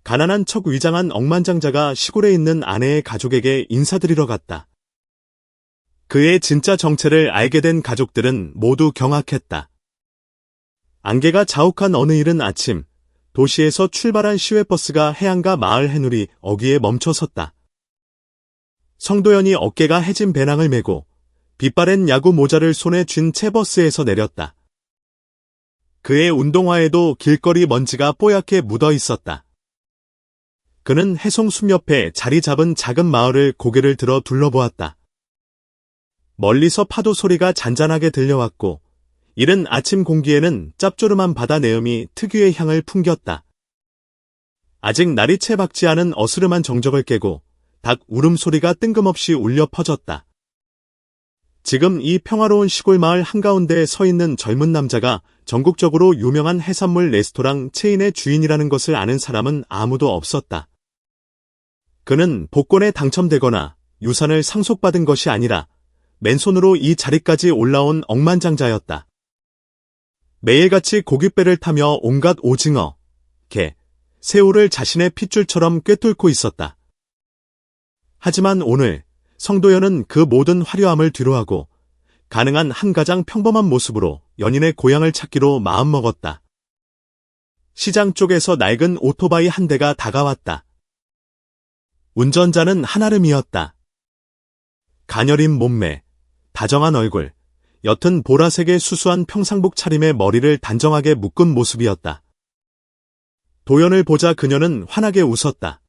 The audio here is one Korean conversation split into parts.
가난한 척 위장한 억만장자가 시골에 있는 아내의 가족에게 인사드리러 갔다. 그의 진짜 정체를 알게 된 가족들은 모두 경악했다. 안개가 자욱한 어느 이른 아침, 도시에서 출발한 시외버스가 해안가 마을 해누리 어귀에 멈춰 섰다. 성도연이 어깨가 해진 배낭을 메고 빛바랜 야구 모자를 손에 쥔 채 버스에서 내렸다. 그의 운동화에도 길거리 먼지가 뽀얗게 묻어 있었다. 그는 해송숲 옆에 자리 잡은 작은 마을을 고개를 들어 둘러보았다. 멀리서 파도 소리가 잔잔하게 들려왔고 이른 아침 공기에는 짭조름한 바다 내음이 특유의 향을 풍겼다. 아직 날이 채 밝지 않은 어스름한 정적을 깨고 닭 울음소리가 뜬금없이 울려 퍼졌다. 지금 이 평화로운 시골 마을 한가운데에 서 있는 젊은 남자가 전국적으로 유명한 해산물 레스토랑 체인의 주인이라는 것을 아는 사람은 아무도 없었다. 그는 복권에 당첨되거나 유산을 상속받은 것이 아니라 맨손으로 이 자리까지 올라온 억만장자였다. 매일같이 고깃배를 타며 온갖 오징어, 게, 새우를 자신의 핏줄처럼 꿰뚫고 있었다. 하지만 오늘 성도연은 그 모든 화려함을 뒤로하고 가능한 한 가장 평범한 모습으로 연인의 고향을 찾기로 마음먹었다. 시장 쪽에서 낡은 오토바이 한 대가 다가왔다. 운전자는 한아름이었다. 가녀린 몸매, 다정한 얼굴, 옅은 보라색의 수수한 평상복 차림에 머리를 단정하게 묶은 모습이었다. 도연을 보자 그녀는 환하게 웃었다.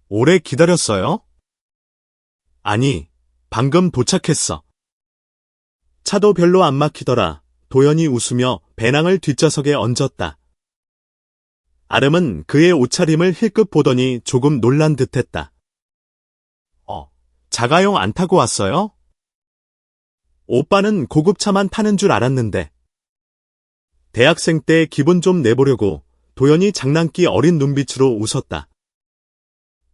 오래 기다렸어요? 아니, 방금 도착했어. 차도 별로 안 막히더라. 도연이 웃으며 배낭을 뒷좌석에 얹었다. 아름은 그의 옷차림을 힐끗 보더니 조금 놀란 듯했다. 자가용 안 타고 왔어요? 오빠는 고급차만 타는 줄 알았는데. 대학생 때 기분 좀 내보려고 도연이 장난기 어린 눈빛으로 웃었다.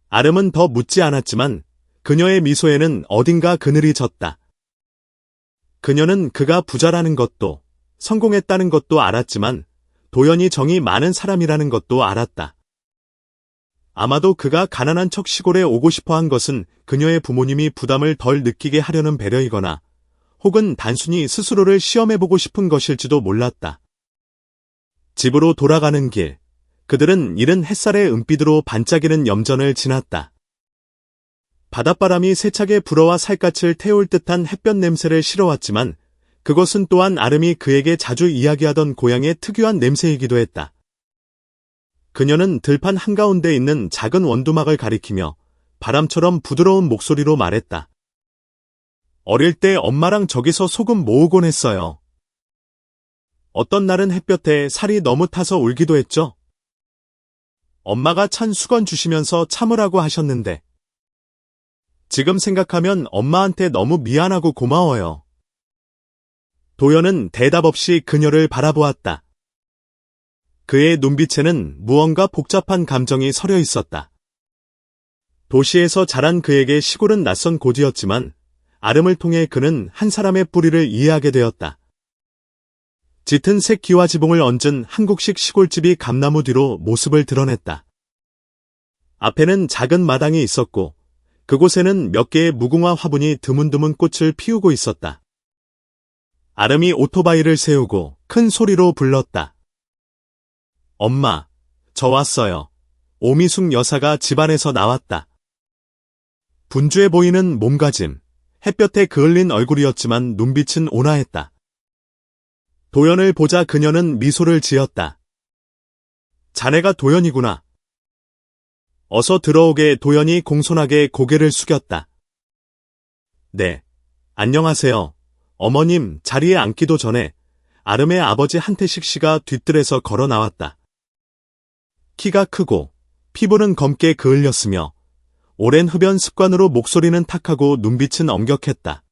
아름은 더 묻지 않았지만 그녀의 미소에는 어딘가 그늘이 졌다. 그녀는 그가 부자라는 것도 성공했다는 것도 알았지만 도연이 정이 많은 사람이라는 것도 알았다. 아마도 그가 가난한 척 시골에 오고 싶어 한 것은 그녀의 부모님이 부담을 덜 느끼게 하려는 배려이거나 혹은 단순히 스스로를 시험해보고 싶은 것일지도 몰랐다. 집으로 돌아가는 길, 그들은 이른 햇살의 은빛으로 반짝이는 염전을 지났다. 바닷바람이 세차게 불어와 살갗을 태울 듯한 햇볕 냄새를 실어왔지만 그것은 또한 아름이 그에게 자주 이야기하던 고향의 특유한 냄새이기도 했다. 그녀는 들판 한가운데 있는 작은 원두막을 가리키며 바람처럼 부드러운 목소리로 말했다. 어릴 때 엄마랑 저기서 소금 모으곤 했어요. 어떤 날은 햇볕에 살이 너무 타서 울기도 했죠. 엄마가 찬 수건 주시면서 참으라고 하셨는데. 지금 생각하면 엄마한테 너무 미안하고 고마워요. 도연은 대답 없이 그녀를 바라보았다. 그의 눈빛에는 무언가 복잡한 감정이 서려 있었다. 도시에서 자란 그에게 시골은 낯선 곳이었지만 아름을 통해 그는 한 사람의 뿌리를 이해하게 되었다. 짙은 색 기와 지붕을 얹은 한국식 시골집이 감나무 뒤로 모습을 드러냈다. 앞에는 작은 마당이 있었고 그곳에는 몇 개의 무궁화 화분이 드문드문 꽃을 피우고 있었다. 아름이 오토바이를 세우고 큰 소리로 불렀다. 엄마, 저 왔어요. 오미숙 여사가 집안에서 나왔다. 분주해 보이는 몸가짐, 햇볕에 그을린 얼굴이었지만 눈빛은 온화했다. 도연을 보자 그녀는 미소를 지었다. 자네가 도연이구나. 어서 들어오게. 도연이 공손하게 고개를 숙였다. 네, 안녕하세요. 어머님. 자리에 앉기도 전에 아름의 아버지 한태식 씨가 뒤뜰에서 걸어 나왔다. 키가 크고 피부는 검게 그을렸으며 오랜 흡연 습관으로 목소리는 탁하고 눈빛은 엄격했다.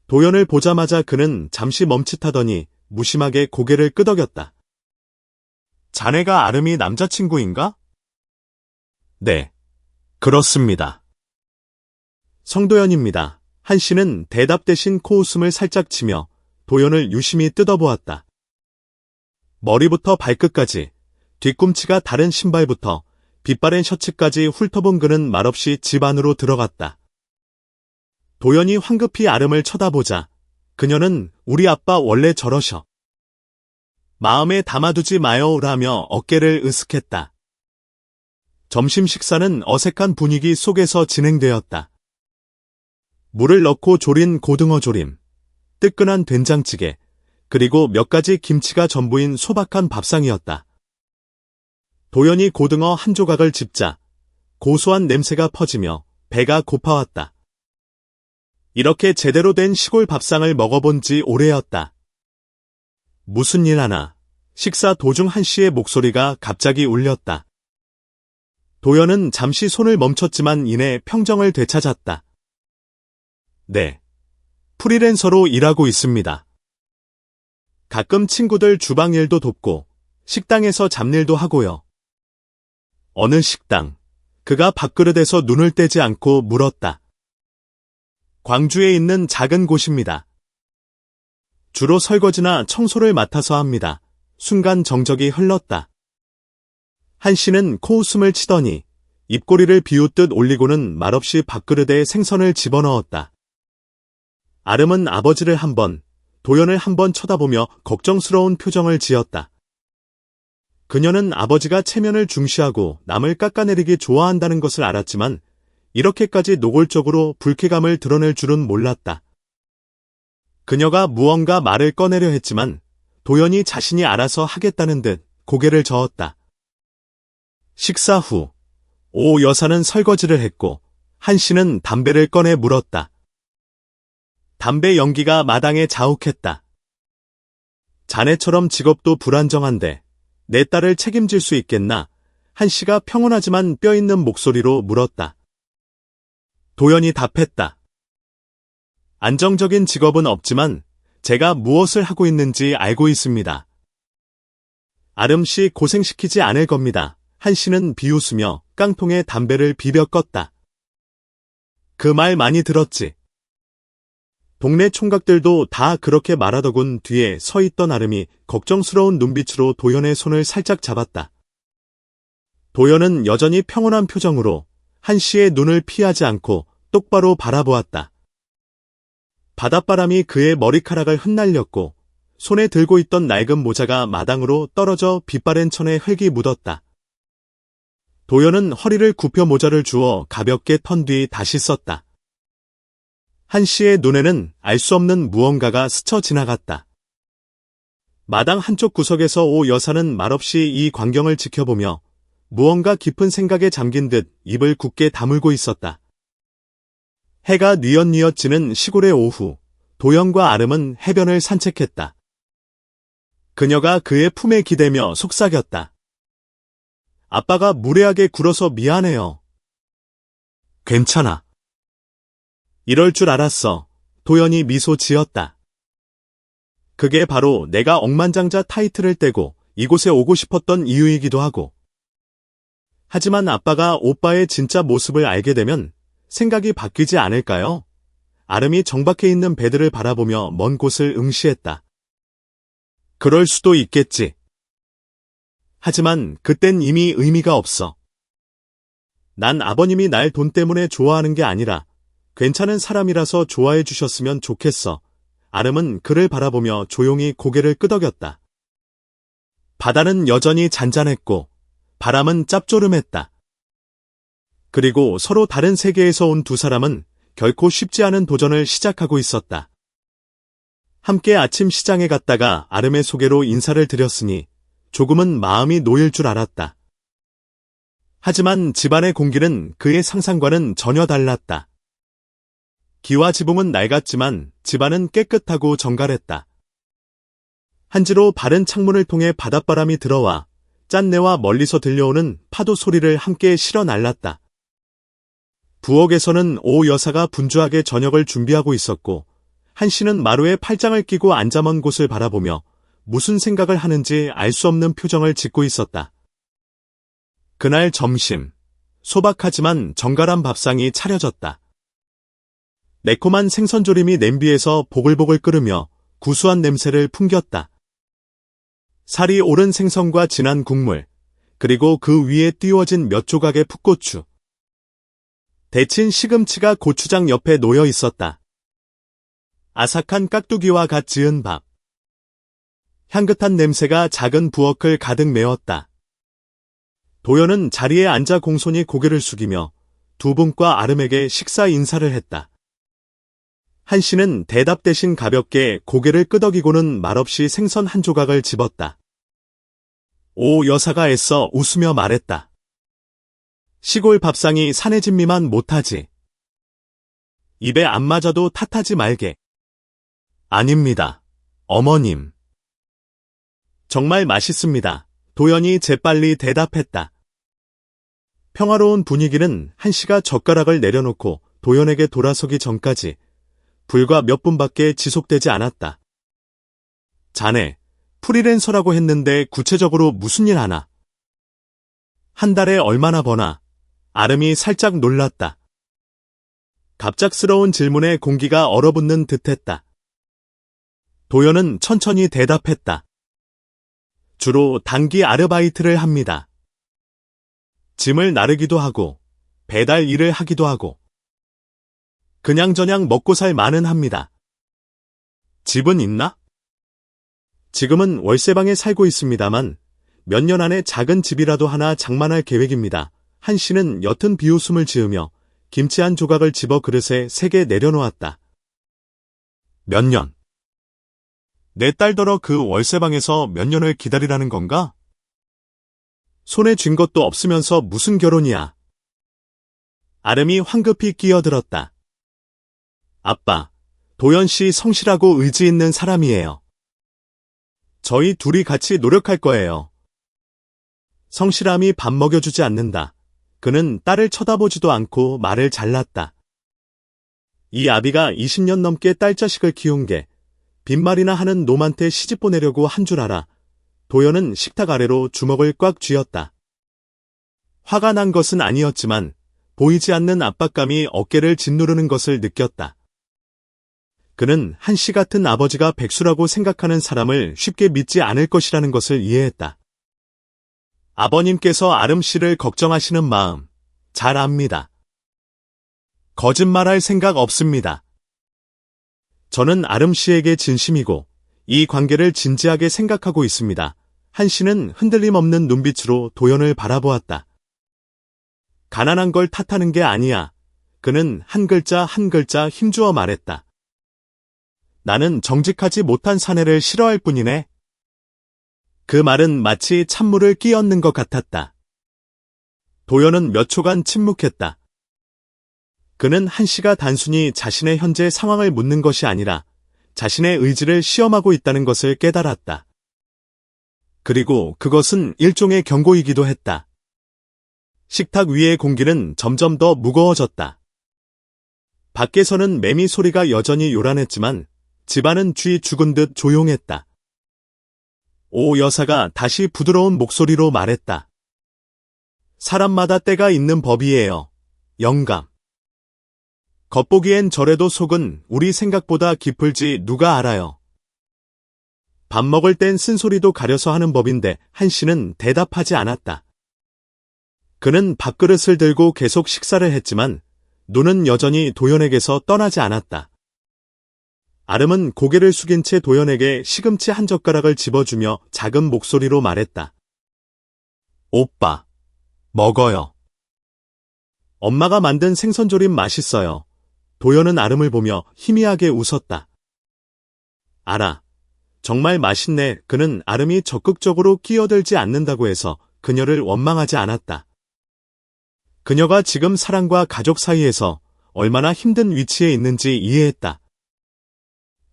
도연을 보자마자 그는 잠시 멈칫하더니 무심하게 고개를 끄덕였다. 자네가 아름이 남자친구인가? 네, 그렇습니다. 성도연입니다. 한 씨는 대답 대신 코웃음을 살짝 치며 도연을 유심히 뜯어보았다. 머리부터 발끝까지 뒤꿈치가 다른 신발부터 빛바랜 셔츠까지 훑어본 그는 말없이 집 안으로 들어갔다. 도연이 황급히 아름을 쳐다보자 그녀는 우리 아빠 원래 저러셔. 마음에 담아두지 마요라며 어깨를 으쓱했다. 점심 식사는 어색한 분위기 속에서 진행되었다. 물을 넣고 졸인 고등어 조림, 뜨끈한 된장찌개, 그리고 몇 가지 김치가 전부인 소박한 밥상이었다. 도연이 고등어 한 조각을 집자 고소한 냄새가 퍼지며 배가 고파왔다. 이렇게 제대로 된 시골 밥상을 먹어본 지 오래였다. 무슨 일 하나, 식사 도중 한씨의 목소리가 갑자기 울렸다. 도연은 잠시 손을 멈췄지만 이내 평정을 되찾았다. 네. 프리랜서로 일하고 있습니다. 가끔 친구들 주방 일도 돕고 식당에서 잡일도 하고요. 어느 식당, 그가 밥그릇에서 눈을 떼지 않고 물었다. 광주에 있는 작은 곳입니다. 주로 설거지나 청소를 맡아서 합니다. 순간 정적이 흘렀다. 한씨는 코웃음을 치더니 입꼬리를 비웃듯 올리고는 말없이 밥그릇에 생선을 집어넣었다. 아름은 아버지를 한 번, 도연을 한 번 쳐다보며 걱정스러운 표정을 지었다. 그녀는 아버지가 체면을 중시하고 남을 깎아내리기 좋아한다는 것을 알았지만 이렇게까지 노골적으로 불쾌감을 드러낼 줄은 몰랐다. 그녀가 무언가 말을 꺼내려 했지만 도연이 자신이 알아서 하겠다는 듯 고개를 저었다. 식사 후 오 여사는 설거지를 했고 한씨는 담배를 꺼내 물었다. 담배 연기가 마당에 자욱했다. 자네처럼 직업도 불안정한데 내 딸을 책임질 수 있겠나? 한씨가 평온하지만 뼈있는 목소리로 물었다. 도연이 답했다. 안정적인 직업은 없지만 제가 무엇을 하고 있는지 알고 있습니다. 아름씨 고생시키지 않을 겁니다. 한씨는 비웃으며 깡통에 담배를 비벼 껐다. 그 말 많이 들었지. 동네 총각들도 다 그렇게 말하더군. 뒤에 서 있던 아름이 걱정스러운 눈빛으로 도연의 손을 살짝 잡았다. 도연은 여전히 평온한 표정으로 한씨의 눈을 피하지 않고 똑바로 바라보았다. 바닷바람이 그의 머리카락을 흩날렸고 손에 들고 있던 낡은 모자가 마당으로 떨어져 빛바랜 천에 흙이 묻었다. 도연은 허리를 굽혀 모자를 주워 가볍게 턴 뒤 다시 썼다. 한씨의 눈에는 알 수 없는 무언가가 스쳐 지나갔다. 마당 한쪽 구석에서 오 여사는 말없이 이 광경을 지켜보며 무언가 깊은 생각에 잠긴 듯 입을 굳게 다물고 있었다. 해가 뉘엿뉘엿 지는 시골의 오후, 도연과 아름은 해변을 산책했다. 그녀가 그의 품에 기대며 속삭였다. 아빠가 무례하게 굴어서 미안해요. 괜찮아. 이럴 줄 알았어. 도연이 미소 지었다. 그게 바로 내가 억만장자 타이틀을 떼고 이곳에 오고 싶었던 이유이기도 하고. 하지만 아빠가 오빠의 진짜 모습을 알게 되면 생각이 바뀌지 않을까요? 아름이 정박해 있는 배들을 바라보며 먼 곳을 응시했다. 그럴 수도 있겠지. 하지만 그땐 이미 의미가 없어. 난 아버님이 날 돈 때문에 좋아하는 게 아니라 괜찮은 사람이라서 좋아해 주셨으면 좋겠어. 아름은 그를 바라보며 조용히 고개를 끄덕였다. 바다는 여전히 잔잔했고 바람은 짭조름했다. 그리고 서로 다른 세계에서 온 두 사람은 결코 쉽지 않은 도전을 시작하고 있었다. 함께 아침 시장에 갔다가 아름의 소개로 인사를 드렸으니 조금은 마음이 놓일 줄 알았다. 하지만 집안의 공기는 그의 상상과는 전혀 달랐다. 기와 지붕은 낡았지만 집안은 깨끗하고 정갈했다. 한지로 바른 창문을 통해 바닷바람이 들어와 짠내와 멀리서 들려오는 파도 소리를 함께 실어 날랐다. 부엌에서는 오 여사가 분주하게 저녁을 준비하고 있었고 한씨는 마루에 팔짱을 끼고 앉아 먼 곳을 바라보며 무슨 생각을 하는지 알 수 없는 표정을 짓고 있었다. 그날 점심, 소박하지만 정갈한 밥상이 차려졌다. 매콤한 생선조림이 냄비에서 보글보글 끓으며 구수한 냄새를 풍겼다. 살이 오른 생선과 진한 국물, 그리고 그 위에 띄워진 몇 조각의 풋고추. 데친 시금치가 고추장 옆에 놓여 있었다. 아삭한 깍두기와 갓 지은 밥. 향긋한 냄새가 작은 부엌을 가득 메웠다. 도연은 자리에 앉아 공손히 고개를 숙이며 두 분과 아름에게 식사 인사를 했다. 한 씨는 대답 대신 가볍게 고개를 끄덕이고는 말없이 생선 한 조각을 집었다. 오 여사가 애써 웃으며 말했다. 시골 밥상이 사내 진미만 못하지. 입에 안 맞아도 탓하지 말게. 아닙니다, 어머님. 정말 맛있습니다. 도연이 재빨리 대답했다. 평화로운 분위기는 한 씨가 젓가락을 내려놓고 도연에게 돌아서기 전까지 불과 몇 분밖에 지속되지 않았다. 자네, 프리랜서라고 했는데 구체적으로 무슨 일 하나? 한 달에 얼마나 버나? 아름이 살짝 놀랐다. 갑작스러운 질문에 공기가 얼어붙는 듯했다. 도연은 천천히 대답했다. 주로 단기 아르바이트를 합니다. 짐을 나르기도 하고 배달 일을 하기도 하고 그냥저냥 먹고 살 만은 합니다. 집은 있나? 지금은 월세방에 살고 있습니다만 몇 년 안에 작은 집이라도 하나 장만할 계획입니다. 한 씨는 옅은 비웃음을 지으며 김치 한 조각을 집어 그릇에 3개 내려놓았다. 몇 년? 내 딸더러 그 월세방에서 몇 년을 기다리라는 건가? 손에 쥔 것도 없으면서 무슨 결혼이야? 아름이 황급히 끼어들었다. 아빠, 도연 씨 성실하고 의지 있는 사람이에요. 저희 둘이 같이 노력할 거예요. 성실함이 밥 먹여주지 않는다. 그는 딸을 쳐다보지도 않고 말을 잘랐다. 이 아비가 20년 넘게 딸자식을 키운 게 빈말이나 하는 놈한테 시집 보내려고 한 줄 알아. 도연은 식탁 아래로 주먹을 꽉 쥐었다. 화가 난 것은 아니었지만 보이지 않는 압박감이 어깨를 짓누르는 것을 느꼈다. 그는 한 씨 같은 아버지가 백수라고 생각하는 사람을 쉽게 믿지 않을 것이라는 것을 이해했다. 아버님께서 아름 씨를 걱정하시는 마음 잘 압니다. 거짓말할 생각 없습니다. 저는 아름 씨에게 진심이고 이 관계를 진지하게 생각하고 있습니다. 한 씨는 흔들림 없는 눈빛으로 도연을 바라보았다. 가난한 걸 탓하는 게 아니야. 그는 한 글자 한 글자 힘주어 말했다. 나는 정직하지 못한 사내를 싫어할 뿐이네. 그 말은 마치 찬물을 끼얹는 것 같았다. 도연은 몇 초간 침묵했다. 그는 한 씨가 단순히 자신의 현재 상황을 묻는 것이 아니라 자신의 의지를 시험하고 있다는 것을 깨달았다. 그리고 그것은 일종의 경고이기도 했다. 식탁 위의 공기는 점점 더 무거워졌다. 밖에서는 매미 소리가 여전히 요란했지만 집안은 쥐 죽은 듯 조용했다. 오 여사가 다시 부드러운 목소리로 말했다. 사람마다 때가 있는 법이에요. 영감. 겉보기엔 저래도 속은 우리 생각보다 깊을지 누가 알아요. 밥 먹을 땐 쓴소리도 가려서 하는 법인데 한 씨는 대답하지 않았다. 그는 밥그릇을 들고 계속 식사를 했지만 눈은 여전히 도연에게서 떠나지 않았다. 아름은 고개를 숙인 채 도연에게 시금치 한 젓가락을 집어주며 작은 목소리로 말했다. 오빠, 먹어요. 엄마가 만든 생선조림 맛있어요. 도연은 아름을 보며 희미하게 웃었다. 알아. 정말 맛있네. 그는 아름이 적극적으로 끼어들지 않는다고 해서 그녀를 원망하지 않았다. 그녀가 지금 사랑과 가족 사이에서 얼마나 힘든 위치에 있는지 이해했다.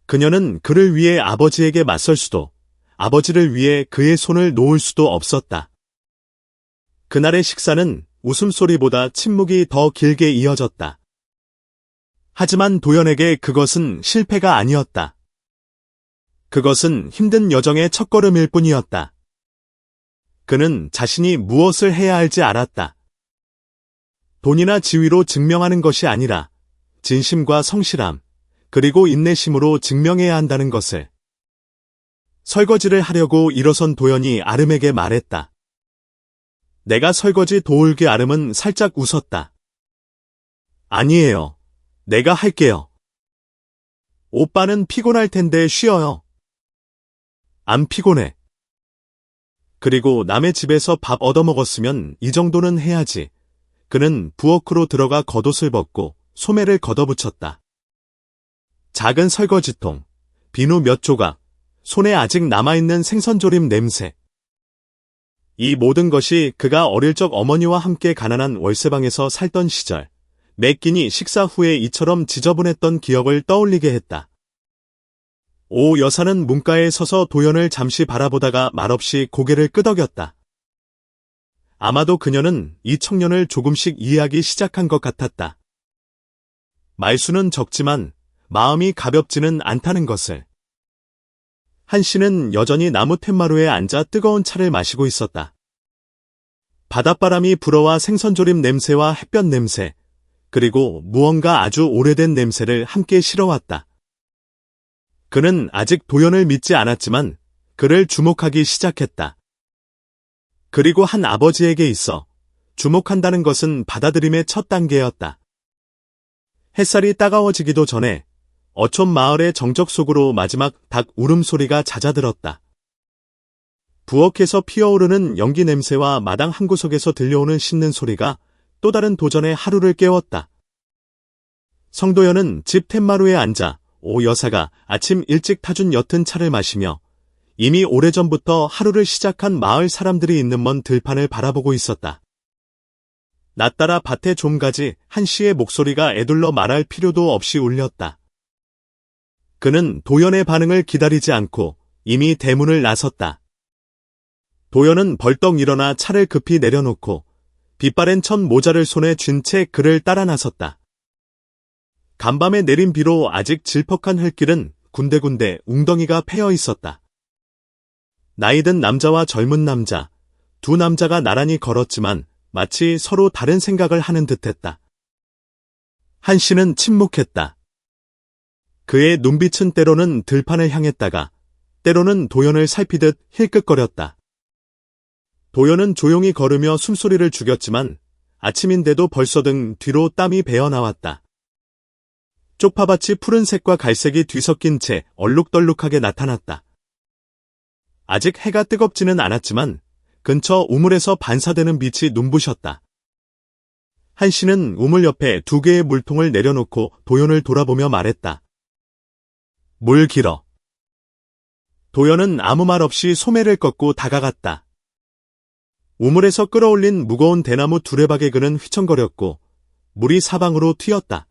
그녀는 그를 위해 아버지에게 맞설 수도, 아버지를 위해 그의 손을 놓을 수도 없었다. 그날의 식사는 웃음소리보다 침묵이 더 길게 이어졌다. 하지만 도연에게 그것은 실패가 아니었다. 그것은 힘든 여정의 첫걸음일 뿐이었다. 그는 자신이 무엇을 해야 할지 알았다. 돈이나 지위로 증명하는 것이 아니라 진심과 성실함, 그리고 인내심으로 증명해야 한다는 것을. 설거지를 하려고 일어선 도연이 아름에게 말했다. 내가 설거지 도울게 아름은 살짝 웃었다. 아니에요. 내가 할게요. 오빠는 피곤할 텐데 쉬어요. 안 피곤해. 그리고 남의 집에서 밥 얻어먹었으면 이 정도는 해야지. 그는 부엌으로 들어가 겉옷을 벗고 소매를 걷어붙였다. 작은 설거지통, 비누 몇 조각, 손에 아직 남아있는 생선조림 냄새. 이 모든 것이 그가 어릴 적 어머니와 함께 가난한 월세방에서 살던 시절, 매 끼니 식사 후에 이처럼 지저분했던 기억을 떠올리게 했다. 오 여사는 문가에 서서 도연을 잠시 바라보다가 말없이 고개를 끄덕였다. 아마도 그녀는 이 청년을 조금씩 이해하기 시작한 것 같았다. 말수는 적지만 마음이 가볍지는 않다는 것을. 한 씨는 여전히 나무 툇마루에 앉아 뜨거운 차를 마시고 있었다. 바닷바람이 불어와 생선조림 냄새와 햇볕 냄새, 그리고 무언가 아주 오래된 냄새를 함께 실어왔다. 그는 아직 도연을 믿지 않았지만 그를 주목하기 시작했다. 그리고 한 아버지에게 있어 주목한다는 것은 받아들임의 첫 단계였다. 햇살이 따가워지기도 전에 어촌 마을의 정적 속으로 마지막 닭 울음소리가 잦아들었다. 부엌에서 피어오르는 연기 냄새와 마당 한구석에서 들려오는 씻는 소리가 또 다른 도전의 하루를 깨웠다. 성도연은 집 툇마루에 앉아 오 여사가 아침 일찍 타준 옅은 차를 마시며 이미 오래전부터 하루를 시작한 마을 사람들이 있는 먼 들판을 바라보고 있었다. 낮따라 밭에 좀 가지 한 씨의 목소리가 애둘러 말할 필요도 없이 울렸다. 그는 도연의 반응을 기다리지 않고 이미 대문을 나섰다. 도연은 벌떡 일어나 차를 급히 내려놓고 빗바랜 천 모자를 손에 쥔 채 그를 따라 나섰다. 간밤에 내린 비로 아직 질퍽한 흙길은 군데군데 웅덩이가 패여 있었다. 나이든 남자와 젊은 남자, 두 남자가 나란히 걸었지만 마치 서로 다른 생각을 하는 듯했다. 한 씨는 침묵했다. 그의 눈빛은 때로는 들판을 향했다가 때로는 도연을 살피듯 힐끗거렸다. 도연은 조용히 걸으며 숨소리를 죽였지만 아침인데도 벌써 등 뒤로 땀이 배어나왔다. 쪽파밭이 푸른색과 갈색이 뒤섞인 채 얼룩덜룩하게 나타났다. 아직 해가 뜨겁지는 않았지만 근처 우물에서 반사되는 빛이 눈부셨다. 한 씨는 우물 옆에 두 개의 물통을 내려놓고 도연을 돌아보며 말했다. 물 길어. 도연은 아무 말 없이 소매를 꺾고 다가갔다. 우물에서 끌어올린 무거운 대나무 두레박에 그는 휘청거렸고 물이 사방으로 튀었다.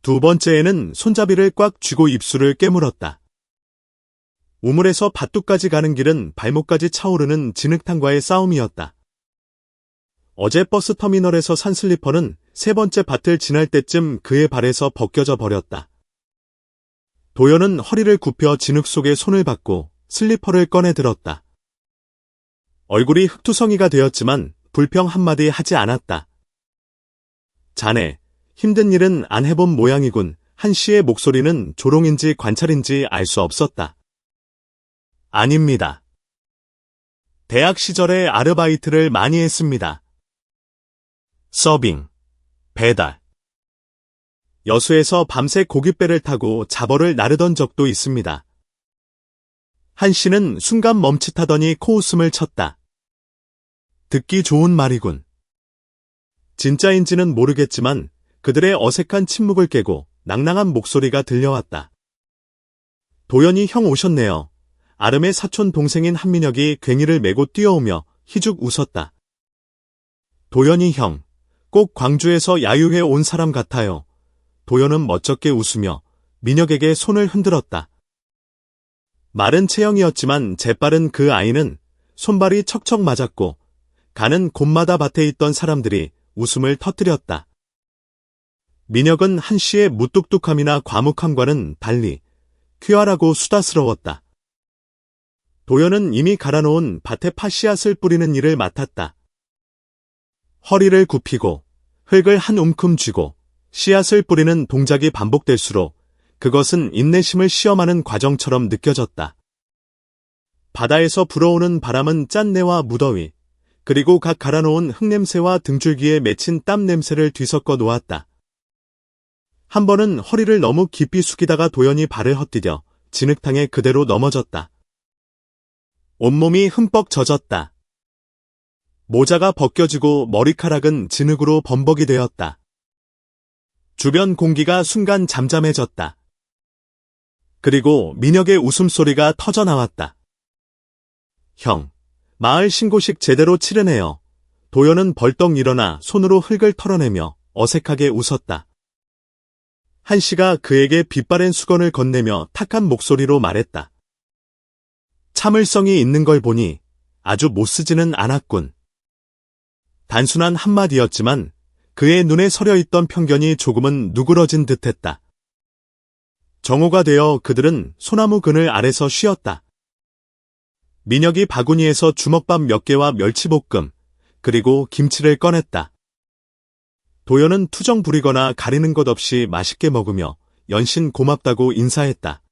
두 번째에는 손잡이를 꽉 쥐고 입술을 깨물었다. 우물에서 밭둑까지 가는 길은 발목까지 차오르는 진흙탕과의 싸움이었다. 어제 버스터미널에서 산 슬리퍼는 세 번째 밭을 지날 때쯤 그의 발에서 벗겨져 버렸다. 도연은 허리를 굽혀 진흙 속에 손을 받고 슬리퍼를 꺼내 들었다. 얼굴이 흙투성이가 되었지만 불평 한마디 하지 않았다. 자네, 힘든 일은 안 해본 모양이군. 한 씨의 목소리는 조롱인지 관찰인지 알 수 없었다. 아닙니다. 대학 시절에 아르바이트를 많이 했습니다. 서빙, 배달. 여수에서 밤새 고깃배를 타고 자벌을 나르던 적도 있습니다. 한 씨는 순간 멈칫하더니 코웃음을 쳤다. 듣기 좋은 말이군. 진짜인지는 모르겠지만 그들의 어색한 침묵을 깨고 낭낭한 목소리가 들려왔다. 도연이 형 오셨네요. 아름의 사촌 동생인 한민혁이 괭이를 메고 뛰어오며 희죽 웃었다. 도연이 형, 꼭 광주에서 야유회 온 사람 같아요. 도연은 멋쩍게 웃으며 민혁에게 손을 흔들었다. 마른 체형이었지만 재빠른 그 아이는 손발이 척척 맞았고 가는 곳마다 밭에 있던 사람들이 웃음을 터뜨렸다. 민혁은 한 씨의 무뚝뚝함이나 과묵함과는 달리 퀴활하고 수다스러웠다. 도연은 이미 갈아놓은 밭에 팥씨앗을 뿌리는 일을 맡았다. 허리를 굽히고 흙을 한 움큼 쥐고 씨앗을 뿌리는 동작이 반복될수록 그것은 인내심을 시험하는 과정처럼 느껴졌다. 바다에서 불어오는 바람은 짠내와 무더위, 그리고 각 갈아놓은 흙냄새와 등줄기에 맺힌 땀 냄새를 뒤섞어 놓았다. 한 번은 허리를 너무 깊이 숙이다가 도연이 발을 헛디뎌 진흙탕에 그대로 넘어졌다. 온몸이 흠뻑 젖었다. 모자가 벗겨지고 머리카락은 진흙으로 범벅이 되었다. 주변 공기가 순간 잠잠해졌다. 그리고 민혁의 웃음소리가 터져나왔다. 형, 마을 신고식 제대로 치르네요. 도연은 벌떡 일어나 손으로 흙을 털어내며 어색하게 웃었다. 한씨가 그에게 빛바랜 수건을 건네며 탁한 목소리로 말했다. 참을성이 있는 걸 보니 아주 못쓰지는 않았군. 단순한 한마디였지만 그의 눈에 서려있던 편견이 조금은 누그러진 듯했다. 정오가 되어 그들은 소나무 그늘 아래서 쉬었다. 민혁이 바구니에서 주먹밥 몇 개와 멸치볶음, 그리고 김치를 꺼냈다. 도연은 투정 부리거나 가리는 것 없이 맛있게 먹으며 연신 고맙다고 인사했다.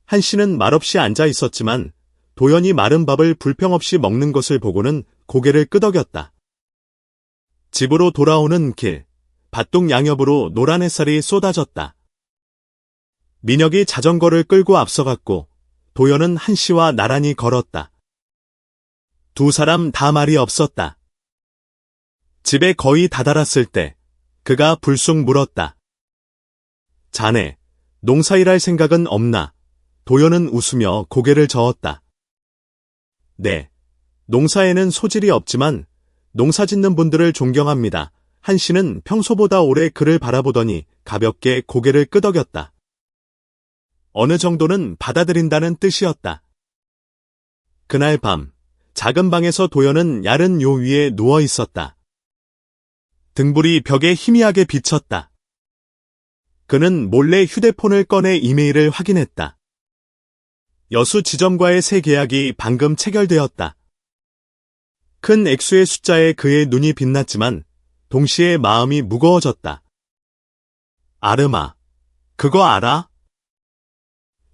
한씨는 말없이 앉아 있었지만 도연이 마른 밥을 불평 없이 먹는 것을 보고는 고개를 끄덕였다. 집으로 돌아오는 길, 밭동 양옆으로 노란 햇살이 쏟아졌다. 민혁이 자전거를 끌고 앞서갔고 도연은 한씨와 나란히 걸었다. 두 사람 다 말이 없었다. 집에 거의 다다랐을 때 그가 불쑥 물었다. 자네, 농사일할 생각은 없나? 도연은 웃으며 고개를 저었다. 네, 농사에는 소질이 없지만 농사짓는 분들을 존경합니다. 한씨는 평소보다 오래 그를 바라보더니 가볍게 고개를 끄덕였다. 어느 정도는 받아들인다는 뜻이었다. 그날 밤, 작은 방에서 도연은 야른 요 위에 누워 있었다. 등불이 벽에 희미하게 비쳤다. 그는 몰래 휴대폰을 꺼내 이메일을 확인했다. 여수 지점과의 새 계약이 방금 체결되었다. 큰 액수의 숫자에 그의 눈이 빛났지만 동시에 마음이 무거워졌다. 아름아, 그거 알아?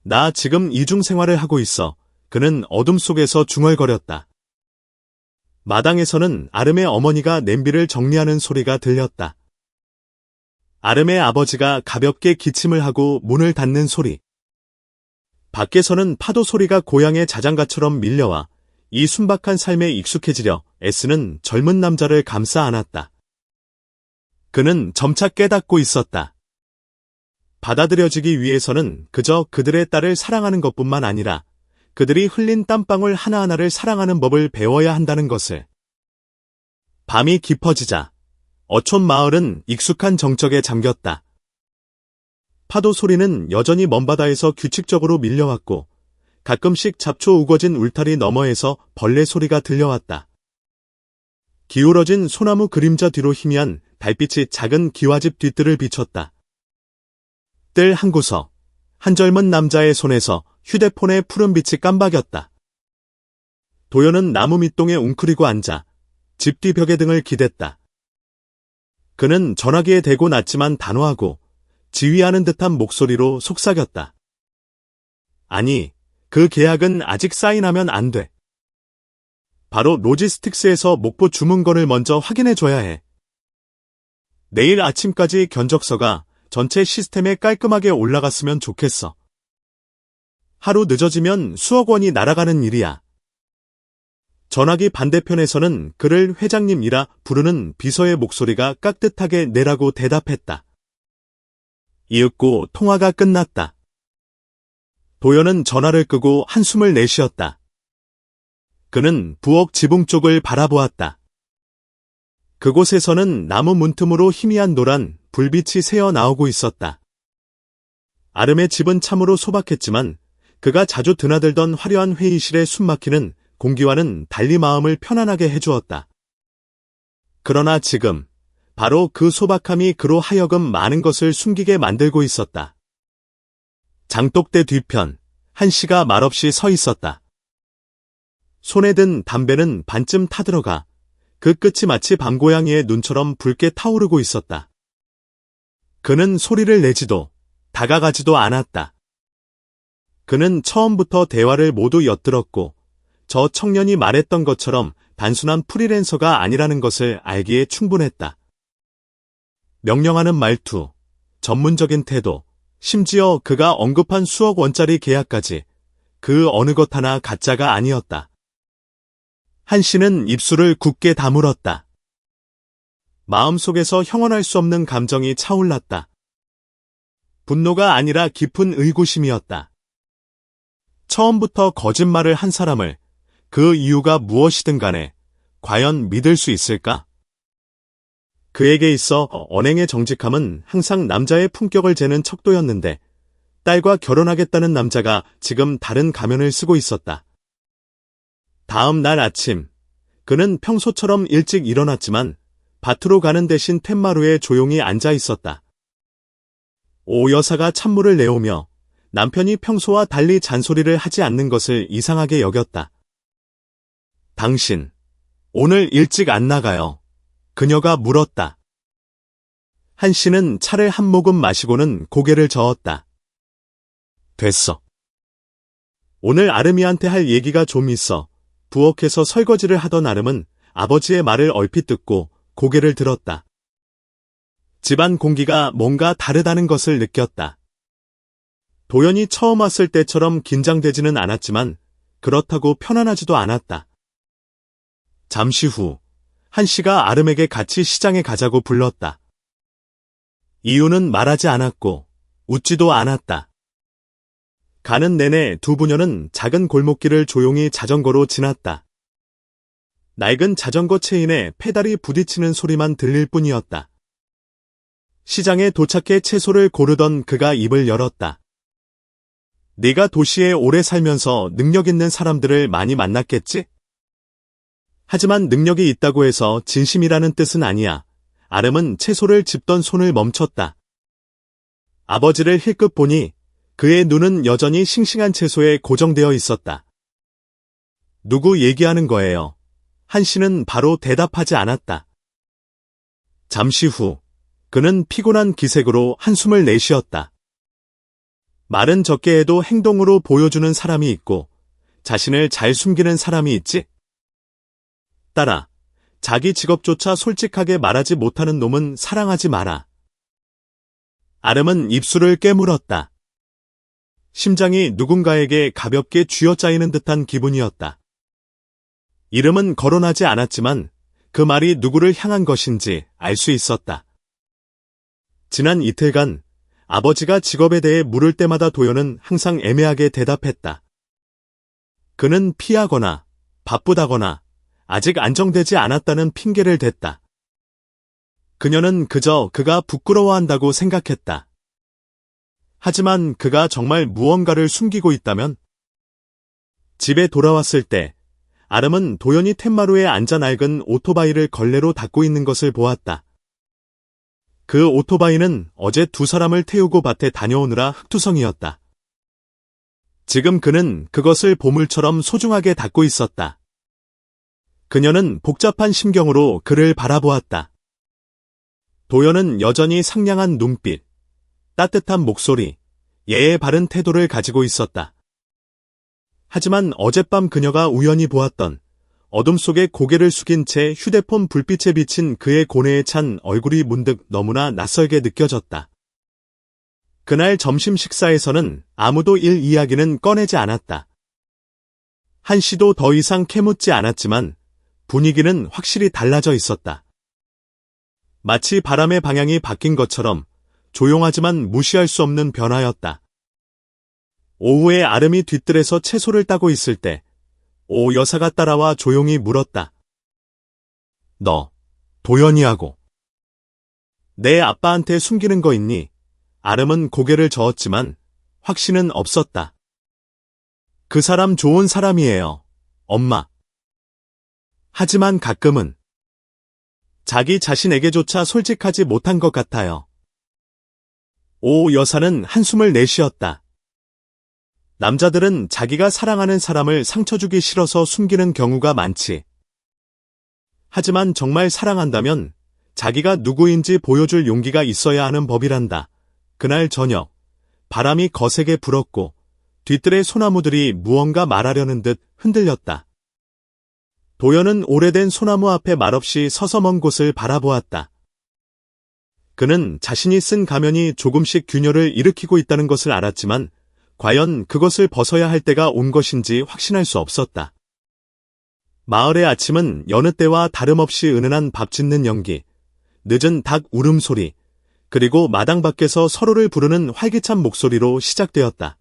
나 지금 이중생활을 하고 있어. 그는 어둠 속에서 중얼거렸다. 마당에서는 아름의 어머니가 냄비를 정리하는 소리가 들렸다. 아름의 아버지가 가볍게 기침을 하고 문을 닫는 소리. 밖에서는 파도 소리가 고향의 자장가처럼 밀려와 이 순박한 삶에 익숙해지려 애쓰는 젊은 남자를 감싸 안았다. 그는 점차 깨닫고 있었다. 받아들여지기 위해서는 그저 그들의 딸을 사랑하는 것뿐만 아니라 그들이 흘린 땀방울 하나하나를 사랑하는 법을 배워야 한다는 것을. 밤이 깊어지자 어촌 마을은 익숙한 정적에 잠겼다. 파도 소리는 여전히 먼 바다에서 규칙적으로 밀려왔고 가끔씩 잡초 우거진 울타리 너머에서 벌레 소리가 들려왔다. 기울어진 소나무 그림자 뒤로 희미한 달빛이 작은 기와집 뒤뜰을 비췄다. 뜰 한 구석, 한 젊은 남자의 손에서 휴대폰의 푸른빛이 깜박였다. 도연은 나무 밑동에 웅크리고 앉아 집 뒤 벽에 등을 기댔다. 그는 전화기에 대고 낮지만 단호하고 지휘하는 듯한 목소리로 속삭였다. 아니, 그 계약은 아직 사인하면 안 돼. 바로 로지스틱스에서 목포 주문건을 먼저 확인해줘야 해. 내일 아침까지 견적서가 전체 시스템에 깔끔하게 올라갔으면 좋겠어. 하루 늦어지면 수억 원이 날아가는 일이야. 전화기 반대편에서는 그를 회장님이라 부르는 비서의 목소리가 깍듯하게 내라고 대답했다. 이윽고 통화가 끝났다. 도연은 전화를 끄고 한숨을 내쉬었다. 그는 부엌 지붕 쪽을 바라보았다. 그곳에서는 나무 문틈으로 희미한 노란 불빛이 새어 나오고 있었다. 아름의 집은 참으로 소박했지만 그가 자주 드나들던 화려한 회의실의 숨막히는 공기와는 달리 마음을 편안하게 해주었다. 그러나 지금 바로 그 소박함이 그로 하여금 많은 것을 숨기게 만들고 있었다. 장독대 뒤편, 한씨가 말없이 서 있었다. 손에 든 담배는 반쯤 타들어가 그 끝이 마치 밤고양이의 눈처럼 붉게 타오르고 있었다. 그는 소리를 내지도 다가가지도 않았다. 그는 처음부터 대화를 모두 엿들었고 저 청년이 말했던 것처럼 단순한 프리랜서가 아니라는 것을 알기에 충분했다. 명령하는 말투, 전문적인 태도, 심지어 그가 언급한 수억 원짜리 계약까지 그 어느 것 하나 가짜가 아니었다. 한 씨는 입술을 굳게 다물었다. 마음속에서 형언할 수 없는 감정이 차올랐다. 분노가 아니라 깊은 의구심이었다. 처음부터 거짓말을 한 사람을 그 이유가 무엇이든 간에 과연 믿을 수 있을까? 그에게 있어 언행의 정직함은 항상 남자의 품격을 재는 척도였는데 딸과 결혼하겠다는 남자가 지금 다른 가면을 쓰고 있었다. 다음 날 아침, 그는 평소처럼 일찍 일어났지만 밭으로 가는 대신 툇마루에 조용히 앉아 있었다. 오 여사가 찬물을 내오며 남편이 평소와 달리 잔소리를 하지 않는 것을 이상하게 여겼다. 당신, 오늘 일찍 안 나가요. 그녀가 물었다. 한 씨는 차를 한 모금 마시고는 고개를 저었다. 됐어. 오늘 아름이한테 할 얘기가 좀 있어. 부엌에서 설거지를 하던 아름은 아버지의 말을 얼핏 듣고 고개를 들었다. 집안 공기가 뭔가 다르다는 것을 느꼈다. 도연이 처음 왔을 때처럼 긴장되지는 않았지만 그렇다고 편안하지도 않았다. 잠시 후, 한 씨가 아름에게 같이 시장에 가자고 불렀다. 이유는 말하지 않았고 웃지도 않았다. 가는 내내 두 부녀는 작은 골목길을 조용히 자전거로 지났다. 낡은 자전거 체인에 페달이 부딪히는 소리만 들릴 뿐이었다. 시장에 도착해 채소를 고르던 그가 입을 열었다. 네가 도시에 오래 살면서 능력 있는 사람들을 많이 만났겠지? 하지만 능력이 있다고 해서 진심이라는 뜻은 아니야. 아름은 채소를 집던 손을 멈췄다. 아버지를 힐끗 보니 그의 눈은 여전히 싱싱한 채소에 고정되어 있었다. 누구 얘기하는 거예요? 한 씨는 바로 대답하지 않았다. 잠시 후, 그는 피곤한 기색으로 한숨을 내쉬었다. 말은 적게 해도 행동으로 보여주는 사람이 있고 자신을 잘 숨기는 사람이 있지? 딸아, 자기 직업조차 솔직하게 말하지 못하는 놈은 사랑하지 마라. 아름은 입술을 깨물었다. 심장이 누군가에게 가볍게 쥐어짜이는 듯한 기분이었다. 이름은 거론하지 않았지만 그 말이 누구를 향한 것인지 알 수 있었다. 지난 이틀간 아버지가 직업에 대해 물을 때마다 도연은 항상 애매하게 대답했다. 그는 피하거나 바쁘다거나 아직 안정되지 않았다는 핑계를 댔다. 그녀는 그저 그가 부끄러워한다고 생각했다. 하지만 그가 정말 무언가를 숨기고 있다면? 집에 돌아왔을 때 아름은 도연이 툇마루에 앉아 낡은 오토바이를 걸레로 닦고 있는 것을 보았다. 그 오토바이는 어제 두 사람을 태우고 밭에 다녀오느라 흙투성이었다. 지금 그는 그것을 보물처럼 소중하게 닦고 있었다. 그녀는 복잡한 심경으로 그를 바라보았다. 도연은 여전히 상냥한 눈빛, 따뜻한 목소리, 예의 바른 태도를 가지고 있었다. 하지만 어젯밤 그녀가 우연히 보았던 어둠 속에 고개를 숙인 채 휴대폰 불빛에 비친 그의 고뇌에 찬 얼굴이 문득 너무나 낯설게 느껴졌다. 그날 점심 식사에서는 아무도 일 이야기는 꺼내지 않았다. 한 씨도 더 이상 캐묻지 않았지만 분위기는 확실히 달라져 있었다. 마치 바람의 방향이 바뀐 것처럼 조용하지만 무시할 수 없는 변화였다. 오후에 아름이 뒤뜰에서 채소를 따고 있을 때 오 여사가 따라와 조용히 물었다. 너, 도연이하고 내 아빠한테 숨기는 거 있니? 아름은 고개를 저었지만 확신은 없었다. 그 사람 좋은 사람이에요, 엄마. 하지만 가끔은 자기 자신에게조차 솔직하지 못한 것 같아요. 오 여사는 한숨을 내쉬었다. 남자들은 자기가 사랑하는 사람을 상처 주기 싫어서 숨기는 경우가 많지. 하지만 정말 사랑한다면 자기가 누구인지 보여줄 용기가 있어야 하는 법이란다. 그날 저녁, 바람이 거세게 불었고 뒤뜰의 소나무들이 무언가 말하려는 듯 흔들렸다. 도연은 오래된 소나무 앞에 말없이 서서 먼 곳을 바라보았다. 그는 자신이 쓴 가면이 조금씩 균열을 일으키고 있다는 것을 알았지만 과연 그것을 벗어야 할 때가 온 것인지 확신할 수 없었다. 마을의 아침은 여느 때와 다름없이 은은한 밥 짓는 연기, 늦은 닭 울음소리, 그리고 마당 밖에서 서로를 부르는 활기찬 목소리로 시작되었다.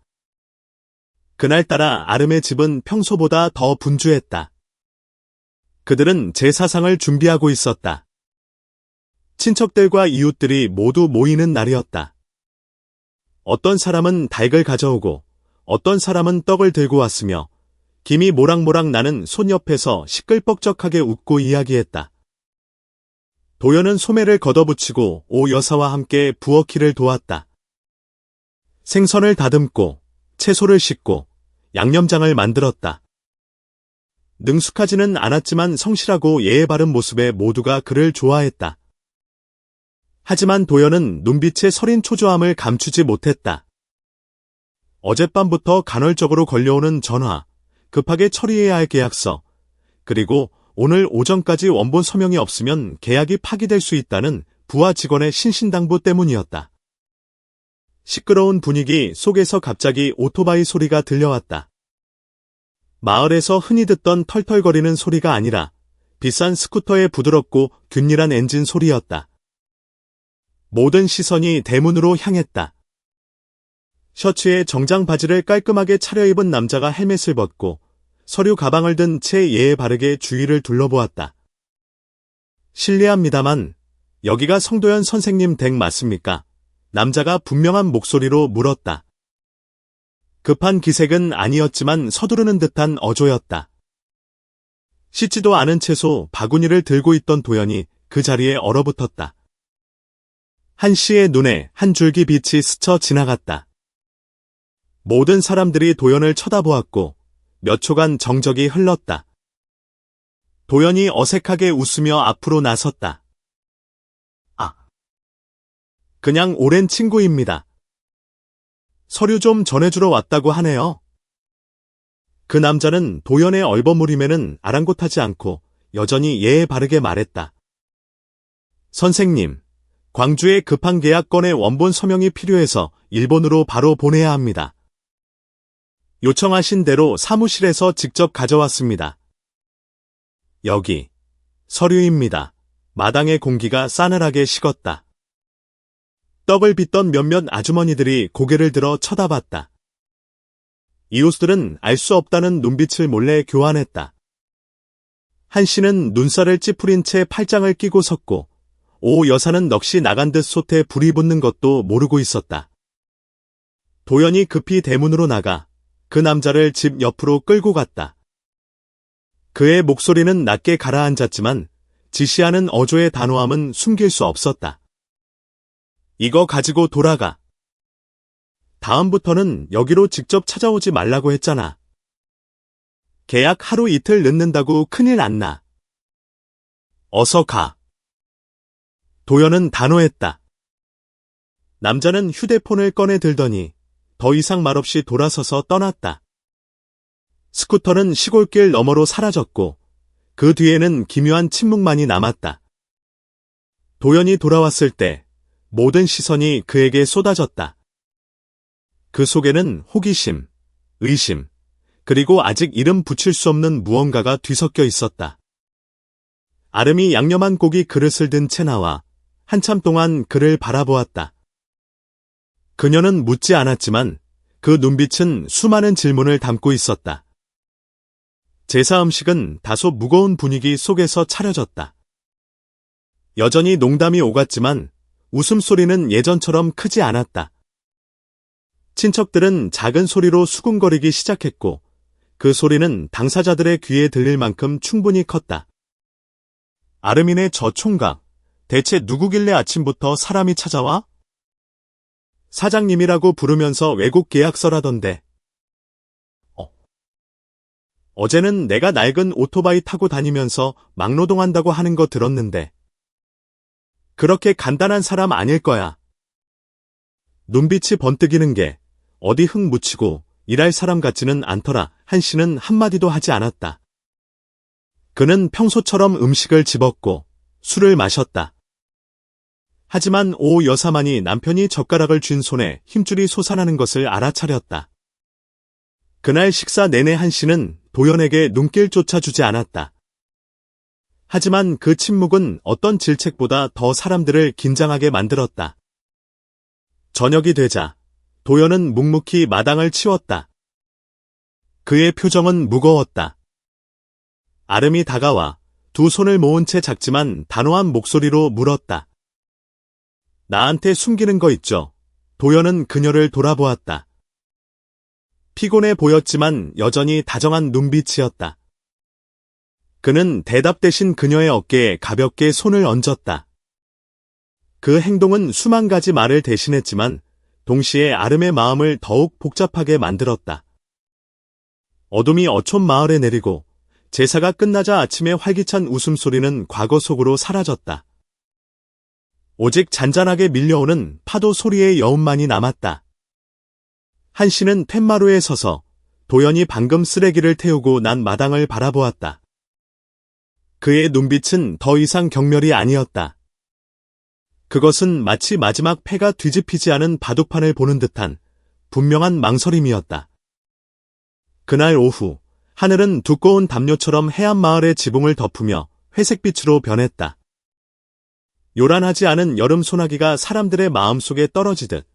그날따라 아름의 집은 평소보다 더 분주했다. 그들은 제사상을 준비하고 있었다. 친척들과 이웃들이 모두 모이는 날이었다. 어떤 사람은 닭을 가져오고 어떤 사람은 떡을 들고 왔으며 김이 모락모락 나는 손 옆에서 시끌벅적하게 웃고 이야기했다. 도연은 소매를 걷어붙이고 오 여사와 함께 부엌일을 도왔다. 생선을 다듬고 채소를 씻고 양념장을 만들었다. 능숙하지는 않았지만 성실하고 예의 바른 모습에 모두가 그를 좋아했다. 하지만 도연은 눈빛의 서린 초조함을 감추지 못했다. 어젯밤부터 간헐적으로 걸려오는 전화, 급하게 처리해야 할 계약서, 그리고 오늘 오전까지 원본 서명이 없으면 계약이 파기될 수 있다는 부하 직원의 신신당부 때문이었다. 시끄러운 분위기 속에서 갑자기 오토바이 소리가 들려왔다. 마을에서 흔히 듣던 털털거리는 소리가 아니라 비싼 스쿠터의 부드럽고 균일한 엔진 소리였다. 모든 시선이 대문으로 향했다. 셔츠에 정장 바지를 깔끔하게 차려입은 남자가 헬멧을 벗고 서류 가방을 든 채 예의 바르게 주위를 둘러보았다. 실례합니다만 여기가 성도연 선생님 댁 맞습니까? 남자가 분명한 목소리로 물었다. 급한 기색은 아니었지만 서두르는 듯한 어조였다. 씻지도 않은 채소 바구니를 들고 있던 도연이 그 자리에 얼어붙었다. 한 씨의 눈에 한 줄기 빛이 스쳐 지나갔다. 모든 사람들이 도연을 쳐다보았고 몇 초간 정적이 흘렀다. 도연이 어색하게 웃으며 앞으로 나섰다. 아, 그냥 오랜 친구입니다. 서류 좀 전해주러 왔다고 하네요. 그 남자는 도연의 얼버무림에는 아랑곳하지 않고 여전히 예의 바르게 말했다. 선생님, 광주에 급한 계약 건의 원본 서명이 필요해서 일본으로 바로 보내야 합니다. 요청하신 대로 사무실에서 직접 가져왔습니다. 여기, 서류입니다. 마당의 공기가 싸늘하게 식었다. 떡을 빚던 몇몇 아주머니들이 고개를 들어 쳐다봤다. 이웃들은 알 수 없다는 눈빛을 몰래 교환했다. 한 씨는 눈살을 찌푸린 채 팔짱을 끼고 섰고 오 여사는 넋이 나간 듯 솥에 불이 붙는 것도 모르고 있었다. 도연이 급히 대문으로 나가 그 남자를 집 옆으로 끌고 갔다. 그의 목소리는 낮게 가라앉았지만 지시하는 어조의 단호함은 숨길 수 없었다. 이거 가지고 돌아가. 다음부터는 여기로 직접 찾아오지 말라고 했잖아. 계약 하루 이틀 늦는다고 큰일 안 나. 어서 가. 도연은 단호했다. 남자는 휴대폰을 꺼내 들더니 더 이상 말없이 돌아서서 떠났다. 스쿠터는 시골길 너머로 사라졌고 그 뒤에는 기묘한 침묵만이 남았다. 도연이 돌아왔을 때 모든 시선이 그에게 쏟아졌다. 그 속에는 호기심, 의심, 그리고 아직 이름 붙일 수 없는 무언가가 뒤섞여 있었다. 아름이 양념한 고기 그릇을 든 채 나와 한참 동안 그를 바라보았다. 그녀는 묻지 않았지만 그 눈빛은 수많은 질문을 담고 있었다. 제사 음식은 다소 무거운 분위기 속에서 차려졌다. 여전히 농담이 오갔지만 웃음소리는 예전처럼 크지 않았다. 친척들은 작은 소리로 수군거리기 시작했고 그 소리는 당사자들의 귀에 들릴 만큼 충분히 컸다. 아름이네 저 총각, 대체 누구길래 아침부터 사람이 찾아와? 사장님이라고 부르면서 외국 계약서라던데. 어제는 내가 낡은 오토바이 타고 다니면서 막노동한다고 하는 거 들었는데. 그렇게 간단한 사람 아닐 거야. 눈빛이 번뜩이는 게 어디 흙 묻히고 일할 사람 같지는 않더라. 한 씨는 한마디도 하지 않았다. 그는 평소처럼 음식을 집었고 술을 마셨다. 하지만 오 여사만이 남편이 젓가락을 쥔 손에 힘줄이 솟아나는 것을 알아차렸다. 그날 식사 내내 한 씨는 도연에게 눈길조차 주지 않았다. 하지만 그 침묵은 어떤 질책보다 더 사람들을 긴장하게 만들었다. 저녁이 되자 도연은 묵묵히 마당을 치웠다. 그의 표정은 무거웠다. 아름이 다가와 두 손을 모은 채 작지만 단호한 목소리로 물었다. 나한테 숨기는 거 있죠? 도연은 그녀를 돌아보았다. 피곤해 보였지만 여전히 다정한 눈빛이었다. 그는 대답 대신 그녀의 어깨에 가볍게 손을 얹었다. 그 행동은 수만 가지 말을 대신했지만 동시에 아름의 마음을 더욱 복잡하게 만들었다. 어둠이 어촌 마을에 내리고 제사가 끝나자 아침의 활기찬 웃음소리는 과거 속으로 사라졌다. 오직 잔잔하게 밀려오는 파도 소리의 여운만이 남았다. 한 씨는 툇마루에 서서 도연이 방금 쓰레기를 태우고 난 마당을 바라보았다. 그의 눈빛은 더 이상 경멸이 아니었다. 그것은 마치 마지막 패가 뒤집히지 않은 바둑판을 보는 듯한 분명한 망설임이었다. 그날 오후 하늘은 두꺼운 담요처럼 해안 마을의 지붕을 덮으며 회색빛으로 변했다. 요란하지 않은 여름 소나기가 사람들의 마음속에 떨어지듯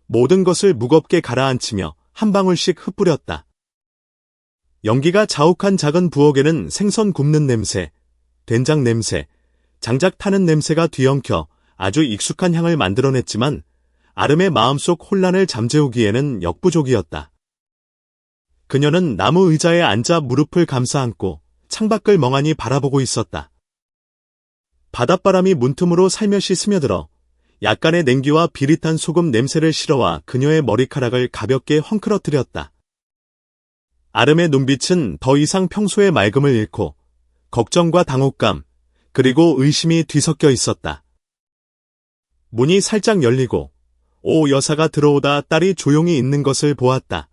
모든 것을 무겁게 가라앉히며 한 방울씩 흩뿌렸다. 연기가 자욱한 작은 부엌에는 생선 굽는 냄새, 된장 냄새, 장작 타는 냄새가 뒤엉켜 아주 익숙한 향을 만들어냈지만 아름의 마음속 혼란을 잠재우기에는 역부족이었다. 그녀는 나무 의자에 앉아 무릎을 감싸 안고 창밖을 멍하니 바라보고 있었다. 바닷바람이 문틈으로 살며시 스며들어 약간의 냉기와 비릿한 소금 냄새를 실어와 그녀의 머리카락을 가볍게 헝클어뜨렸다. 아름의 눈빛은 더 이상 평소의 맑음을 잃고 걱정과 당혹감, 그리고 의심이 뒤섞여 있었다. 문이 살짝 열리고 오 여사가 들어오다 딸이 조용히 있는 것을 보았다.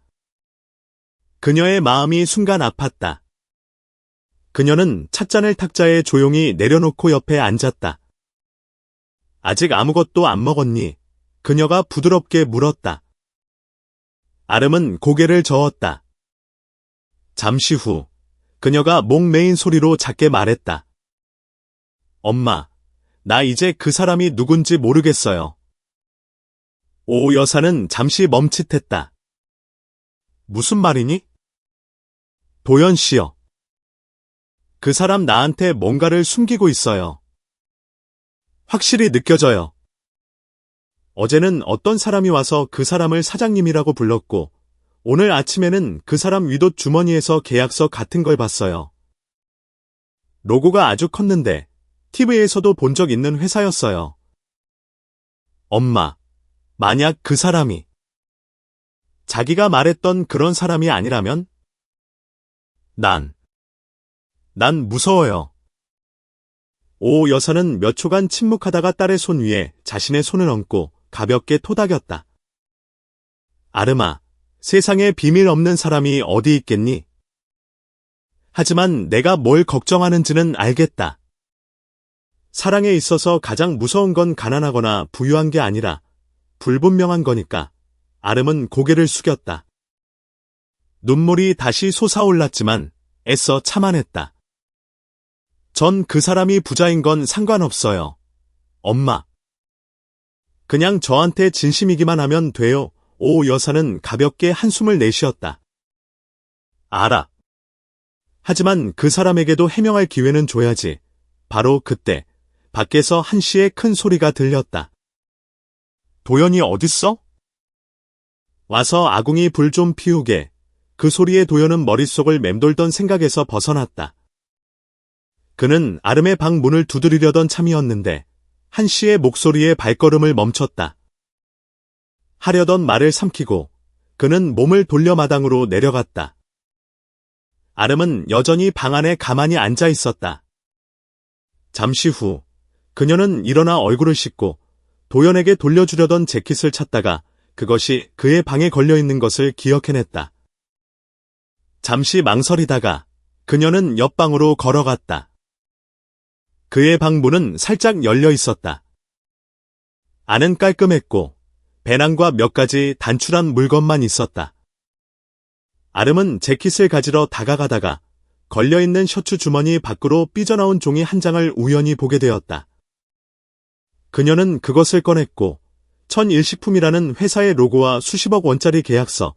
그녀의 마음이 순간 아팠다. 그녀는 찻잔을 탁자에 조용히 내려놓고 옆에 앉았다. 아직 아무것도 안 먹었니? 그녀가 부드럽게 물었다. 아름은 고개를 저었다. 잠시 후 그녀가 목 메인 소리로 작게 말했다. 엄마, 나 이제 그 사람이 누군지 모르겠어요. 오 여사는 잠시 멈칫했다. 무슨 말이니? 도연 씨요. 그 사람 나한테 뭔가를 숨기고 있어요. 확실히 느껴져요. 어제는 어떤 사람이 와서 그 사람을 사장님이라고 불렀고 오늘 아침에는 그 사람 윗옷 주머니에서 계약서 같은 걸 봤어요. 로고가 아주 컸는데 TV에서도 본 적 있는 회사였어요. 엄마, 만약 그 사람이 자기가 말했던 그런 사람이 아니라면? 난 무서워요. 오 여사는 몇 초간 침묵하다가 딸의 손 위에 자신의 손을 얹고 가볍게 토닥였다. 아름아, 세상에 비밀 없는 사람이 어디 있겠니? 하지만 내가 뭘 걱정하는지는 알겠다. 사랑에 있어서 가장 무서운 건 가난하거나 부유한 게 아니라 불분명한 거니까. 아름은 고개를 숙였다. 눈물이 다시 솟아올랐지만 애써 참아냈다. 전 그 사람이 부자인 건 상관없어요. 엄마. 그냥 저한테 진심이기만 하면 돼요. 오 여사는 가볍게 한숨을 내쉬었다. 알아. 하지만 그 사람에게도 해명할 기회는 줘야지. 바로 그때 밖에서 한 씨의 큰 소리가 들렸다. 도연이 어딨어? 와서 아궁이 불 좀 피우게. 그 소리에 도연은 머릿속을 맴돌던 생각에서 벗어났다. 그는 아름의 방 문을 두드리려던 참이었는데 한 씨의 목소리에 발걸음을 멈췄다. 하려던 말을 삼키고 그는 몸을 돌려 마당으로 내려갔다. 아름은 여전히 방 안에 가만히 앉아 있었다. 잠시 후 그녀는 일어나 얼굴을 씻고 도연에게 돌려주려던 재킷을 찾다가 그것이 그의 방에 걸려있는 것을 기억해냈다. 잠시 망설이다가 그녀는 옆방으로 걸어갔다. 그의 방 문은 살짝 열려 있었다. 안은 깔끔했고 배낭과 몇 가지 단출한 물건만 있었다. 아름은 재킷을 가지러 다가가다가 걸려있는 셔츠 주머니 밖으로 삐져나온 종이 한 장을 우연히 보게 되었다. 그녀는 그것을 꺼냈고 천일식품이라는 회사의 로고와 수십억 원짜리 계약서,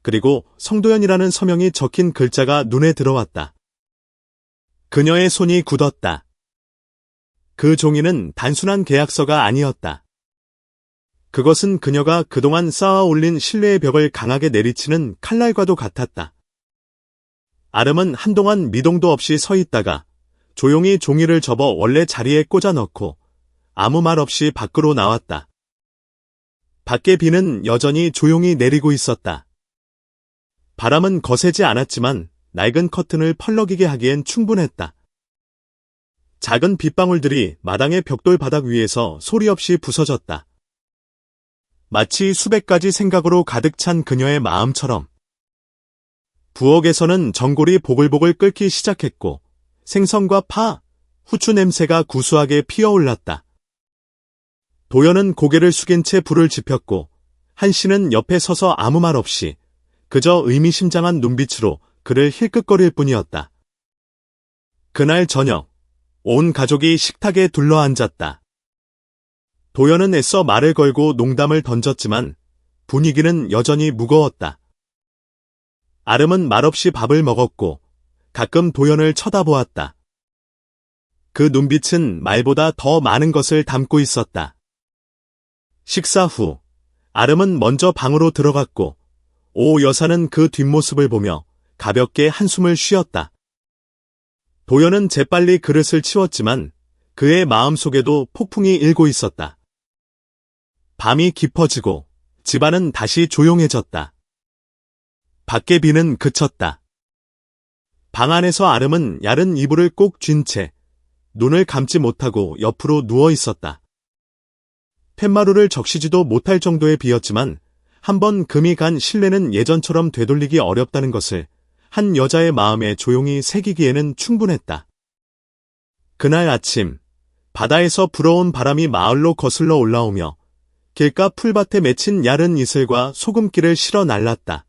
그리고 성도연이라는 서명이 적힌 글자가 눈에 들어왔다. 그녀의 손이 굳었다. 그 종이는 단순한 계약서가 아니었다. 그것은 그녀가 그동안 쌓아 올린 신뢰의 벽을 강하게 내리치는 칼날과도 같았다. 아름은 한동안 미동도 없이 서 있다가 조용히 종이를 접어 원래 자리에 꽂아 넣고 아무 말 없이 밖으로 나왔다. 밖의 비는 여전히 조용히 내리고 있었다. 바람은 거세지 않았지만 낡은 커튼을 펄럭이게 하기엔 충분했다. 작은 빗방울들이 마당의 벽돌 바닥 위에서 소리 없이 부서졌다. 마치 수백 가지 생각으로 가득 찬 그녀의 마음처럼. 부엌에서는 전골이 보글보글 끓기 시작했고 생선과 파, 후추 냄새가 구수하게 피어올랐다. 도연은 고개를 숙인 채 불을 지폈고 한씨는 옆에 서서 아무 말 없이 그저 의미심장한 눈빛으로 그를 힐끗거릴 뿐이었다. 그날 저녁, 온 가족이 식탁에 둘러앉았다. 도연은 애써 말을 걸고 농담을 던졌지만 분위기는 여전히 무거웠다. 아름은 말없이 밥을 먹었고 가끔 도연을 쳐다보았다. 그 눈빛은 말보다 더 많은 것을 담고 있었다. 식사 후 아름은 먼저 방으로 들어갔고 오 여사는 그 뒷모습을 보며 가볍게 한숨을 쉬었다. 도연은 재빨리 그릇을 치웠지만 그의 마음속에도 폭풍이 일고 있었다. 밤이 깊어지고 집안은 다시 조용해졌다. 밖의 비는 그쳤다. 방 안에서 아름은 야른 이불을 꼭 쥔 채 눈을 감지 못하고 옆으로 누워 있었다. 팻마루를 적시지도 못할 정도의 비였지만 한번 금이 간 신뢰는 예전처럼 되돌리기 어렵다는 것을 한 여자의 마음에 조용히 새기기에는 충분했다. 그날 아침, 바다에서 불어온 바람이 마을로 거슬러 올라오며 길가 풀밭에 맺힌 야른 이슬과 소금기를 실어 날랐다.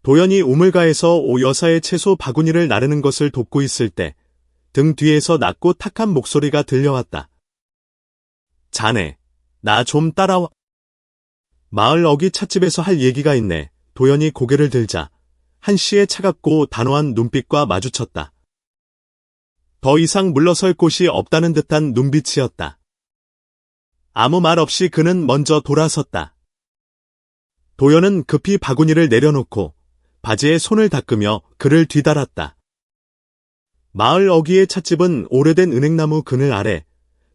도연이 우물가에서 오 여사의 채소 바구니를 나르는 것을 돕고 있을 때 등 뒤에서 낮고 탁한 목소리가 들려왔다. 자네, 나 좀 따라와. 마을 어귀 찻집에서 할 얘기가 있네. 도연이 고개를 들자 한씨의 차갑고 단호한 눈빛과 마주쳤다. 더 이상 물러설 곳이 없다는 듯한 눈빛이었다. 아무 말 없이 그는 먼저 돌아섰다. 도연은 급히 바구니를 내려놓고 바지에 손을 닦으며 그를 뒤따랐다. 마을 어귀의 찻집은 오래된 은행나무 그늘 아래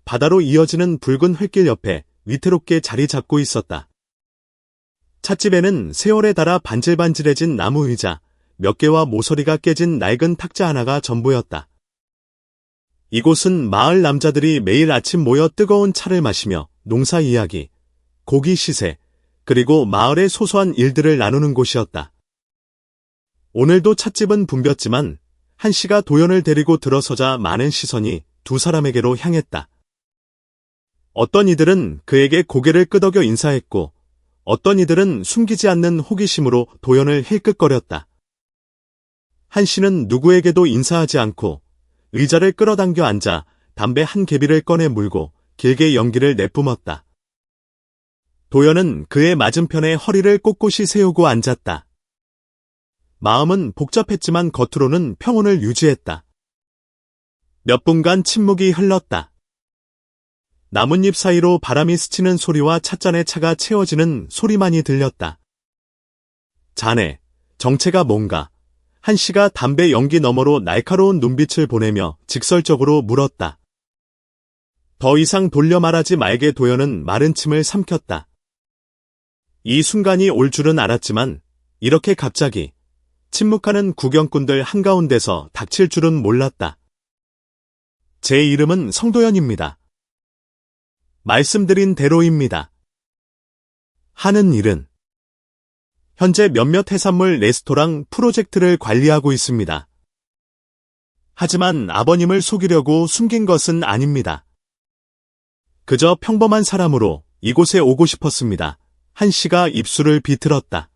바다로 이어지는 붉은 흙길 옆에 위태롭게 자리 잡고 있었다. 찻집에는 세월에 닳아 반질반질해진 나무 의자 몇 개와 모서리가 깨진 낡은 탁자 하나가 전부였다. 이곳은 마을 남자들이 매일 아침 모여 뜨거운 차를 마시며 농사 이야기, 고기 시세, 그리고 마을의 소소한 일들을 나누는 곳이었다. 오늘도 찻집은 붐볐지만 한씨가 도연을 데리고 들어서자 많은 시선이 두 사람에게로 향했다. 어떤 이들은 그에게 고개를 끄덕여 인사했고 어떤 이들은 숨기지 않는 호기심으로 도연을 힐끗거렸다. 한씨는 누구에게도 인사하지 않고 의자를 끌어당겨 앉아 담배 한 개비를 꺼내 물고 길게 연기를 내뿜었다. 도연은 그의 맞은편에 허리를 꼿꼿이 세우고 앉았다. 마음은 복잡했지만 겉으로는 평온을 유지했다. 몇 분간 침묵이 흘렀다. 나뭇잎 사이로 바람이 스치는 소리와 찻잔의 차가 채워지는 소리만이 들렸다. 자네, 정체가 뭔가? 한씨가 담배 연기 너머로 날카로운 눈빛을 보내며 직설적으로 물었다. 더 이상 돌려 말하지 말게 도연은 마른 침을 삼켰다. 이 순간이 올 줄은 알았지만 이렇게 갑자기 침묵하는 구경꾼들 한가운데서 닥칠 줄은 몰랐다. 제 이름은 성도연입니다. 말씀드린 대로입니다. 하는 일은 현재 몇몇 해산물 레스토랑 프로젝트를 관리하고 있습니다. 하지만 아버님을 속이려고 숨긴 것은 아닙니다. 그저 평범한 사람으로 이곳에 오고 싶었습니다. 한 씨가 입술을 비틀었다.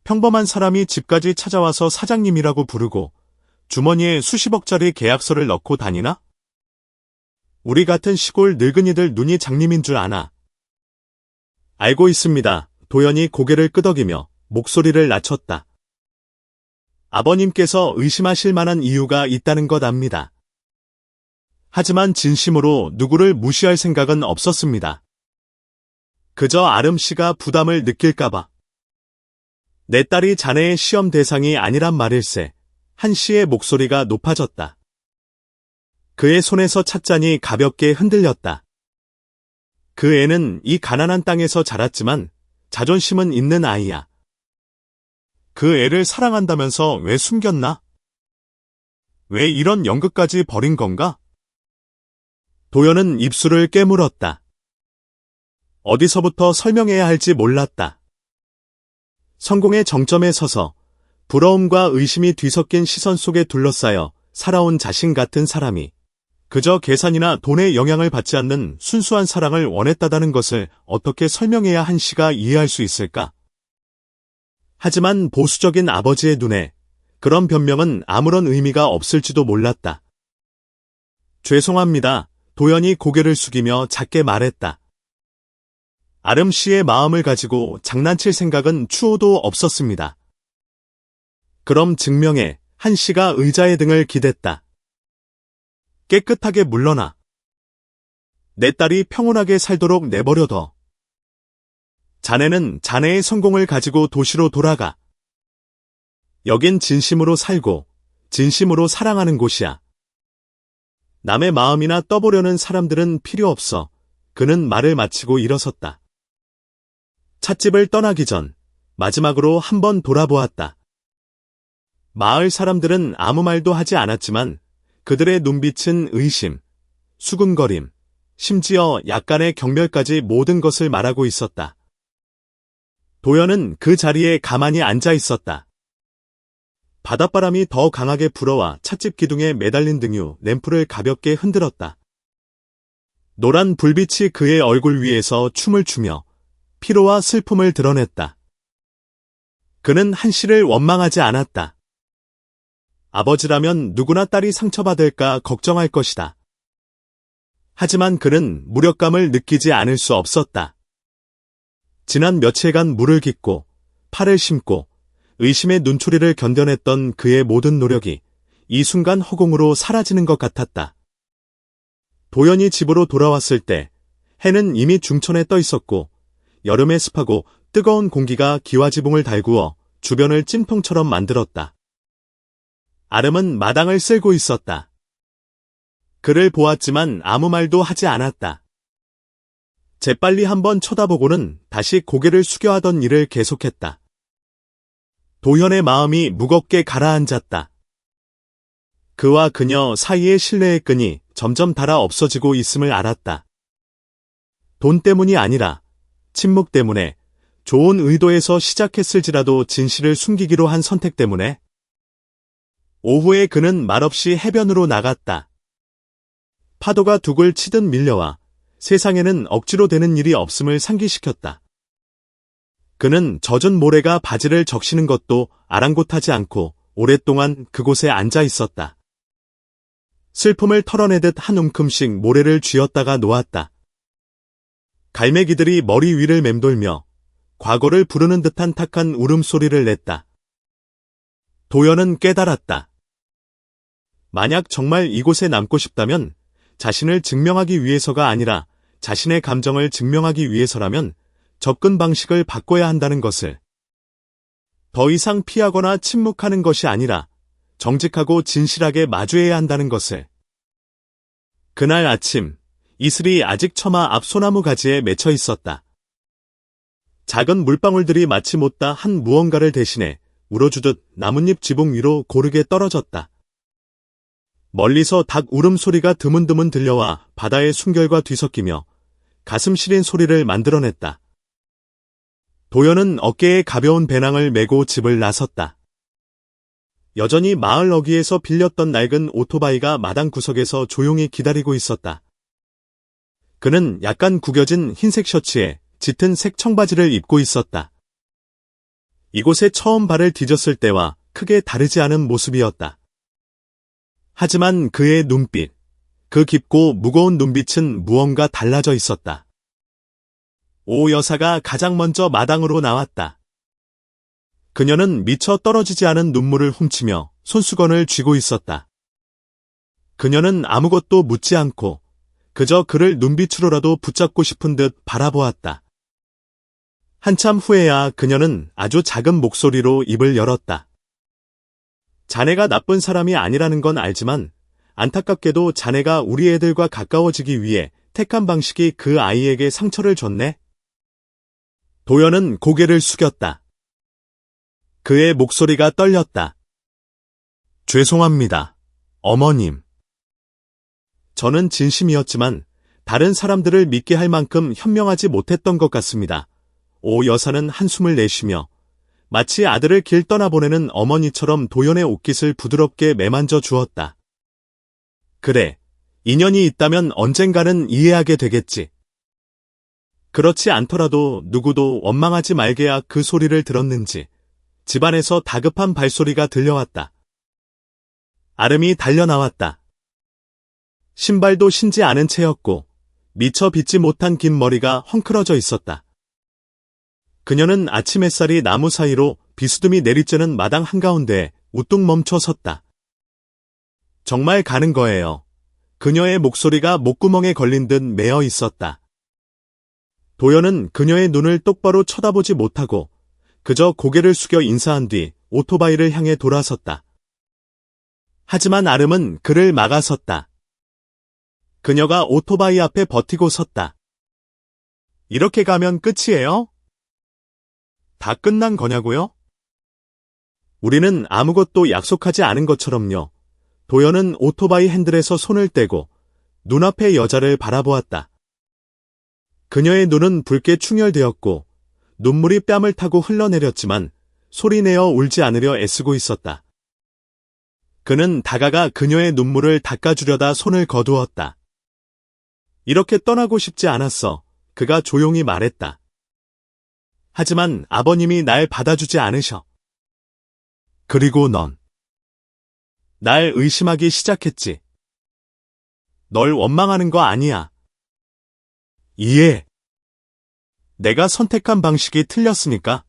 평범한 사람이 집까지 찾아와서 사장님이라고 부르고 주머니에 수십억짜리 계약서를 넣고 다니나? 우리 같은 시골 늙은이들 눈이 장님인 줄 아나? 알고 있습니다. 도연이 고개를 끄덕이며 목소리를 낮췄다. 아버님께서 의심하실 만한 이유가 있다는 것 압니다. 하지만 진심으로 누구를 무시할 생각은 없었습니다. 그저 아름 씨가 부담을 느낄까봐. 내 딸이 자네의 시험 대상이 아니란 말일세. 한 씨의 목소리가 높아졌다. 그의 손에서 찻잔이 가볍게 흔들렸다. 그 애는 이 가난한 땅에서 자랐지만 자존심은 있는 아이야. 그 애를 사랑한다면서 왜 숨겼나? 왜 이런 연극까지 벌인 건가? 도연은 입술을 깨물었다. 어디서부터 설명해야 할지 몰랐다. 성공의 정점에 서서 부러움과 의심이 뒤섞인 시선 속에 둘러싸여 살아온 자신 같은 사람이 그저 계산이나 돈의 영향을 받지 않는 순수한 사랑을 원했다는 것을 어떻게 설명해야 한 씨가 이해할 수 있을까? 하지만 보수적인 아버지의 눈에 그런 변명은 아무런 의미가 없을지도 몰랐다. 죄송합니다. 도연이 고개를 숙이며 작게 말했다. 아름 씨의 마음을 가지고 장난칠 생각은 추호도 없었습니다. 그럼 증명해. 한 씨가 의자의 등을 기댔다. 깨끗하게 물러나. 내 딸이 평온하게 살도록 내버려둬. 자네는 자네의 성공을 가지고 도시로 돌아가. 여긴 진심으로 살고 진심으로 사랑하는 곳이야. 남의 마음이나 떠보려는 사람들은 필요 없어. 그는 말을 마치고 일어섰다. 찻집을 떠나기 전 마지막으로 한번 돌아보았다. 마을 사람들은 아무 말도 하지 않았지만 그들의 눈빛은 의심, 수군거림, 심지어 약간의 경멸까지 모든 것을 말하고 있었다. 도연은 그 자리에 가만히 앉아 있었다. 바닷바람이 더 강하게 불어와 찻집 기둥에 매달린 등유 램프를 가볍게 흔들었다. 노란 불빛이 그의 얼굴 위에서 춤을 추며 피로와 슬픔을 드러냈다. 그는 한 씨를 원망하지 않았다. 아버지라면 누구나 딸이 상처받을까 걱정할 것이다. 하지만 그는 무력감을 느끼지 않을 수 없었다. 지난 며칠간 물을 깃고 팔을 심고 의심의 눈초리를 견뎌냈던 그의 모든 노력이 이 순간 허공으로 사라지는 것 같았다. 도연이 집으로 돌아왔을 때 해는 이미 중천에 떠 있었고 여름의 습하고 뜨거운 공기가 기와지붕을 달구어 주변을 찜통처럼 만들었다. 아름은 마당을 쓸고 있었다. 그를 보았지만 아무 말도 하지 않았다. 재빨리 한번 쳐다보고는 다시 고개를 숙여 하던 일을 계속했다. 도현의 마음이 무겁게 가라앉았다. 그와 그녀 사이의 신뢰의 끈이 점점 닳아 없어지고 있음을 알았다. 돈 때문이 아니라 침묵 때문에, 좋은 의도에서 시작했을지라도 진실을 숨기기로 한 선택 때문에. 오후에 그는 말없이 해변으로 나갔다. 파도가 둑을 치듯 밀려와 세상에는 억지로 되는 일이 없음을 상기시켰다. 그는 젖은 모래가 바지를 적시는 것도 아랑곳하지 않고 오랫동안 그곳에 앉아 있었다. 슬픔을 털어내듯 한 움큼씩 모래를 쥐었다가 놓았다. 갈매기들이 머리 위를 맴돌며 과거를 부르는 듯한 탁한 울음소리를 냈다. 도연은 깨달았다. 만약 정말 이곳에 남고 싶다면 자신을 증명하기 위해서가 아니라 자신의 감정을 증명하기 위해서라면 접근 방식을 바꿔야 한다는 것을. 더 이상 피하거나 침묵하는 것이 아니라 정직하고 진실하게 마주해야 한다는 것을. 그날 아침, 이슬이 아직 처마 앞 소나무 가지에 맺혀 있었다. 작은 물방울들이 마치 못다 한 무언가를 대신해 울어주듯 나뭇잎 지붕 위로 고르게 떨어졌다. 멀리서 닭 울음소리가 드문드문 들려와 바다의 숨결과 뒤섞이며 가슴 시린 소리를 만들어냈다. 도연은 어깨에 가벼운 배낭을 메고 집을 나섰다. 여전히 마을 어귀에서 빌렸던 낡은 오토바이가 마당 구석에서 조용히 기다리고 있었다. 그는 약간 구겨진 흰색 셔츠에 짙은 색 청바지를 입고 있었다. 이곳에 처음 발을 디뎠을 때와 크게 다르지 않은 모습이었다. 하지만 그의 눈빛, 그 깊고 무거운 눈빛은 무언가 달라져 있었다. 오 여사가 가장 먼저 마당으로 나왔다. 그녀는 미처 떨어지지 않은 눈물을 훔치며 손수건을 쥐고 있었다. 그녀는 아무것도 묻지 않고 그저 그를 눈빛으로라도 붙잡고 싶은 듯 바라보았다. 한참 후에야 그녀는 아주 작은 목소리로 입을 열었다. 자네가 나쁜 사람이 아니라는 건 알지만 안타깝게도 자네가 우리 애들과 가까워지기 위해 택한 방식이 그 아이에게 상처를 줬네. 도연은 고개를 숙였다. 그의 목소리가 떨렸다. 죄송합니다, 어머님. 저는 진심이었지만 다른 사람들을 믿게 할 만큼 현명하지 못했던 것 같습니다. 오 여사는 한숨을 내쉬며 마치 아들을 길 떠나보내는 어머니처럼 도연의 옷깃을 부드럽게 매만져 주었다. 그래, 인연이 있다면 언젠가는 이해하게 되겠지. 그렇지 않더라도 누구도 원망하지 말게야 그 소리를 들었는지 집안에서 다급한 발소리가 들려왔다. 아름이 달려나왔다. 신발도 신지 않은 채였고 미처 빗지 못한 긴 머리가 헝클어져 있었다. 그녀는 아침 햇살이 나무 사이로 비스듬히 내리쬐는 마당 한가운데에 우뚝 멈춰 섰다. 정말 가는 거예요. 그녀의 목소리가 목구멍에 걸린 듯 매어 있었다. 도연은 그녀의 눈을 똑바로 쳐다보지 못하고 그저 고개를 숙여 인사한 뒤 오토바이를 향해 돌아섰다. 하지만 아름은 그를 막아섰다. 그녀가 오토바이 앞에 버티고 섰다. 이렇게 가면 끝이에요? 다 끝난 거냐고요? 우리는 아무것도 약속하지 않은 것처럼요. 도연은 오토바이 핸들에서 손을 떼고 눈앞의 여자를 바라보았다. 그녀의 눈은 붉게 충혈되었고 눈물이 뺨을 타고 흘러내렸지만 소리내어 울지 않으려 애쓰고 있었다. 그는 다가가 그녀의 눈물을 닦아주려다 손을 거두었다. 이렇게 떠나고 싶지 않았어. 그가 조용히 말했다. 하지만 아버님이 날 받아주지 않으셔. 그리고 넌 날 의심하기 시작했지. 널 원망하는 거 아니야. 이해. 내가 선택한 방식이 틀렸으니까.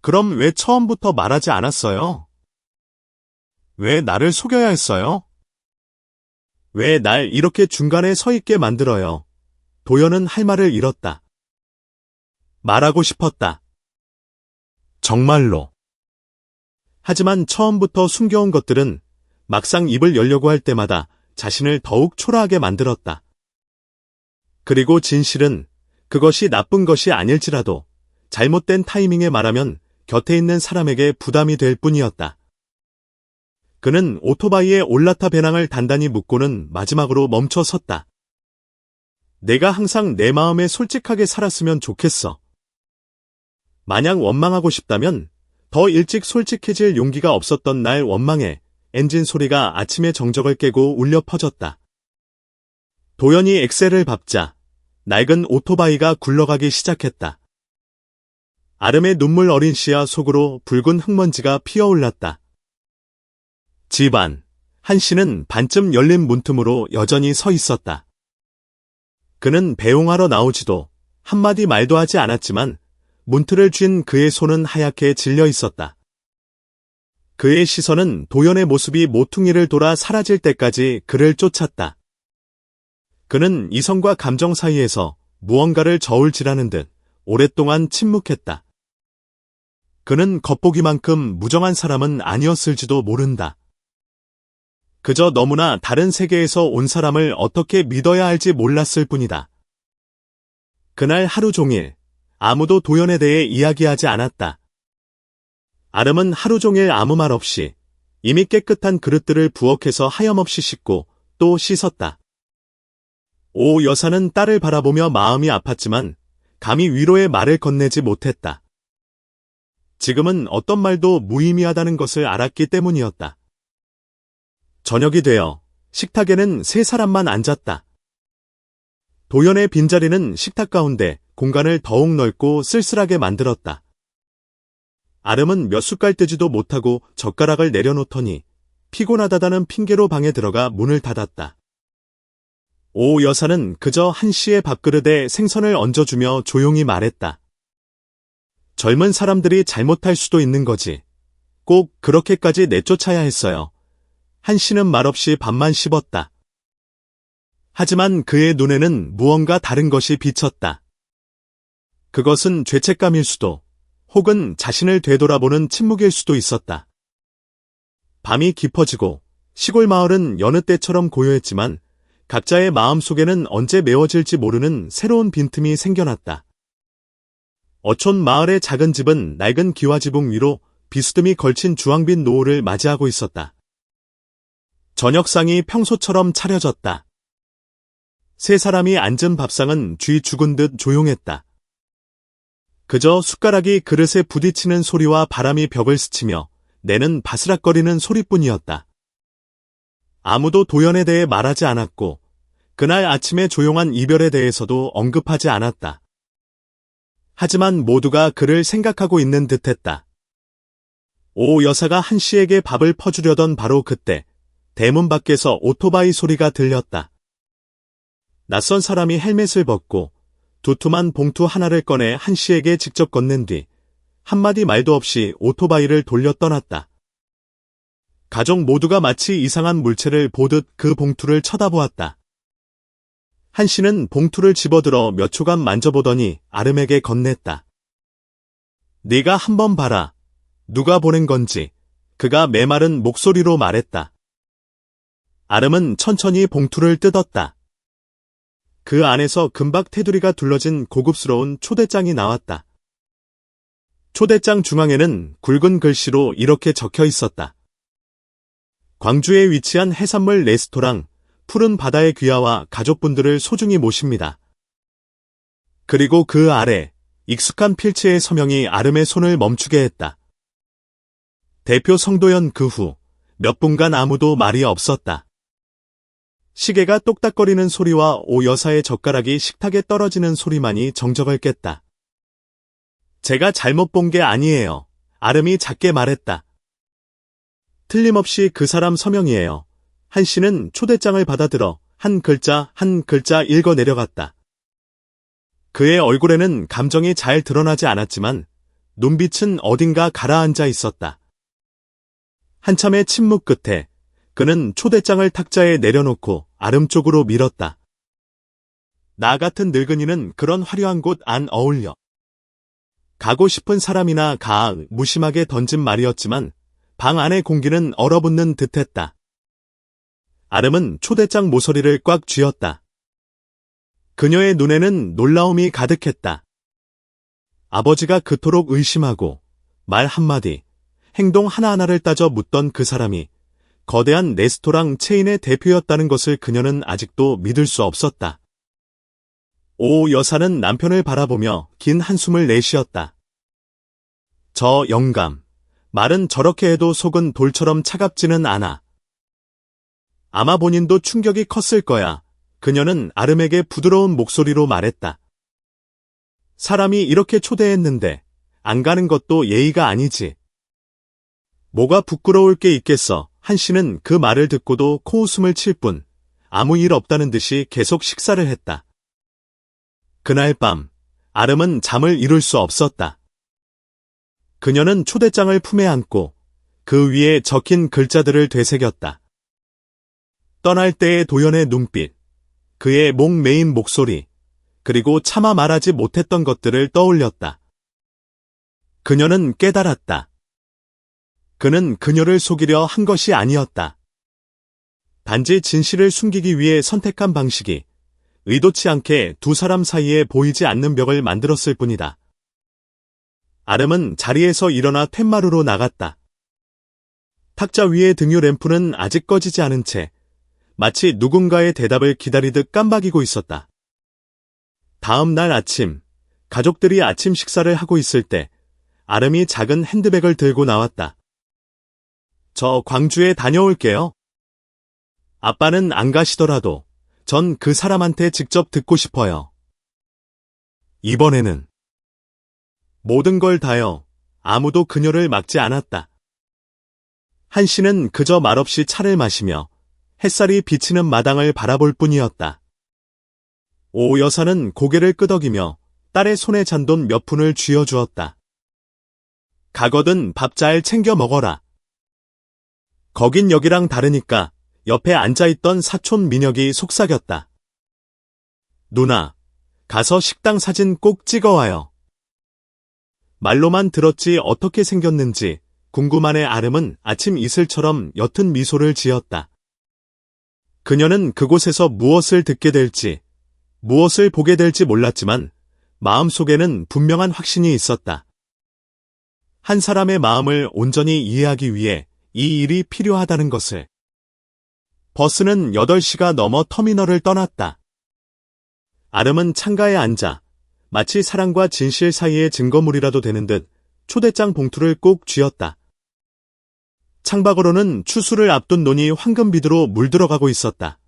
그럼 왜 처음부터 말하지 않았어요? 왜 나를 속여야 했어요? 왜 날 이렇게 중간에 서 있게 만들어요? 도연은 할 말을 잃었다. 말하고 싶었다. 정말로. 하지만 처음부터 숨겨온 것들은 막상 입을 열려고 할 때마다 자신을 더욱 초라하게 만들었다. 그리고 진실은 그것이 나쁜 것이 아닐지라도 잘못된 타이밍에 말하면 곁에 있는 사람에게 부담이 될 뿐이었다. 그는 오토바이에 올라타 배낭을 단단히 묶고는 마지막으로 멈춰 섰다. 내가 항상 내 마음에 솔직하게 살았으면 좋겠어. 만약 원망하고 싶다면 더 일찍 솔직해질 용기가 없었던 날 원망해. 엔진 소리가 아침의 정적을 깨고 울려 퍼졌다. 도연이 엑셀을 밟자 낡은 오토바이가 굴러가기 시작했다. 아름의 눈물 어린 시야 속으로 붉은 흙먼지가 피어올랐다. 집 안, 한씨는 반쯤 열린 문틈으로 여전히 서 있었다. 그는 배웅하러 나오지도 한마디 말도 하지 않았지만 문틀을 쥔 그의 손은 하얗게 질려 있었다. 그의 시선은 도연의 모습이 모퉁이를 돌아 사라질 때까지 그를 쫓았다. 그는 이성과 감정 사이에서 무언가를 저울질하는 듯 오랫동안 침묵했다. 그는 겉보기만큼 무정한 사람은 아니었을지도 모른다. 그저 너무나 다른 세계에서 온 사람을 어떻게 믿어야 할지 몰랐을 뿐이다. 그날 하루 종일 아무도 도연에 대해 이야기하지 않았다. 아름은 하루 종일 아무 말 없이 이미 깨끗한 그릇들을 부엌에서 하염없이 씻고 또 씻었다. 오 여사는 딸을 바라보며 마음이 아팠지만 감히 위로의 말을 건네지 못했다. 지금은 어떤 말도 무의미하다는 것을 알았기 때문이었다. 저녁이 되어 식탁에는 세 사람만 앉았다. 도연의 빈자리는 식탁 가운데 공간을 더욱 넓고 쓸쓸하게 만들었다. 아름은 몇 숟갈 뜨지도 못하고 젓가락을 내려놓더니 피곤하다다는 핑계로 방에 들어가 문을 닫았다. 오 여사는 그저 한씨의 밥그릇에 생선을 얹어주며 조용히 말했다. 젊은 사람들이 잘못할 수도 있는 거지. 꼭 그렇게까지 내쫓아야 했어요. 한씨는 말없이 밥만 씹었다. 하지만 그의 눈에는 무언가 다른 것이 비쳤다. 그것은 죄책감일 수도, 혹은 자신을 되돌아보는 침묵일 수도 있었다. 밤이 깊어지고 시골 마을은 여느 때처럼 고요했지만 각자의 마음속에는 언제 메워질지 모르는 새로운 빈틈이 생겨났다. 어촌 마을의 작은 집은 낡은 기와지붕 위로 비스듬히 걸친 주황빛 노을을 맞이하고 있었다. 저녁상이 평소처럼 차려졌다. 세 사람이 앉은 밥상은 쥐 죽은 듯 조용했다. 그저 숟가락이 그릇에 부딪히는 소리와 바람이 벽을 스치며 내는 바스락거리는 소리뿐이었다. 아무도 도연에 대해 말하지 않았고 그날 아침의 조용한 이별에 대해서도 언급하지 않았다. 하지만 모두가 그를 생각하고 있는 듯했다. 오 여사가 한씨에게 밥을 퍼주려던 바로 그때 대문 밖에서 오토바이 소리가 들렸다. 낯선 사람이 헬멧을 벗고 두툼한 봉투 하나를 꺼내 한씨에게 직접 건넨 뒤 한마디 말도 없이 오토바이를 돌려 떠났다. 가족 모두가 마치 이상한 물체를 보듯 그 봉투를 쳐다보았다. 한씨는 봉투를 집어들어 몇 초간 만져보더니 아름에게 건넸다. 네가 한번 봐라. 누가 보낸 건지. 그가 메마른 목소리로 말했다. 아름은 천천히 봉투를 뜯었다. 그 안에서 금박 테두리가 둘러진 고급스러운 초대장이 나왔다. 초대장 중앙에는 굵은 글씨로 이렇게 적혀 있었다. 광주에 위치한 해산물 레스토랑 푸른 바다의 귀하와 가족분들을 소중히 모십니다. 그리고 그 아래 익숙한 필체의 서명이 아름의 손을 멈추게 했다. 대표 성도연 그 후 몇 분간 아무도 말이 없었다. 시계가 똑딱거리는 소리와 오 여사의 젓가락이 식탁에 떨어지는 소리만이 정적을 깼다. 제가 잘못 본 게 아니에요. 아름이 작게 말했다. 틀림없이 그 사람 서명이에요. 한씨는 초대장을 받아들어 한 글자 한 글자 읽어 내려갔다. 그의 얼굴에는 감정이 잘 드러나지 않았지만 눈빛은 어딘가 가라앉아 있었다. 한참의 침묵 끝에 그는 초대장을 탁자에 내려놓고 아름 쪽으로 밀었다. 나 같은 늙은이는 그런 화려한 곳 안 어울려. 가고 싶은 사람이나 가 무심하게 던진 말이었지만 방 안의 공기는 얼어붙는 듯했다. 아름은 초대장 모서리를 꽉 쥐었다. 그녀의 눈에는 놀라움이 가득했다. 아버지가 그토록 의심하고 말 한마디, 행동 하나하나를 따져 묻던 그 사람이 거대한 레스토랑 체인의 대표였다는 것을 그녀는 아직도 믿을 수 없었다. 오 여사는 남편을 바라보며 긴 한숨을 내쉬었다. 저 영감, 말은 저렇게 해도 속은 돌처럼 차갑지는 않아. 아마 본인도 충격이 컸을 거야. 그녀는 아름에게 부드러운 목소리로 말했다. 사람이 이렇게 초대했는데 안 가는 것도 예의가 아니지. 뭐가 부끄러울 게 있겠어. 한씨는 그 말을 듣고도 코웃음을 칠 뿐 아무 일 없다는 듯이 계속 식사를 했다. 그날 밤 아름은 잠을 이룰 수 없었다. 그녀는 초대장을 품에 안고 그 위에 적힌 글자들을 되새겼다. 떠날 때의 도연의 눈빛, 그의 목 메인 목소리, 그리고 차마 말하지 못했던 것들을 떠올렸다. 그녀는 깨달았다. 그는 그녀를 속이려 한 것이 아니었다. 단지 진실을 숨기기 위해 선택한 방식이 의도치 않게 두 사람 사이에 보이지 않는 벽을 만들었을 뿐이다. 아름은 자리에서 일어나 툇마루로 나갔다. 탁자 위의 등유 램프는 아직 꺼지지 않은 채 마치 누군가의 대답을 기다리듯 깜박이고 있었다. 다음 날 아침, 가족들이 아침 식사를 하고 있을 때 아름이 작은 핸드백을 들고 나왔다. 저 광주에 다녀올게요. 아빠는 안 가시더라도 전 그 사람한테 직접 듣고 싶어요. 이번에는 모든 걸 다요. 아무도 그녀를 막지 않았다. 한 씨는 그저 말없이 차를 마시며 햇살이 비치는 마당을 바라볼 뿐이었다. 오 여사는 고개를 끄덕이며 딸의 손에 잔돈 몇 푼을 쥐어주었다. 가거든 밥 잘 챙겨 먹어라. 거긴 여기랑 다르니까 옆에 앉아있던 사촌 민혁이 속삭였다. 누나, 가서 식당 사진 꼭 찍어와요. 말로만 들었지 어떻게 생겼는지 궁금한의 아름은 아침 이슬처럼 옅은 미소를 지었다. 그녀는 그곳에서 무엇을 듣게 될지, 무엇을 보게 될지 몰랐지만 마음속에는 분명한 확신이 있었다. 한 사람의 마음을 온전히 이해하기 위해 이 일이 필요하다는 것을. 버스는 8시가 넘어 터미널을 떠났다. 아름은 창가에 앉아 마치 사랑과 진실 사이의 증거물이라도 되는 듯 초대장 봉투를 꼭 쥐었다. 창밖으로는 추수를 앞둔 논이 황금비두로 물들어가고 있었다.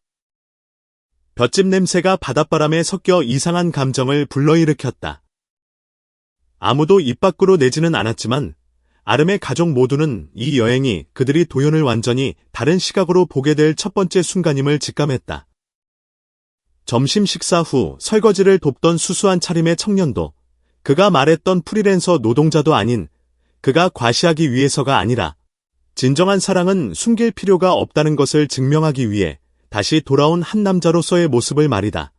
볏짚 냄새가 바닷바람에 섞여 이상한 감정을 불러일으켰다. 아무도 입 밖으로 내지는 않았지만 아름의 가족 모두는 이 여행이 그들이 도연을 완전히 다른 시각으로 보게 될 첫 번째 순간임을 직감했다. 점심 식사 후 설거지를 돕던 수수한 차림의 청년도 그가 말했던 프리랜서 노동자도 아닌 그가 과시하기 위해서가 아니라 진정한 사랑은 숨길 필요가 없다는 것을 증명하기 위해 다시 돌아온 한 남자로서의 모습을 말이다.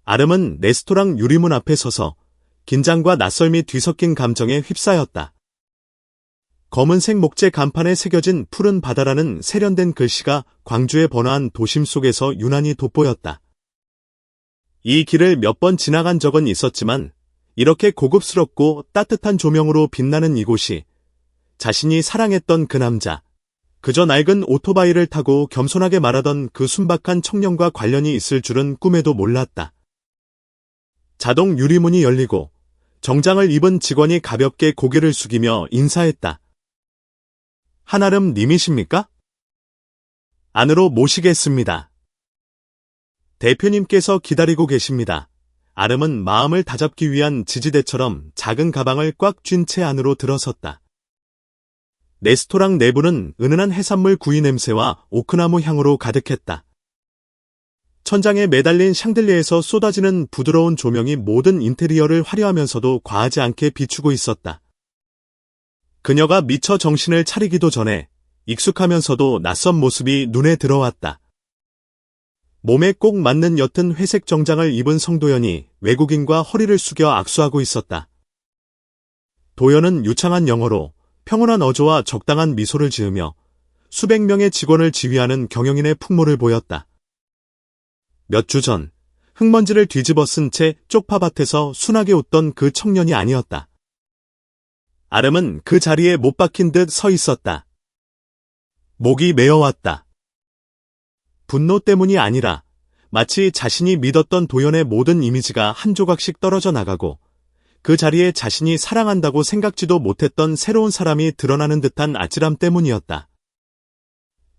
아름은 레스토랑 유리문 앞에 서서 긴장과 낯설미 뒤섞인 감정에 휩싸였다. 검은색 목재 간판에 새겨진 푸른 바다라는 세련된 글씨가 광주의 번화한 도심 속에서 유난히 돋보였다. 이 길을 몇 번 지나간 적은 있었지만 이렇게 고급스럽고 따뜻한 조명으로 빛나는 이곳이 자신이 사랑했던 그 남자, 그저 낡은 오토바이를 타고 겸손하게 말하던 그 순박한 청년과 관련이 있을 줄은 꿈에도 몰랐다. 자동 유리문이 열리고 정장을 입은 직원이 가볍게 고개를 숙이며 인사했다. 한아름 님이십니까? 안으로 모시겠습니다. 대표님께서 기다리고 계십니다. 아름은 마음을 다잡기 위한 지지대처럼 작은 가방을 꽉 쥔 채 안으로 들어섰다. 레스토랑 내부는 은은한 해산물 구이 냄새와 오크나무 향으로 가득했다. 천장에 매달린 샹들리에서 쏟아지는 부드러운 조명이 모든 인테리어를 화려하면서도 과하지 않게 비추고 있었다. 그녀가 미처 정신을 차리기도 전에 익숙하면서도 낯선 모습이 눈에 들어왔다. 몸에 꼭 맞는 옅은 회색 정장을 입은 성도연이 외국인과 허리를 숙여 악수하고 있었다. 도연은 유창한 영어로 평온한 어조와 적당한 미소를 지으며 수백 명의 직원을 지휘하는 경영인의 풍모를 보였다. 몇 주 전 흙먼지를 뒤집어 쓴 채 쪽파밭에서 순하게 웃던 그 청년이 아니었다. 아름은 그 자리에 못 박힌 듯 서 있었다. 목이 메어왔다. 분노 때문이 아니라 마치 자신이 믿었던 도연의 모든 이미지가 한 조각씩 떨어져 나가고 그 자리에 자신이 사랑한다고 생각지도 못했던 새로운 사람이 드러나는 듯한 아찔함 때문이었다.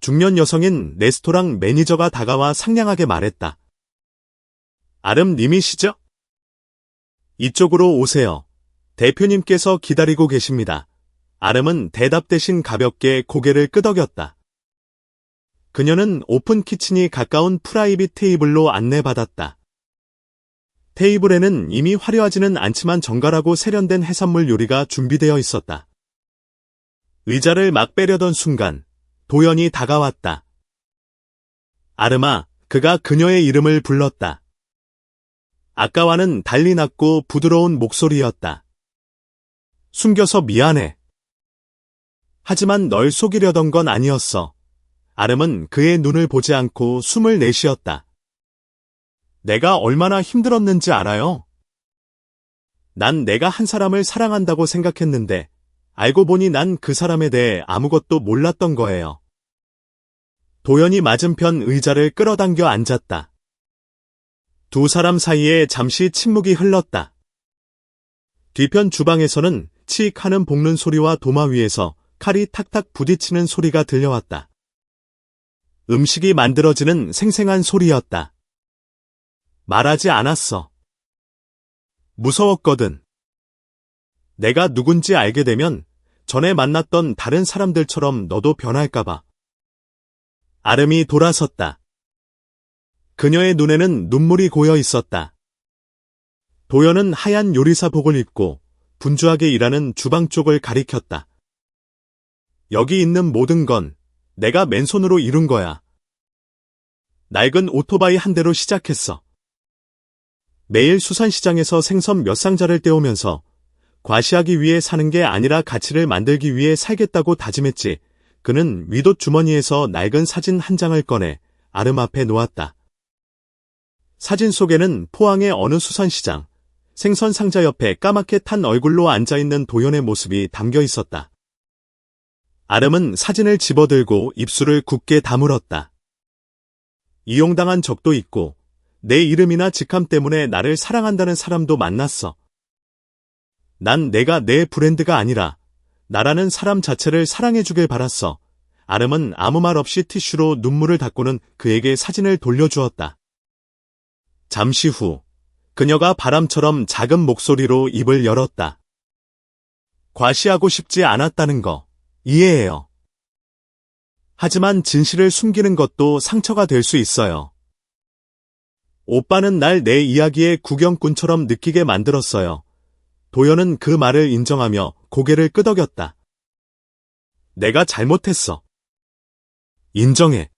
중년 여성인 레스토랑 매니저가 다가와 상냥하게 말했다. 아름 님이시죠? 이쪽으로 오세요. 대표님께서 기다리고 계십니다. 아름은 대답 대신 가볍게 고개를 끄덕였다. 그녀는 오픈 키친이 가까운 프라이빗 테이블로 안내받았다. 테이블에는 이미 화려하지는 않지만 정갈하고 세련된 해산물 요리가 준비되어 있었다. 의자를 막 빼려던 순간 도연이 다가왔다. 아름아, 그가 그녀의 이름을 불렀다. 아까와는 달리 낮고 부드러운 목소리였다. 숨겨서 미안해. 하지만 널 속이려던 건 아니었어. 아름은 그의 눈을 보지 않고 숨을 내쉬었다. 내가 얼마나 힘들었는지 알아요? 난 내가 한 사람을 사랑한다고 생각했는데 알고 보니 난 그 사람에 대해 아무것도 몰랐던 거예요. 도연이 맞은편 의자를 끌어당겨 앉았다. 두 사람 사이에 잠시 침묵이 흘렀다. 뒤편 주방에서는 치익 하는 볶는 소리와 도마 위에서 칼이 탁탁 부딪히는 소리가 들려왔다. 음식이 만들어지는 생생한 소리였다. 말하지 않았어. 무서웠거든. 내가 누군지 알게 되면 전에 만났던 다른 사람들처럼 너도 변할까봐. 아름이 돌아섰다. 그녀의 눈에는 눈물이 고여 있었다. 도연은 하얀 요리사복을 입고 분주하게 일하는 주방 쪽을 가리켰다. 여기 있는 모든 건 내가 맨손으로 이룬 거야. 낡은 오토바이 한 대로 시작했어. 매일 수산시장에서 생선 몇 상자를 떼오면서 과시하기 위해 사는 게 아니라 가치를 만들기 위해 살겠다고 다짐했지. 그는 윗옷 주머니에서 낡은 사진 한 장을 꺼내 아름 앞에 놓았다. 사진 속에는 포항의 어느 수산시장, 생선 상자 옆에 까맣게 탄 얼굴로 앉아있는 도연의 모습이 담겨 있었다. 아름은 사진을 집어들고 입술을 굳게 다물었다. 이용당한 적도 있고 내 이름이나 직함 때문에 나를 사랑한다는 사람도 만났어. 난 내가 내 브랜드가 아니라 나라는 사람 자체를 사랑해주길 바랐어. 아름은 아무 말 없이 티슈로 눈물을 닦고는 그에게 사진을 돌려주었다. 잠시 후 그녀가 바람처럼 작은 목소리로 입을 열었다. 과시하고 싶지 않았다는 거 이해해요. 하지만 진실을 숨기는 것도 상처가 될 수 있어요. 오빠는 날 내 이야기의 구경꾼처럼 느끼게 만들었어요. 도연은 그 말을 인정하며 고개를 끄덕였다. 내가 잘못했어. 인정해.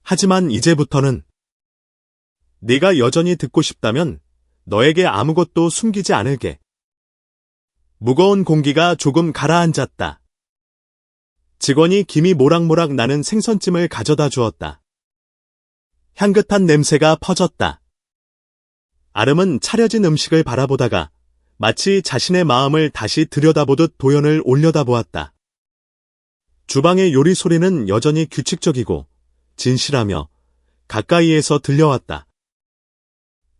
하지만 이제부터는 네가 여전히 듣고 싶다면 너에게 아무것도 숨기지 않을게. 무거운 공기가 조금 가라앉았다. 직원이 김이 모락모락 나는 생선찜을 가져다 주었다. 향긋한 냄새가 퍼졌다. 아름은 차려진 음식을 바라보다가 마치 자신의 마음을 다시 들여다보듯 도연을 올려다보았다. 주방의 요리 소리는 여전히 규칙적이고 진실하며 가까이에서 들려왔다.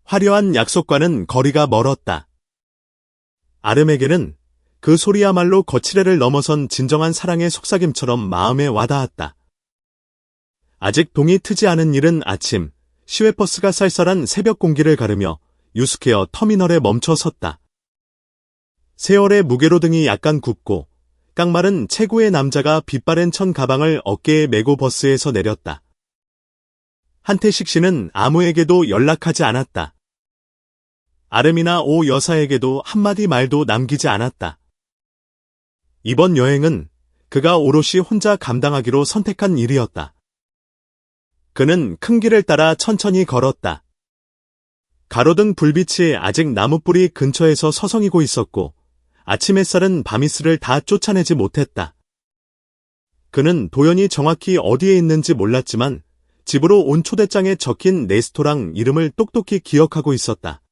화려한 약속과는 거리가 멀었다. 아름에게는 그 소리야말로 거칠애를 넘어선 진정한 사랑의 속삭임처럼 마음에 와닿았다. 아직 동이 트지 않은 이른 아침, 시외버스가 쌀쌀한 새벽 공기를 가르며 유스케어 터미널에 멈춰 섰다. 세월의 무게로 등이 약간 굽고 깡마른 체구의 남자가 빛바랜 천 가방을 어깨에 메고 버스에서 내렸다. 한태식 씨는 아무에게도 연락하지 않았다. 아름이나 오 여사에게도 한마디 말도 남기지 않았다. 이번 여행은 그가 오롯이 혼자 감당하기로 선택한 일이었다. 그는 큰 길을 따라 천천히 걸었다. 가로등 불빛이 아직 나무뿌리 근처에서 서성이고 있었고 아침 햇살은 밤이슬을 다 쫓아내지 못했다. 그는 도연이 정확히 어디에 있는지 몰랐지만 집으로 온 초대장에 적힌 레스토랑 이름을 똑똑히 기억하고 있었다.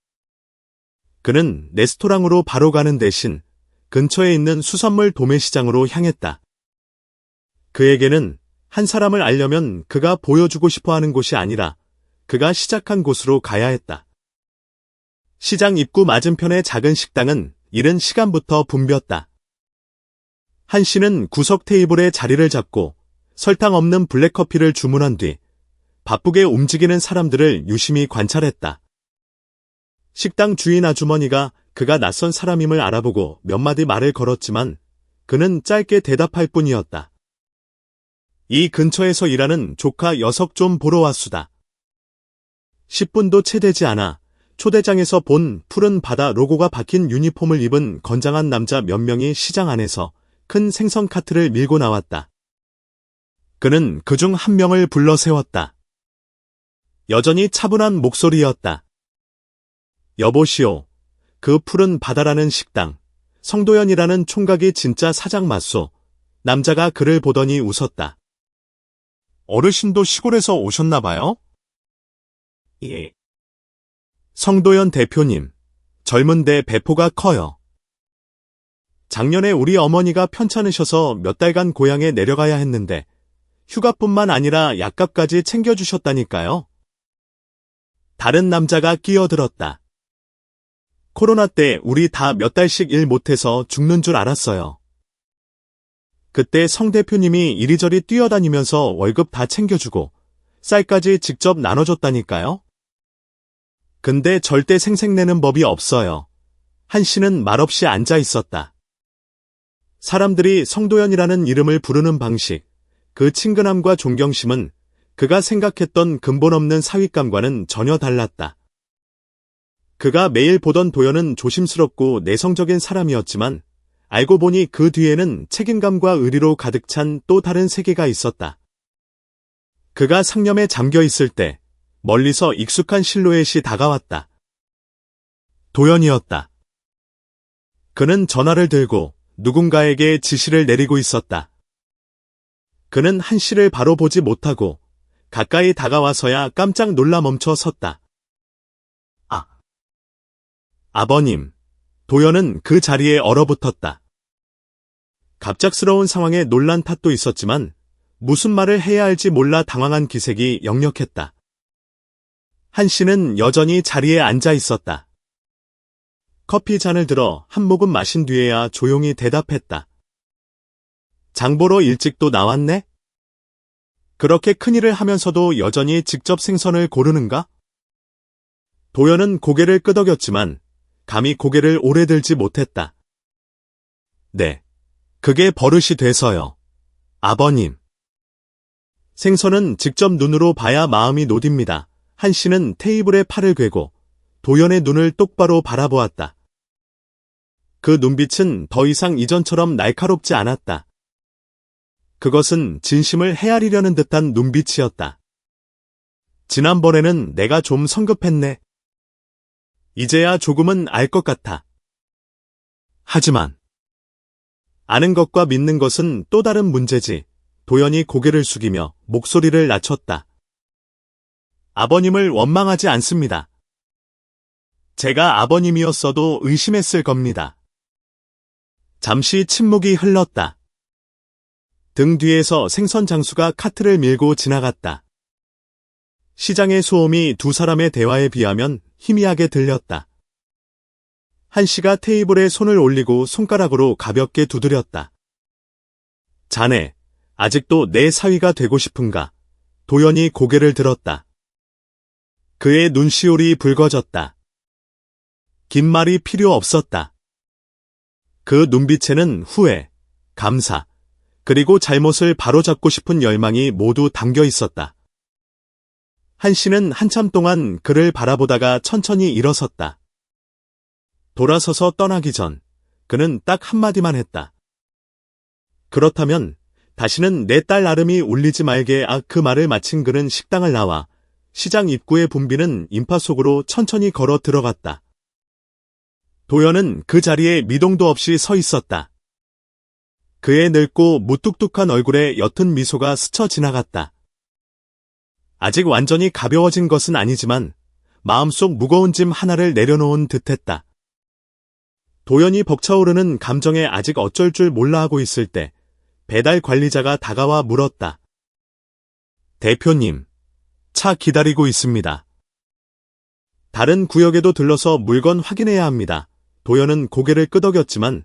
그는 레스토랑으로 바로 가는 대신 근처에 있는 수산물 도매시장으로 향했다. 그에게는 한 사람을 알려면 그가 보여주고 싶어하는 곳이 아니라 그가 시작한 곳으로 가야 했다. 시장 입구 맞은편의 작은 식당은 이른 시간부터 붐볐다. 한 씨는 구석 테이블에 자리를 잡고 설탕 없는 블랙커피를 주문한 뒤 바쁘게 움직이는 사람들을 유심히 관찰했다. 식당 주인 아주머니가 그가 낯선 사람임을 알아보고 몇 마디 말을 걸었지만 그는 짧게 대답할 뿐이었다. 이 근처에서 일하는 조카 녀석 좀 보러 왔수다. 10분도 채 되지 않아 초대장에서 본 푸른 바다 로고가 박힌 유니폼을 입은 건장한 남자 몇 명이 시장 안에서 큰 생선 카트를 밀고 나왔다. 그는 그중 한 명을 불러 세웠다. 여전히 차분한 목소리였다. 여보시오. 그 푸른 바다라는 식당, 성도연이라는 총각이 진짜 사장 맞소. 남자가 그를 보더니 웃었다. 어르신도 시골에서 오셨나 봐요? 예. 성도연 대표님, 젊은데 배포가 커요. 작년에 우리 어머니가 편찮으셔서 몇 달간 고향에 내려가야 했는데 휴가뿐만 아니라 약값까지 챙겨주셨다니까요. 다른 남자가 끼어들었다. 코로나 때 우리 다 몇 달씩 일 못해서 죽는 줄 알았어요. 그때 성 대표님이 이리저리 뛰어다니면서 월급 다 챙겨주고 쌀까지 직접 나눠줬다니까요. 근데 절대 생색내는 법이 없어요. 한 씨는 말없이 앉아 있었다. 사람들이 성도연이라는 이름을 부르는 방식, 그 친근함과 존경심은 그가 생각했던 근본 없는 사윗감과는 전혀 달랐다. 그가 매일 보던 도연은 조심스럽고 내성적인 사람이었지만 알고 보니 그 뒤에는 책임감과 의리로 가득 찬 또 다른 세계가 있었다. 그가 상념에 잠겨 있을 때 멀리서 익숙한 실루엣이 다가왔다. 도연이었다. 그는 전화를 들고 누군가에게 지시를 내리고 있었다. 그는 한 씨를 바로 보지 못하고 가까이 다가와서야 깜짝 놀라 멈춰 섰다. 아버님. 도연은 그 자리에 얼어붙었다. 갑작스러운 상황에 놀란 탓도 있었지만 무슨 말을 해야 할지 몰라 당황한 기색이 역력했다. 한 씨는 여전히 자리에 앉아 있었다. 커피 잔을 들어 한 모금 마신 뒤에야 조용히 대답했다. 장보러 일찍 또 나왔네? 그렇게 큰일을 하면서도 여전히 직접 생선을 고르는가? 도연은 고개를 끄덕였지만 감히 고개를 오래 들지 못했다. 네. 그게 버릇이 돼서요. 아버님. 생선은 직접 눈으로 봐야 마음이 놓입니다. 한 씨는 테이블에 팔을 괴고 도연의 눈을 똑바로 바라보았다. 그 눈빛은 더 이상 이전처럼 날카롭지 않았다. 그것은 진심을 헤아리려는 듯한 눈빛이었다. 지난번에는 내가 좀 성급했네. 이제야 조금은 알 것 같아. 하지만 아는 것과 믿는 것은 또 다른 문제지. 도연이 고개를 숙이며 목소리를 낮췄다. 아버님을 원망하지 않습니다. 제가 아버님이었어도 의심했을 겁니다. 잠시 침묵이 흘렀다. 등 뒤에서 생선 장수가 카트를 밀고 지나갔다. 시장의 소음이 두 사람의 대화에 비하면 희미하게 들렸다. 한 씨가 테이블에 손을 올리고 손가락으로 가볍게 두드렸다. 자네, 아직도 내 사위가 되고 싶은가? 도연이 고개를 들었다. 그의 눈시울이 붉어졌다. 긴 말이 필요 없었다. 그 눈빛에는 후회, 감사, 그리고 잘못을 바로잡고 싶은 열망이 모두 담겨 있었다. 한 씨는 한참 동안 그를 바라보다가 천천히 일어섰다. 돌아서서 떠나기 전 그는 딱 한마디만 했다. 그렇다면 다시는 내 딸 아름이 울리지 말게. 그 말을 마친 그는 식당을 나와 시장 입구에 붐비는 인파 속으로 천천히 걸어 들어갔다. 도연은 그 자리에 미동도 없이 서 있었다. 그의 늙고 무뚝뚝한 얼굴에 옅은 미소가 스쳐 지나갔다. 아직 완전히 가벼워진 것은 아니지만 마음속 무거운 짐 하나를 내려놓은 듯했다. 도연이 벅차오르는 감정에 아직 어쩔 줄 몰라 하고 있을 때 배달 관리자가 다가와 물었다. 대표님, 차 기다리고 있습니다. 다른 구역에도 들러서 물건 확인해야 합니다. 도연은 고개를 끄덕였지만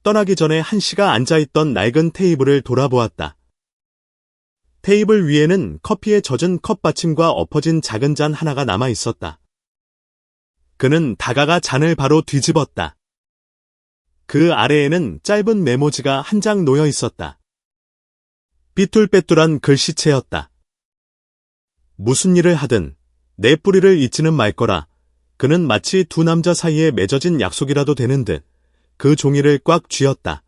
떠나기 전에 한 씨가 앉아있던 낡은 테이블을 돌아보았다. 테이블 위에는 커피에 젖은 컵 받침과 엎어진 작은 잔 하나가 남아 있었다. 그는 다가가 잔을 바로 뒤집었다. 그 아래에는 짧은 메모지가 한 장 놓여 있었다. 삐뚤빼뚤한 글씨체였다. 무슨 일을 하든 내 뿌리를 잊지는 말 거라. 그는 마치 두 남자 사이에 맺어진 약속이라도 되는 듯 그 종이를 꽉 쥐었다.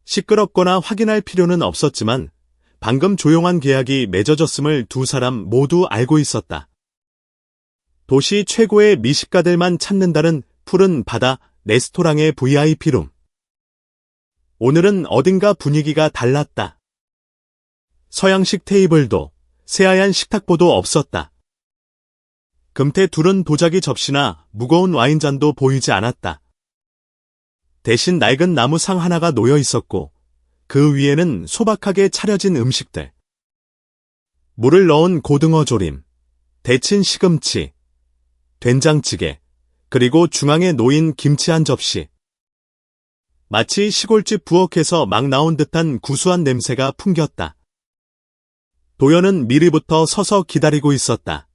시끄럽거나 확인할 필요는 없었지만 방금 조용한 계약이 맺어졌음을 두 사람 모두 알고 있었다. 도시 최고의 미식가들만 찾는다는 푸른 바다 레스토랑의 VIP룸. 오늘은 어딘가 분위기가 달랐다. 서양식 테이블도 새하얀 식탁보도 없었다. 금태 두른 도자기 접시나 무거운 와인잔도 보이지 않았다. 대신 낡은 나무 상 하나가 놓여 있었고 그 위에는 소박하게 차려진 음식들. 물을 넣은 고등어 조림, 데친 시금치, 된장찌개, 그리고 중앙에 놓인 김치 한 접시. 마치 시골집 부엌에서 막 나온 듯한 구수한 냄새가 풍겼다. 도연은 미리부터 서서 기다리고 있었다.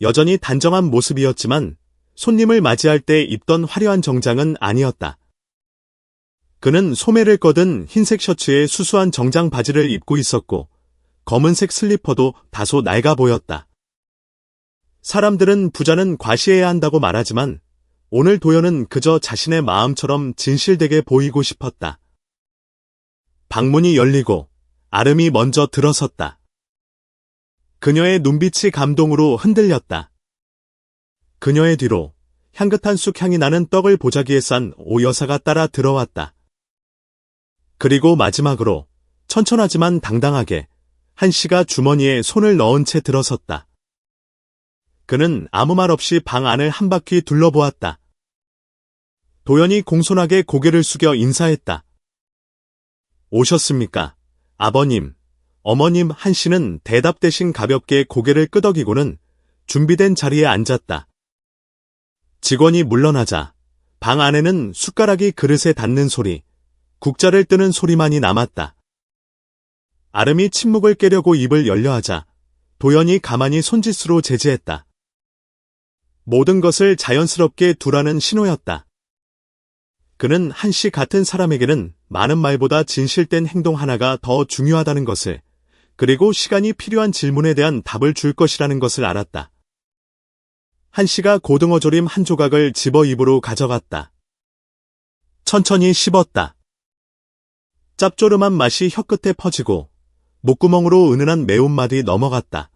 여전히 단정한 모습이었지만 손님을 맞이할 때 입던 화려한 정장은 아니었다. 그는 소매를 꺼든 흰색 셔츠에 수수한 정장 바지를 입고 있었고 검은색 슬리퍼도 다소 낡아 보였다. 사람들은 부자는 과시해야 한다고 말하지만 오늘 도연은 그저 자신의 마음처럼 진실되게 보이고 싶었다. 방문이 열리고 아름이 먼저 들어섰다. 그녀의 눈빛이 감동으로 흔들렸다. 그녀의 뒤로 향긋한 쑥향이 나는 떡을 보자기에 싼 오 여사가 따라 들어왔다. 그리고 마지막으로 천천하지만 당당하게 한 씨가 주머니에 손을 넣은 채 들어섰다. 그는 아무 말 없이 방 안을 한 바퀴 둘러보았다. 도연이 공손하게 고개를 숙여 인사했다. 오셨습니까? 아버님, 어머님. 한 씨는 대답 대신 가볍게 고개를 끄덕이고는 준비된 자리에 앉았다. 직원이 물러나자 방 안에는 숟가락이 그릇에 닿는 소리, 국자를 뜨는 소리만이 남았다. 아름이 침묵을 깨려고 입을 열려 하자 도연이 가만히 손짓으로 제지했다. 모든 것을 자연스럽게 두라는 신호였다. 그는 한 씨 같은 사람에게는 많은 말보다 진실된 행동 하나가 더 중요하다는 것을, 그리고 시간이 필요한 질문에 대한 답을 줄 것이라는 것을 알았다. 한 씨가 고등어 조림 한 조각을 집어 입으로 가져갔다. 천천히 씹었다. 짭조름한 맛이 혀끝에 퍼지고 목구멍으로 은은한 매운맛이 넘어갔다.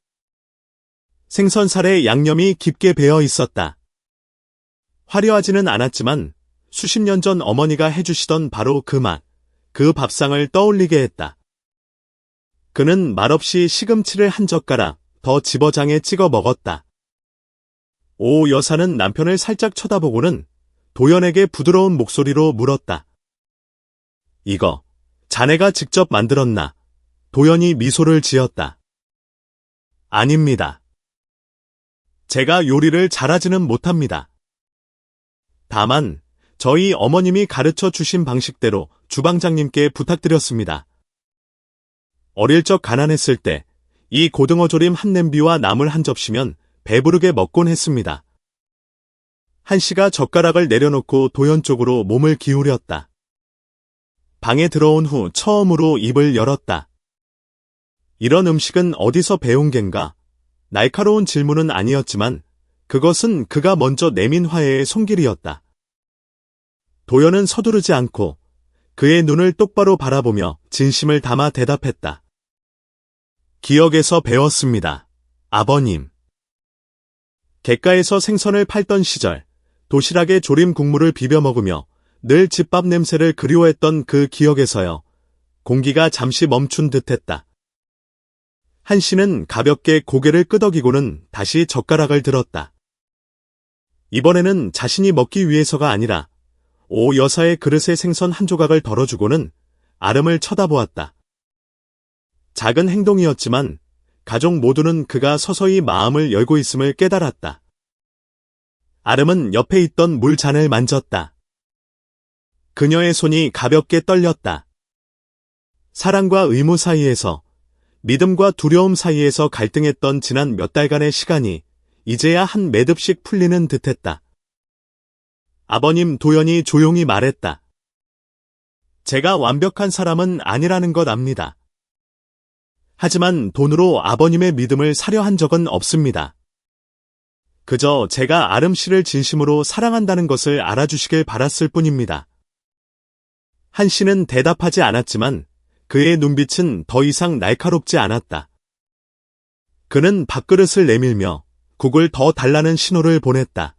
생선살에 양념이 깊게 배어 있었다. 화려하지는 않았지만 수십 년 전 어머니가 해주시던 바로 그 맛, 그 밥상을 떠올리게 했다. 그는 말없이 시금치를 한 젓가락 더 집어장에 찍어 먹었다. 오 여사는 남편을 살짝 쳐다보고는 도연에게 부드러운 목소리로 물었다. 이거 자네가 직접 만들었나? 도연이 미소를 지었다. 아닙니다. 제가 요리를 잘하지는 못합니다. 다만 저희 어머님이 가르쳐 주신 방식대로 주방장님께 부탁드렸습니다. 어릴 적 가난했을 때 이 고등어 조림 한 냄비와 나물 한 접시면 배부르게 먹곤 했습니다. 한 씨가 젓가락을 내려놓고 도연 쪽으로 몸을 기울였다. 방에 들어온 후 처음으로 입을 열었다. 이런 음식은 어디서 배운 겐가? 날카로운 질문은 아니었지만 그것은 그가 먼저 내민 화해의 손길이었다. 도연은 서두르지 않고 그의 눈을 똑바로 바라보며 진심을 담아 대답했다. 기억에서 배웠습니다. 아버님. 객가에서 생선을 팔던 시절 도시락에 조림 국물을 비벼 먹으며 늘 집밥 냄새를 그리워했던 그 기억에서요. 공기가 잠시 멈춘 듯했다. 한 씨는 가볍게 고개를 끄덕이고는 다시 젓가락을 들었다. 이번에는 자신이 먹기 위해서가 아니라 오 여사의 그릇에 생선 한 조각을 덜어주고는 아름을 쳐다보았다. 작은 행동이었지만 가족 모두는 그가 서서히 마음을 열고 있음을 깨달았다. 아름은 옆에 있던 물잔을 만졌다. 그녀의 손이 가볍게 떨렸다. 사랑과 의무 사이에서, 믿음과 두려움 사이에서 갈등했던 지난 몇 달간의 시간이 이제야 한 매듭씩 풀리는 듯했다. 아버님. 도연이 조용히 말했다. 제가 완벽한 사람은 아니라는 것 압니다. 하지만 돈으로 아버님의 믿음을 사려 한 적은 없습니다. 그저 제가 아름 씨를 진심으로 사랑한다는 것을 알아주시길 바랐을 뿐입니다. 한 씨는 대답하지 않았지만 그의 눈빛은 더 이상 날카롭지 않았다. 그는 밥그릇을 내밀며 국을 더 달라는 신호를 보냈다.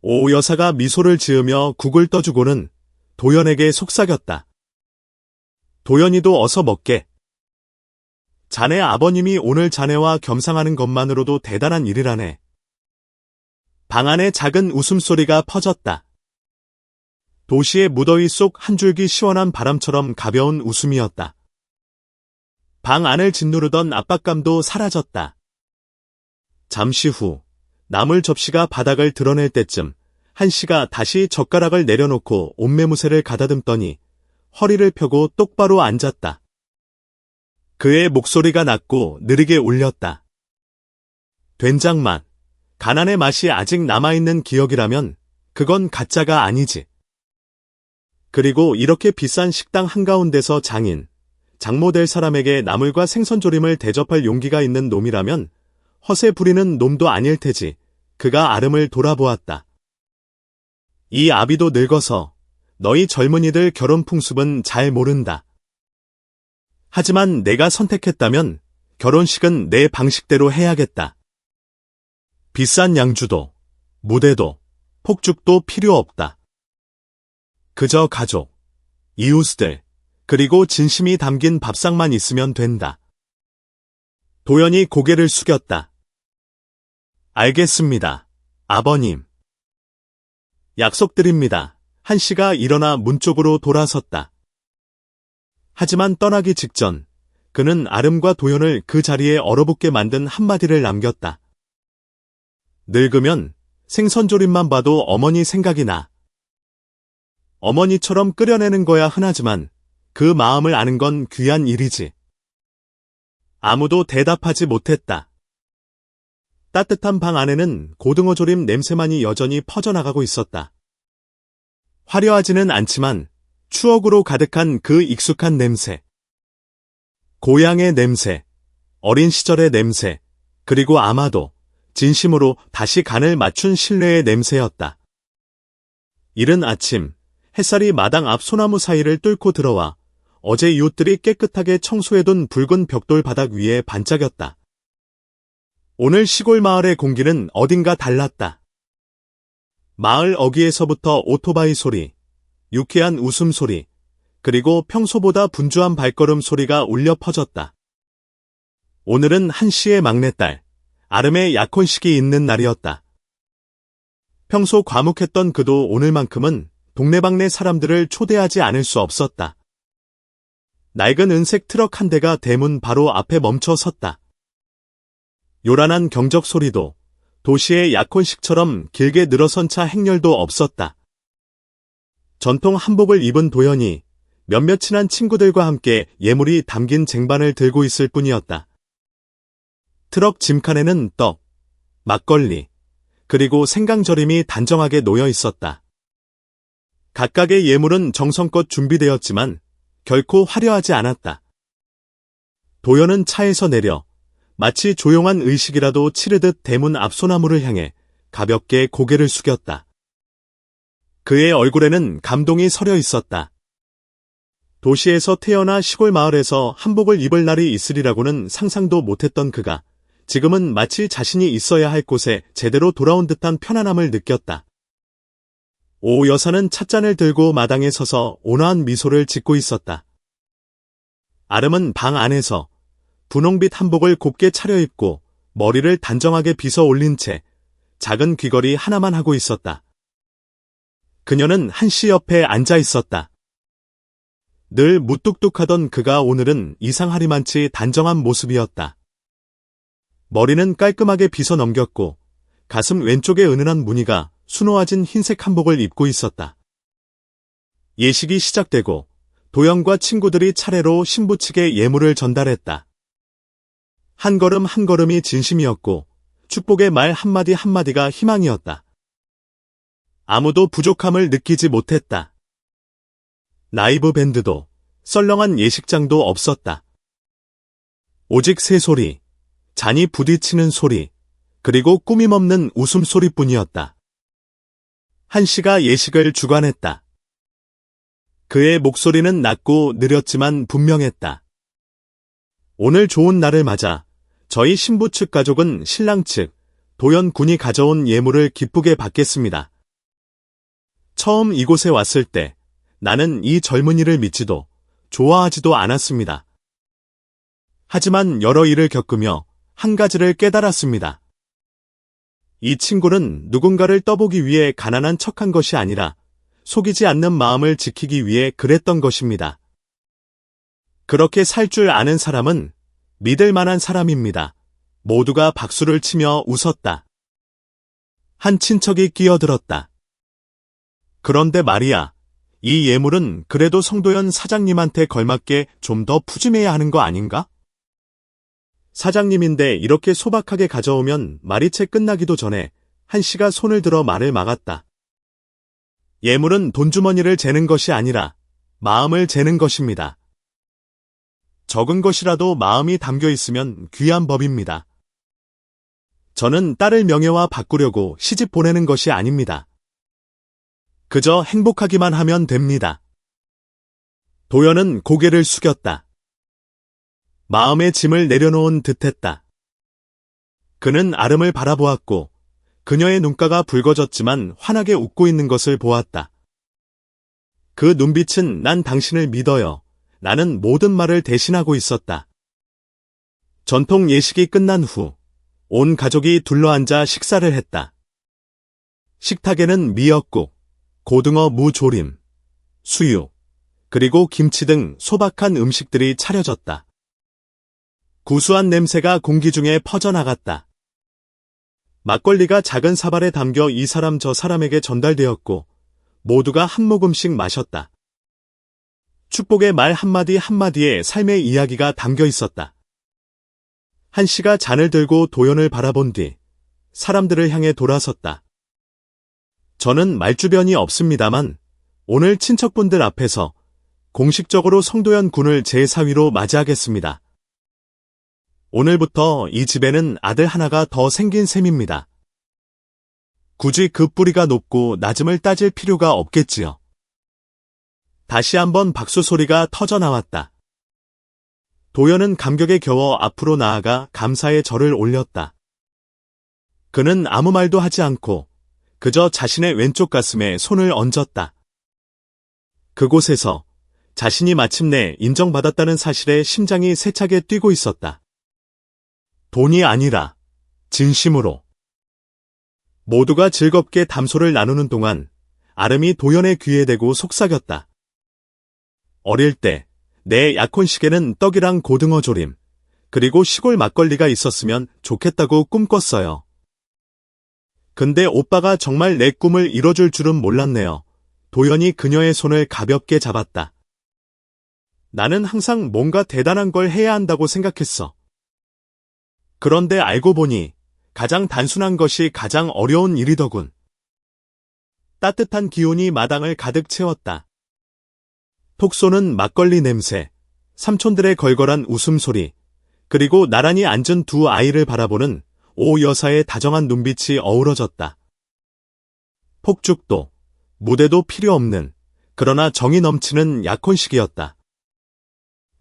오 여사가 미소를 지으며 국을 떠주고는 도연에게 속삭였다. 도연이도 어서 먹게. 자네 아버님이 오늘 자네와 겸상하는 것만으로도 대단한 일이라네. 방 안에 작은 웃음소리가 퍼졌다. 도시의 무더위 속 한 줄기 시원한 바람처럼 가벼운 웃음이었다. 방 안을 짓누르던 압박감도 사라졌다. 잠시 후 나물 접시가 바닥을 드러낼 때쯤 한씨가 다시 젓가락을 내려놓고 옷매무새를 가다듬더니 허리를 펴고 똑바로 앉았다. 그의 목소리가 낮고 느리게 울렸다. 된장맛, 가난의 맛이 아직 남아있는 기억이라면 그건 가짜가 아니지. 그리고 이렇게 비싼 식당 한가운데서 장모 될 사람에게 나물과 생선조림을 대접할 용기가 있는 놈이라면 허세 부리는 놈도 아닐 테지. 그가 아름을 돌아보았다. 이 아비도 늙어서 너희 젊은이들 결혼 풍습은 잘 모른다. 하지만 내가 선택했다면 결혼식은 내 방식대로 해야겠다. 비싼 양주도, 무대도, 폭죽도 필요 없다. 그저 가족, 이웃들, 그리고 진심이 담긴 밥상만 있으면 된다. 도연이 고개를 숙였다. 알겠습니다, 아버님. 약속드립니다. 한씨가 일어나 문 쪽으로 돌아섰다. 하지만 떠나기 직전 그는 아름과 도연을 그 자리에 얼어붙게 만든 한마디를 남겼다. 늙으면 생선조림만 봐도 어머니 생각이 나. 어머니처럼 끓여내는 거야 흔하지만 그 마음을 아는 건 귀한 일이지. 아무도 대답하지 못했다. 따뜻한 방 안에는 고등어조림 냄새만이 여전히 퍼져나가고 있었다. 화려하지는 않지만 추억으로 가득한 그 익숙한 냄새. 고향의 냄새, 어린 시절의 냄새, 그리고 아마도 진심으로 다시 간을 맞춘 신뢰의 냄새였다. 이른 아침, 햇살이 마당 앞 소나무 사이를 뚫고 들어와 어제 이웃들이 깨끗하게 청소해둔 붉은 벽돌 바닥 위에 반짝였다. 오늘 시골 마을의 공기는 어딘가 달랐다. 마을 어귀에서부터 오토바이 소리, 유쾌한 웃음소리, 그리고 평소보다 분주한 발걸음 소리가 울려 퍼졌다. 오늘은 한씨의 막내딸, 아름의 약혼식이 있는 날이었다. 평소 과묵했던 그도 오늘만큼은 동네방네 사람들을 초대하지 않을 수 없었다. 낡은 은색 트럭 한 대가 대문 바로 앞에 멈춰 섰다. 요란한 경적 소리도 도시의 약혼식처럼 길게 늘어선 차 행렬도 없었다. 전통 한복을 입은 도연이 몇몇 친한 친구들과 함께 예물이 담긴 쟁반을 들고 있을 뿐이었다. 트럭 짐칸에는 떡, 막걸리, 그리고 생강절임이 단정하게 놓여 있었다. 각각의 예물은 정성껏 준비되었지만 결코 화려하지 않았다. 도연은 차에서 내려 마치 조용한 의식이라도 치르듯 대문 앞 소나무를 향해 가볍게 고개를 숙였다. 그의 얼굴에는 감동이 서려 있었다. 도시에서 태어나 시골 마을에서 한복을 입을 날이 있으리라고는 상상도 못했던 그가 지금은 마치 자신이 있어야 할 곳에 제대로 돌아온 듯한 편안함을 느꼈다. 오 여사는 찻잔을 들고 마당에 서서 온화한 미소를 짓고 있었다. 아름은 방 안에서 분홍빛 한복을 곱게 차려입고 머리를 단정하게 빗어 올린 채 작은 귀걸이 하나만 하고 있었다. 그녀는 한씨 옆에 앉아 있었다. 늘 무뚝뚝하던 그가 오늘은 이상하리만치 단정한 모습이었다. 머리는 깔끔하게 빗어 넘겼고 가슴 왼쪽에 은은한 무늬가 수놓아진 흰색 한복을 입고 있었다. 예식이 시작되고 도연과 친구들이 차례로 신부 측에 예물을 전달했다. 한 걸음 한 걸음이 진심이었고 축복의 말 한마디 한마디가 희망이었다. 아무도 부족함을 느끼지 못했다. 라이브 밴드도 썰렁한 예식장도 없었다. 오직 새소리, 잔이 부딪히는 소리, 그리고 꾸밈없는 웃음소리뿐이었다. 한씨가 예식을 주관했다. 그의 목소리는 낮고 느렸지만 분명했다. 오늘 좋은 날을 맞아 저희 신부 측 가족은 신랑 측 도연 군이 가져온 예물을 기쁘게 받겠습니다. 처음 이곳에 왔을 때 나는 이 젊은이를 믿지도 좋아하지도 않았습니다. 하지만 여러 일을 겪으며 한 가지를 깨달았습니다. 이 친구는 누군가를 떠보기 위해 가난한 척한 것이 아니라 속이지 않는 마음을 지키기 위해 그랬던 것입니다. 그렇게 살 줄 아는 사람은 믿을 만한 사람입니다. 모두가 박수를 치며 웃었다. 한 친척이 끼어들었다. 그런데 말이야, 이 예물은 그래도 성도연 사장님한테 걸맞게 좀 더 푸짐해야 하는 거 아닌가? 사장님인데 이렇게 소박하게 가져오면 말이 채 끝나기도 전에 한씨가 손을 들어 말을 막았다. 예물은 돈주머니를 재는 것이 아니라 마음을 재는 것입니다. 적은 것이라도 마음이 담겨 있으면 귀한 법입니다. 저는 딸을 명예와 바꾸려고 시집 보내는 것이 아닙니다. 그저 행복하기만 하면 됩니다. 도연은 고개를 숙였다. 마음의 짐을 내려놓은 듯했다. 그는 아름을 바라보았고 그녀의 눈가가 붉어졌지만 환하게 웃고 있는 것을 보았다. 그 눈빛은 난 당신을 믿어요. 나는 모든 말을 대신하고 있었다. 전통 예식이 끝난 후 온 가족이 둘러앉아 식사를 했다. 식탁에는 미역국, 고등어 무조림, 수육, 그리고 김치 등 소박한 음식들이 차려졌다. 구수한 냄새가 공기 중에 퍼져나갔다. 막걸리가 작은 사발에 담겨 이 사람 저 사람에게 전달되었고 모두가 한 모금씩 마셨다. 축복의 말 한마디 한마디에 삶의 이야기가 담겨 있었다. 한씨가 잔을 들고 도연을 바라본 뒤 사람들을 향해 돌아섰다. 저는 말주변이 없습니다만 오늘 친척분들 앞에서 공식적으로 성도연 군을 제 사위로 맞이하겠습니다. 오늘부터 이 집에는 아들 하나가 더 생긴 셈입니다. 굳이 그 뿌리가 높고 낮음을 따질 필요가 없겠지요. 다시 한번 박수 소리가 터져 나왔다. 도연은 감격에 겨워 앞으로 나아가 감사의 절을 올렸다. 그는 아무 말도 하지 않고 그저 자신의 왼쪽 가슴에 손을 얹었다. 그곳에서 자신이 마침내 인정받았다는 사실에 심장이 세차게 뛰고 있었다. 돈이 아니라 진심으로. 모두가 즐겁게 담소를 나누는 동안 아름이 도연의 귀에 대고 속삭였다. 어릴 때 내 약혼식에는 떡이랑 고등어 조림, 그리고 시골 막걸리가 있었으면 좋겠다고 꿈꿨어요. 근데 오빠가 정말 내 꿈을 이뤄줄 줄은 몰랐네요. 도연이 그녀의 손을 가볍게 잡았다. 나는 항상 뭔가 대단한 걸 해야 한다고 생각했어. 그런데 알고 보니 가장 단순한 것이 가장 어려운 일이더군. 따뜻한 기운이 마당을 가득 채웠다. 톡 쏘는 막걸리 냄새, 삼촌들의 걸걸한 웃음소리, 그리고 나란히 앉은 두 아이를 바라보는 오 여사의 다정한 눈빛이 어우러졌다. 폭죽도, 무대도 필요 없는, 그러나 정이 넘치는 약혼식이었다.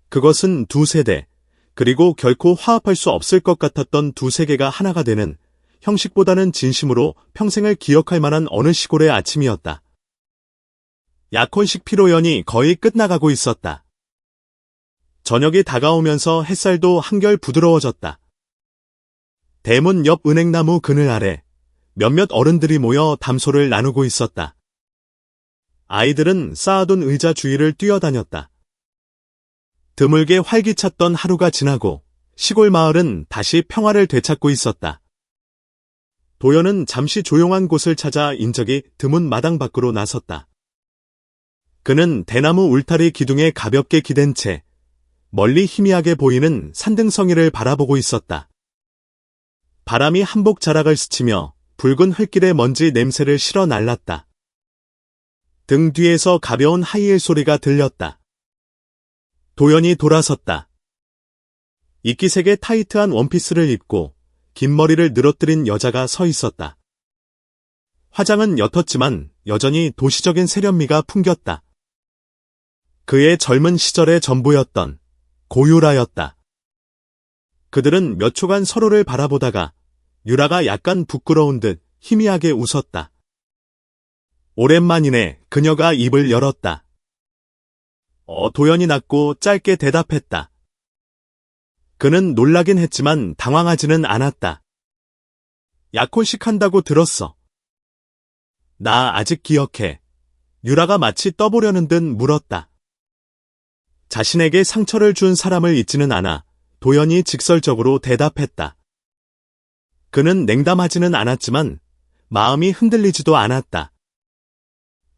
그것은 두 세대, 그리고 결코 화합할 수 없을 것 같았던 두 세계가 하나가 되는 형식보다는 진심으로 평생을 기억할 만한 어느 시골의 아침이었다. 약혼식 피로연이 거의 끝나가고 있었다. 저녁이 다가오면서 햇살도 한결 부드러워졌다. 대문 옆 은행나무 그늘 아래 몇몇 어른들이 모여 담소를 나누고 있었다. 아이들은 쌓아둔 의자 주위를 뛰어다녔다. 드물게 활기찼던 하루가 지나고 시골 마을은 다시 평화를 되찾고 있었다. 도연은 잠시 조용한 곳을 찾아 인적이 드문 마당 밖으로 나섰다. 그는 대나무 울타리 기둥에 가볍게 기댄 채 멀리 희미하게 보이는 산등성이를 바라보고 있었다. 바람이 한복 자락을 스치며 붉은 흙길에 먼지 냄새를 실어 날랐다. 등 뒤에서 가벼운 하이힐 소리가 들렸다. 도연이 돌아섰다. 이끼색의 타이트한 원피스를 입고 긴 머리를 늘어뜨린 여자가 서 있었다. 화장은 옅었지만 여전히 도시적인 세련미가 풍겼다. 그의 젊은 시절의 전부였던 고유라였다. 그들은 몇 초간 서로를 바라보다가 유라가 약간 부끄러운 듯 희미하게 웃었다. 오랜만이네. 그녀가 입을 열었다. 도연이 낮고 짧게 대답했다. 그는 놀라긴 했지만 당황하지는 않았다. 약혼식 한다고 들었어. 나 아직 기억해. 유라가 마치 떠보려는 듯 물었다. 자신에게 상처를 준 사람을 잊지는 않아 도연이 직설적으로 대답했다. 그는 냉담하지는 않았지만 마음이 흔들리지도 않았다.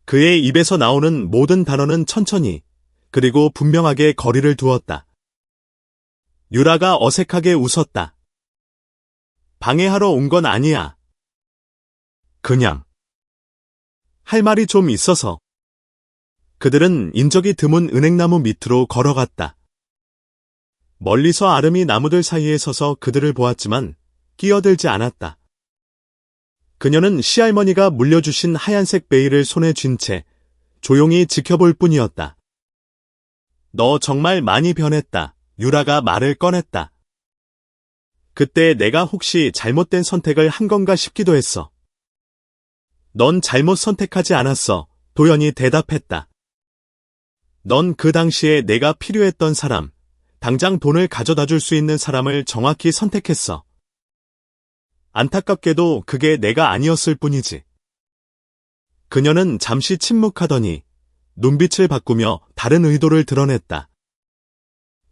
그의 입에서 나오는 모든 단어는 천천히, 그리고 분명하게 거리를 두었다. 유라가 어색하게 웃었다. 방해하러 온 건 아니야. 그냥. 할 말이 좀 있어서. 그들은 인적이 드문 은행나무 밑으로 걸어갔다. 멀리서 아름이 나무들 사이에 서서 그들을 보았지만 끼어들지 않았다. 그녀는 시할머니가 물려주신 하얀색 베일을 손에 쥔 채 조용히 지켜볼 뿐이었다. 너 정말 많이 변했다. 유라가 말을 꺼냈다. 그때 내가 혹시 잘못된 선택을 한 건가 싶기도 했어. 넌 잘못 선택하지 않았어. 도연이 대답했다. 넌 그 당시에 내가 필요했던 사람, 당장 돈을 가져다 줄 수 있는 사람을 정확히 선택했어. 안타깝게도 그게 내가 아니었을 뿐이지. 그녀는 잠시 침묵하더니 눈빛을 바꾸며 다른 의도를 드러냈다.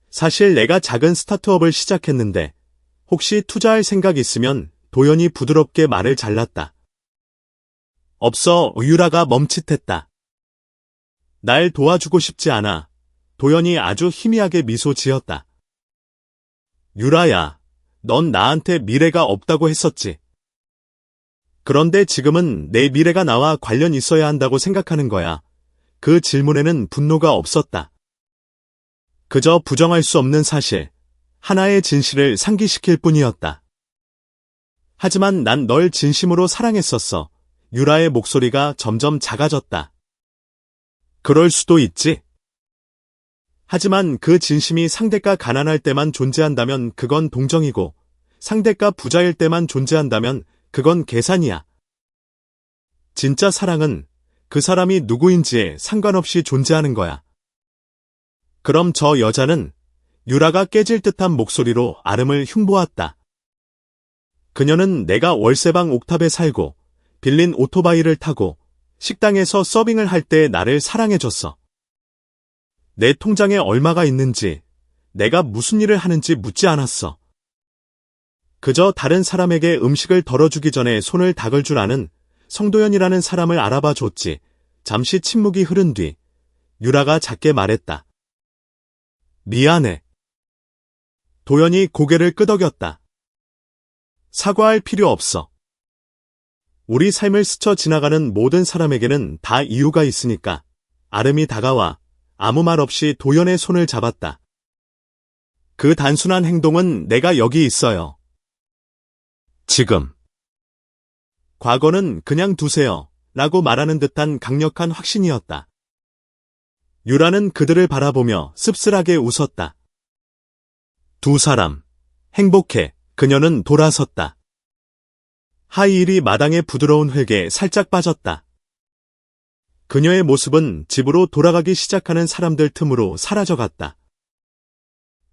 사실 내가 작은 스타트업을 시작했는데 혹시 투자할 생각 있으면 도연이 부드럽게 말을 잘랐다. 없어. 유라가 멈칫했다. 날 도와주고 싶지 않아. 도연이 아주 희미하게 미소 지었다. 유라야, 넌 나한테 미래가 없다고 했었지. 그런데 지금은 내 미래가 나와 관련 있어야 한다고 생각하는 거야. 그 질문에는 분노가 없었다. 그저 부정할 수 없는 사실, 하나의 진실을 상기시킬 뿐이었다. 하지만 난 널 진심으로 사랑했었어. 유라의 목소리가 점점 작아졌다. 그럴 수도 있지. 하지만 그 진심이 상대가 가난할 때만 존재한다면 그건 동정이고, 상대가 부자일 때만 존재한다면 그건 계산이야. 진짜 사랑은 그 사람이 누구인지에 상관없이 존재하는 거야. 그럼 저 여자는? 유라가 깨질 듯한 목소리로 아름을 흉보았다. 그녀는 내가 월세방 옥탑에 살고 빌린 오토바이를 타고 식당에서 서빙을 할 때 나를 사랑해줬어. 내 통장에 얼마가 있는지, 내가 무슨 일을 하는지 묻지 않았어. 그저 다른 사람에게 음식을 덜어주기 전에 손을 닦을 줄 아는 성도연이라는 사람을 알아봐 줬지. 잠시 침묵이 흐른 뒤 유라가 작게 말했다. 미안해. 도연이 고개를 끄덕였다. 사과할 필요 없어. 우리 삶을 스쳐 지나가는 모든 사람에게는 다 이유가 있으니까. 아름이 다가와 아무 말 없이 도연의 손을 잡았다. 그 단순한 행동은 내가 여기 있어요. 지금. 과거는 그냥 두세요. 라고 말하는 듯한 강력한 확신이었다. 유라는 그들을 바라보며 씁쓸하게 웃었다. 두 사람. 행복해. 그녀는 돌아섰다. 하이힐이 마당의 부드러운 흙에 살짝 빠졌다. 그녀의 모습은 집으로 돌아가기 시작하는 사람들 틈으로 사라져갔다.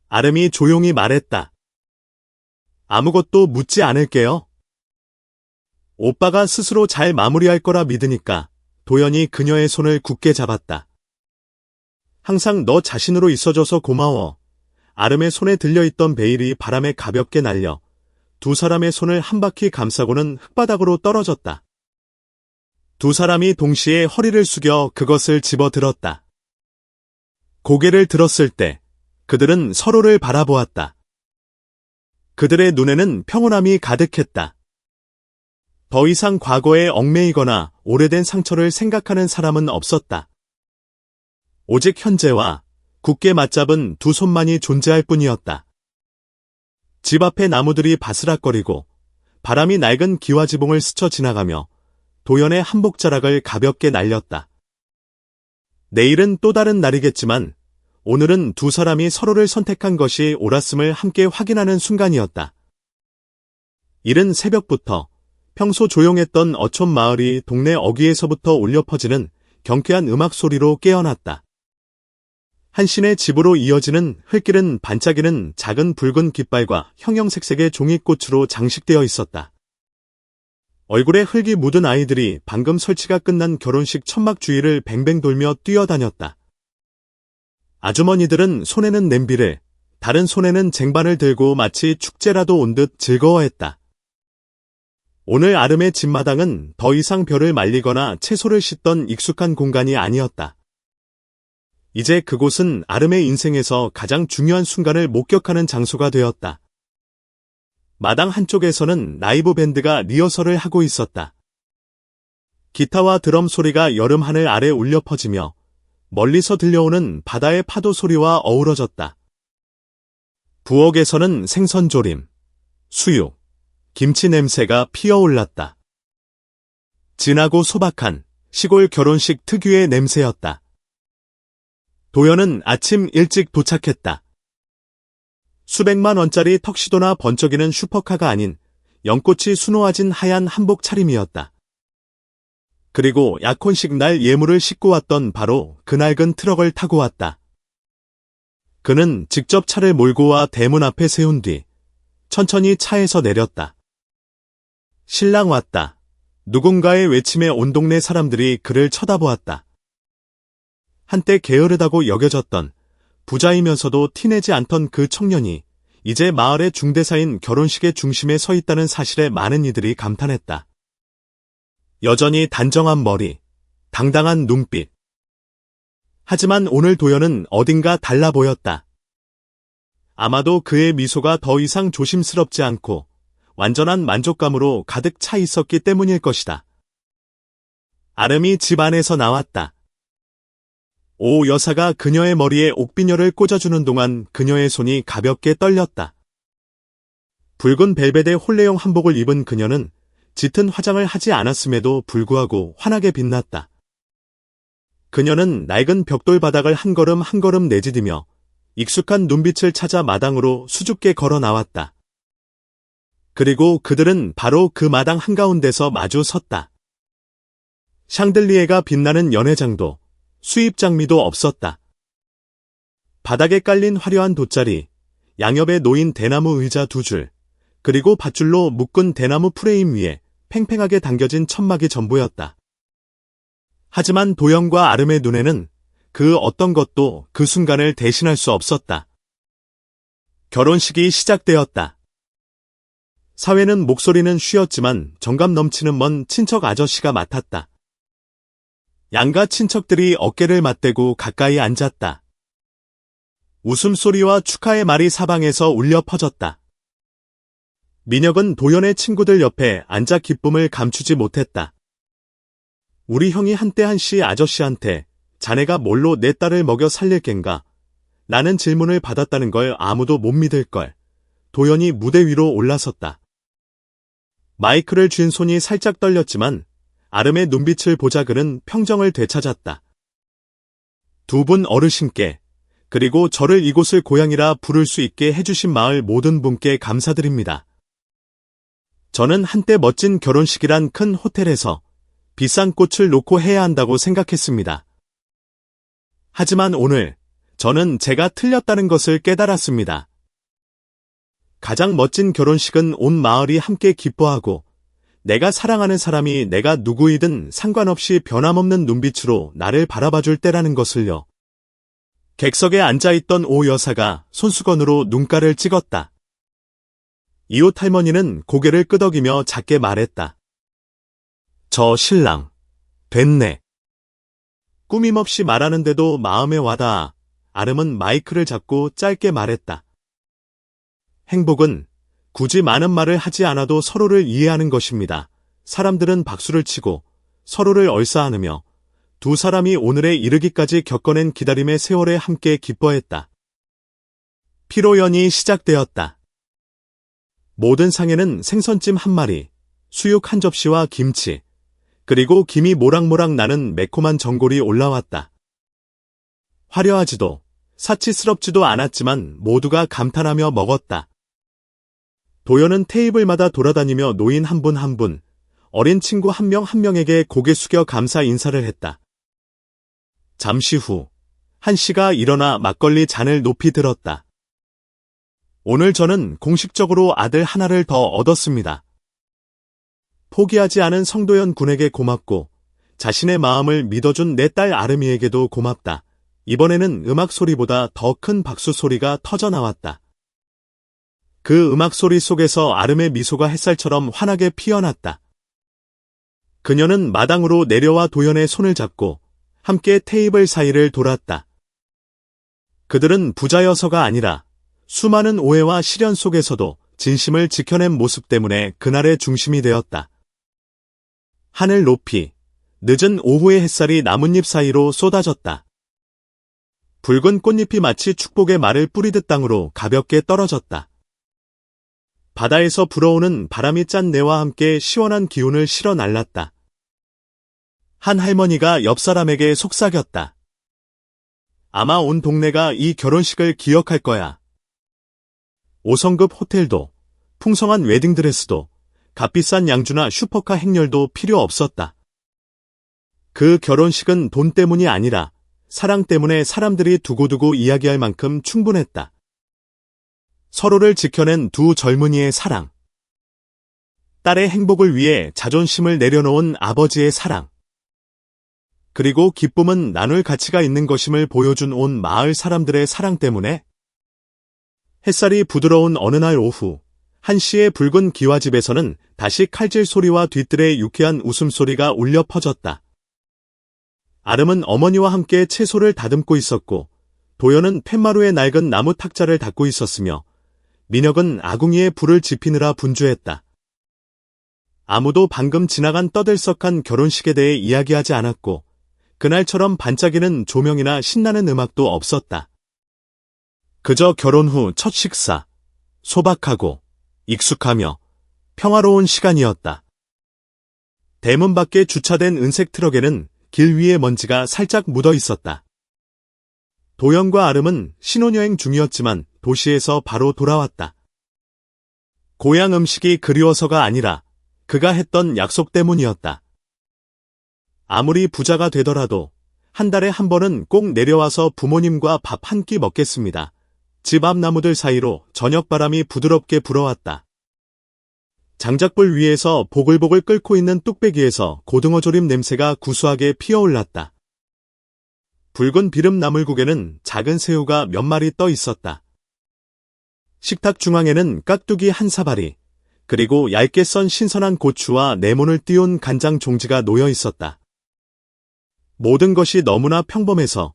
아름이 조용히 말했다. 아무것도 묻지 않을게요. 오빠가 스스로 잘 마무리할 거라 믿으니까. 도연이 그녀의 손을 굳게 잡았다. 항상 너 자신으로 있어줘서 고마워. 아름의 손에 들려있던 베일이 바람에 가볍게 날려 두 사람의 손을 한 바퀴 감싸고는 흙바닥으로 떨어졌다. 두 사람이 동시에 허리를 숙여 그것을 집어들었다. 고개를 들었을 때 그들은 서로를 바라보았다. 그들의 눈에는 평온함이 가득했다. 더 이상 과거에 얽매이거나 오래된 상처를 생각하는 사람은 없었다. 오직 현재와 굳게 맞잡은 두 손만이 존재할 뿐이었다. 집 앞의 나무들이 바스락거리고 바람이 낡은 기와지붕을 스쳐 지나가며 도연의 한복자락을 가볍게 날렸다. 내일은 또 다른 날이겠지만 오늘은 두 사람이 서로를 선택한 것이 옳았음을 함께 확인하는 순간이었다. 이른 새벽부터 평소 조용했던 어촌 마을이 동네 어귀에서부터 울려 퍼지는 경쾌한 음악 소리로 깨어났다. 한신의 집으로 이어지는 흙길은 반짝이는 작은 붉은 깃발과 형형색색의 종이꽃으로 장식되어 있었다. 얼굴에 흙이 묻은 아이들이 방금 설치가 끝난 결혼식 천막 주위를 뱅뱅 돌며 뛰어다녔다. 아주머니들은 손에는 냄비를, 다른 손에는 쟁반을 들고 마치 축제라도 온 듯 즐거워했다. 오늘 아름의 집마당은 더 이상 벼를 말리거나 채소를 씻던 익숙한 공간이 아니었다. 이제 그곳은 아름의 인생에서 가장 중요한 순간을 목격하는 장소가 되었다. 마당 한쪽에서는 라이브 밴드가 리허설을 하고 있었다. 기타와 드럼 소리가 여름 하늘 아래 울려 퍼지며 멀리서 들려오는 바다의 파도 소리와 어우러졌다. 부엌에서는 생선조림, 수육, 김치 냄새가 피어올랐다. 진하고 소박한 시골 결혼식 특유의 냄새였다. 도연은 아침 일찍 도착했다. 수백만 원짜리 턱시도나 번쩍이는 슈퍼카가 아닌 연꽃이 수놓아진 하얀 한복 차림이었다. 그리고 약혼식 날 예물을 싣고 왔던 바로 그 낡은 트럭을 타고 왔다. 그는 직접 차를 몰고 와 대문 앞에 세운 뒤 천천히 차에서 내렸다. 신랑 왔다. 누군가의 외침에 온 동네 사람들이 그를 쳐다보았다. 한때 게으르다고 여겨졌던 부자이면서도 티내지 않던 그 청년이 이제 마을의 중대사인 결혼식의 중심에 서 있다는 사실에 많은 이들이 감탄했다. 여전히 단정한 머리, 당당한 눈빛. 하지만 오늘 도연은 어딘가 달라 보였다. 아마도 그의 미소가 더 이상 조심스럽지 않고 완전한 만족감으로 가득 차 있었기 때문일 것이다. 아름이 집 안에서 나왔다. 오 여사가 그녀의 머리에 옥비녀를 꽂아주는 동안 그녀의 손이 가볍게 떨렸다. 붉은 벨벳의 홀레용 한복을 입은 그녀는 짙은 화장을 하지 않았음에도 불구하고 환하게 빛났다. 그녀는 낡은 벽돌 바닥을 한 걸음 한 걸음 내디디며 익숙한 눈빛을 찾아 마당으로 수줍게 걸어 나왔다. 그리고 그들은 바로 그 마당 한가운데서 마주 섰다. 샹들리에가 빛나는 연회장도 수입 장미도 없었다. 바닥에 깔린 화려한 돗자리, 양옆에 놓인 대나무 의자 2줄, 그리고 밧줄로 묶은 대나무 프레임 위에 팽팽하게 당겨진 천막이 전부였다. 하지만 도연과 아름의 눈에는 그 어떤 것도 그 순간을 대신할 수 없었다. 결혼식이 시작되었다. 사회는 목소리는 쉬었지만 정감 넘치는 먼 친척 아저씨가 맡았다. 양가 친척들이 어깨를 맞대고 가까이 앉았다. 웃음소리와 축하의 말이 사방에서 울려 퍼졌다. 민혁은 도연의 친구들 옆에 앉아 기쁨을 감추지 못했다. 우리 형이 한때 한씨 아저씨한테 자네가 뭘로 내 딸을 먹여 살릴 겐가? 라는 질문을 받았다는 걸 아무도 못 믿을 걸. 도연이 무대 위로 올라섰다. 마이크를 쥔 손이 살짝 떨렸지만 아름의 눈빛을 보자 그는 평정을 되찾았다. 두 분 어르신께 그리고 저를 이곳을 고향이라 부를 수 있게 해주신 마을 모든 분께 감사드립니다. 저는 한때 멋진 결혼식이란 큰 호텔에서 비싼 꽃을 놓고 해야 한다고 생각했습니다. 하지만 오늘 저는 제가 틀렸다는 것을 깨달았습니다. 가장 멋진 결혼식은 온 마을이 함께 기뻐하고 내가 사랑하는 사람이 내가 누구이든 상관없이 변함없는 눈빛으로 나를 바라봐줄 때라는 것을요. 객석에 앉아있던 오 여사가 손수건으로 눈가를 찍었다. 이웃 할머니는 고개를 끄덕이며 작게 말했다. 저 신랑, 됐네. 꾸밈없이 말하는데도 마음에 와닿아 아름은 마이크를 잡고 짧게 말했다. 행복은 굳이 많은 말을 하지 않아도 서로를 이해하는 것입니다. 사람들은 박수를 치고 서로를 얼싸안으며 두 사람이 오늘에 이르기까지 겪어낸 기다림의 세월에 함께 기뻐했다. 피로연이 시작되었다. 모든 상에는 생선찜 한 마리, 수육 한 접시와 김치, 그리고 김이 모락모락 나는 매콤한 전골이 올라왔다. 화려하지도 사치스럽지도 않았지만 모두가 감탄하며 먹었다. 도연은 테이블마다 돌아다니며 노인 한 분 한 분, 어린 친구 한 명 한 명에게 고개 숙여 감사 인사를 했다. 잠시 후, 한 씨가 일어나 막걸리 잔을 높이 들었다. 오늘 저는 공식적으로 아들 하나를 더 얻었습니다. 포기하지 않은 성도연 군에게 고맙고 자신의 마음을 믿어준 내 딸 아름이에게도 고맙다. 이번에는 음악 소리보다 더 큰 박수 소리가 터져 나왔다. 그 음악 소리 속에서 아름의 미소가 햇살처럼 환하게 피어났다. 그녀는 마당으로 내려와 도연의 손을 잡고 함께 테이블 사이를 돌았다. 그들은 부자여서가 아니라 수많은 오해와 시련 속에서도 진심을 지켜낸 모습 때문에 그날의 중심이 되었다. 하늘 높이 늦은 오후의 햇살이 나뭇잎 사이로 쏟아졌다. 붉은 꽃잎이 마치 축복의 말을 뿌리듯 땅으로 가볍게 떨어졌다. 바다에서 불어오는 바람이 짠 내와 함께 시원한 기운을 실어 날랐다. 한 할머니가 옆 사람에게 속삭였다. 아마 온 동네가 이 결혼식을 기억할 거야. 5성급 호텔도, 풍성한 웨딩드레스도, 값비싼 양주나 슈퍼카 행렬도 필요 없었다. 그 결혼식은 돈 때문이 아니라 사랑 때문에 사람들이 두고두고 이야기할 만큼 충분했다. 서로를 지켜낸 두 젊은이의 사랑. 딸의 행복을 위해 자존심을 내려놓은 아버지의 사랑. 그리고 기쁨은 나눌 가치가 있는 것임을 보여준 온 마을 사람들의 사랑 때문에 햇살이 부드러운 어느 날 오후, 한시의 붉은 기와집에서는 다시 칼질 소리와 뒤뜰의 유쾌한 웃음소리가 울려 퍼졌다. 아름은 어머니와 함께 채소를 다듬고 있었고, 도연은 팻마루에 낡은 나무 탁자를 닦고 있었으며, 민혁은 아궁이에 불을 지피느라 분주했다. 아무도 방금 지나간 떠들썩한 결혼식에 대해 이야기하지 않았고, 그날처럼 반짝이는 조명이나 신나는 음악도 없었다. 그저 결혼 후 첫 식사, 소박하고 익숙하며 평화로운 시간이었다. 대문 밖에 주차된 은색 트럭에는 길 위에 먼지가 살짝 묻어 있었다. 도연과 아름은 신혼여행 중이었지만 도시에서 바로 돌아왔다. 고향 음식이 그리워서가 아니라 그가 했던 약속 때문이었다. 아무리 부자가 되더라도 한 달에 한 번은 꼭 내려와서 부모님과 밥 한 끼 먹겠습니다. 집 앞 나무들 사이로 저녁바람이 부드럽게 불어왔다. 장작불 위에서 보글보글 끓고 있는 뚝배기에서 고등어조림 냄새가 구수하게 피어올랐다. 붉은 비름 나물국에는 작은 새우가 몇 마리 떠 있었다. 식탁 중앙에는 깍두기 한 사발이, 그리고 얇게 썬 신선한 고추와 레몬을 띄운 간장 종지가 놓여 있었다. 모든 것이 너무나 평범해서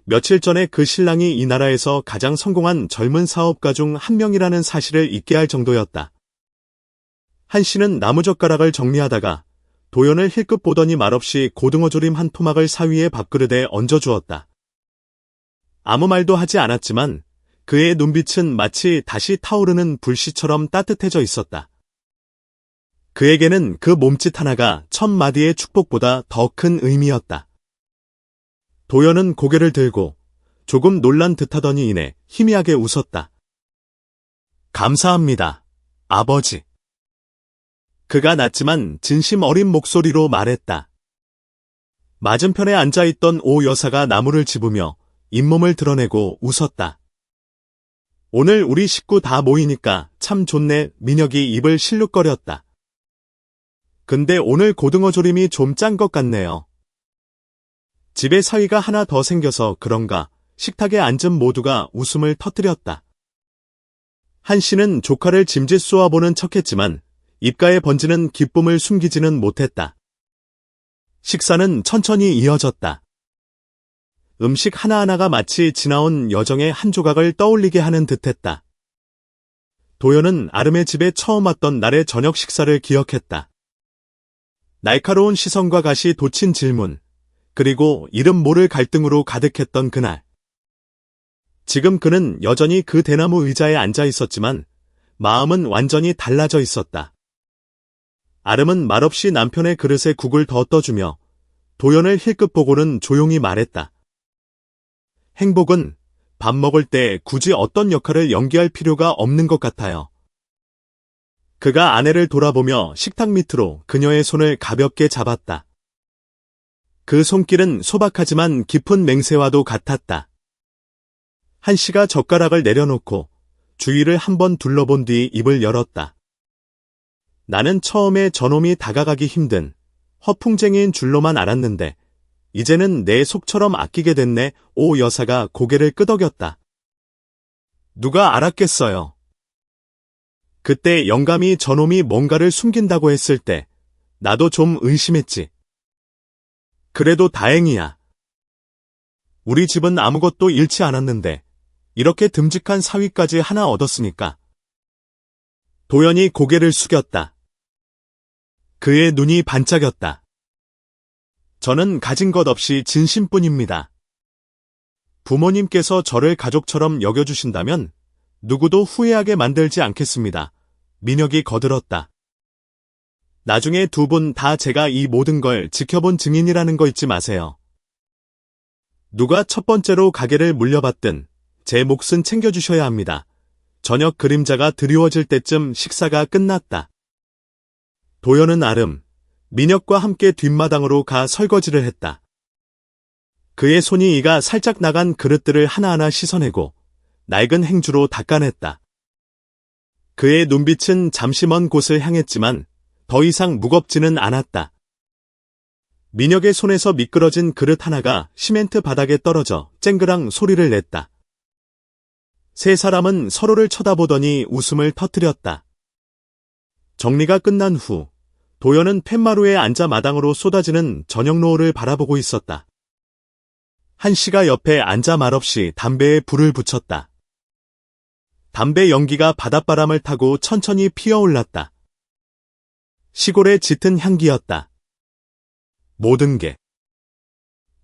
며칠 전에 그 신랑이 이 나라에서 가장 성공한 젊은 사업가 중 한 명이라는 사실을 잊게 할 정도였다. 한 씨는 나무젓가락을 정리하다가 도연을 힐끗 보더니 말없이 고등어조림 한 토막을 사위의 밥그릇에 얹어주었다. 아무 말도 하지 않았지만 그의 눈빛은 마치 다시 타오르는 불씨처럼 따뜻해져 있었다. 그에게는 그 몸짓 하나가 천 마디의 축복보다 더 큰 의미였다. 도연은 고개를 들고 조금 놀란 듯하더니 이내 희미하게 웃었다. 감사합니다, 아버지. 그가 낮지만 진심 어린 목소리로 말했다. 맞은편에 앉아있던 오 여사가 나무를 집으며 잇몸을 드러내고 웃었다. 오늘 우리 식구 다 모이니까 참 좋네. 민혁이 입을 실룩거렸다. 근데 오늘 고등어조림이 좀 짠 것 같네요. 집에 사위가 하나 더 생겨서 그런가 식탁에 앉은 모두가 웃음을 터뜨렸다. 한 씨는 조카를 짐짓 쏘아보는 척했지만 입가에 번지는 기쁨을 숨기지는 못했다. 식사는 천천히 이어졌다. 음식 하나하나가 마치 지나온 여정의 한 조각을 떠올리게 하는 듯했다. 도연은 아름의 집에 처음 왔던 날의 저녁 식사를 기억했다. 날카로운 시선과 가시 돋친 질문, 그리고 이름 모를 갈등으로 가득했던 그날. 지금 그는 여전히 그 대나무 의자에 앉아 있었지만 마음은 완전히 달라져 있었다. 아름은 말없이 남편의 그릇에 국을 더 떠주며 도연을 힐끗 보고는 조용히 말했다. 행복은 밥 먹을 때 굳이 어떤 역할을 연기할 필요가 없는 것 같아요. 그가 아내를 돌아보며 식탁 밑으로 그녀의 손을 가볍게 잡았다. 그 손길은 소박하지만 깊은 맹세와도 같았다. 한 씨가 젓가락을 내려놓고 주위를 한번 둘러본 뒤 입을 열었다. 나는 처음에 저놈이 다가가기 힘든 허풍쟁이인 줄로만 알았는데 이제는 내 속처럼 아끼게 됐네. 오 여사가 고개를 끄덕였다. 누가 알았겠어요. 그때 영감이 저놈이 뭔가를 숨긴다고 했을 때 나도 좀 의심했지. 그래도 다행이야. 우리 집은 아무것도 잃지 않았는데 이렇게 듬직한 사위까지 하나 얻었으니까. 도연이 고개를 숙였다. 그의 눈이 반짝였다. 저는 가진 것 없이 진심뿐입니다. 부모님께서 저를 가족처럼 여겨주신다면 누구도 후회하게 만들지 않겠습니다. 민혁이 거들었다. 나중에 두 분 다 제가 이 모든 걸 지켜본 증인이라는 거 잊지 마세요. 누가 첫 번째로 가게를 물려받든 제 몫은 챙겨주셔야 합니다. 저녁 그림자가 드리워질 때쯤 식사가 끝났다. 도연은 아름, 민혁과 함께 뒷마당으로 가 설거지를 했다. 그의 손이 이가 살짝 나간 그릇들을 하나하나 씻어내고 낡은 행주로 닦아냈다. 그의 눈빛은 잠시 먼 곳을 향했지만 더 이상 무겁지는 않았다. 민혁의 손에서 미끄러진 그릇 하나가 시멘트 바닥에 떨어져 쨍그랑 소리를 냈다. 세 사람은 서로를 쳐다보더니 웃음을 터뜨렸다. 정리가 끝난 후 도연은 팻마루에 앉아 마당으로 쏟아지는 저녁 노을을 바라보고 있었다. 한씨가 옆에 앉아 말없이 담배에 불을 붙였다. 담배 연기가 바닷바람을 타고 천천히 피어올랐다. 시골의 짙은 향기였다. 모든 게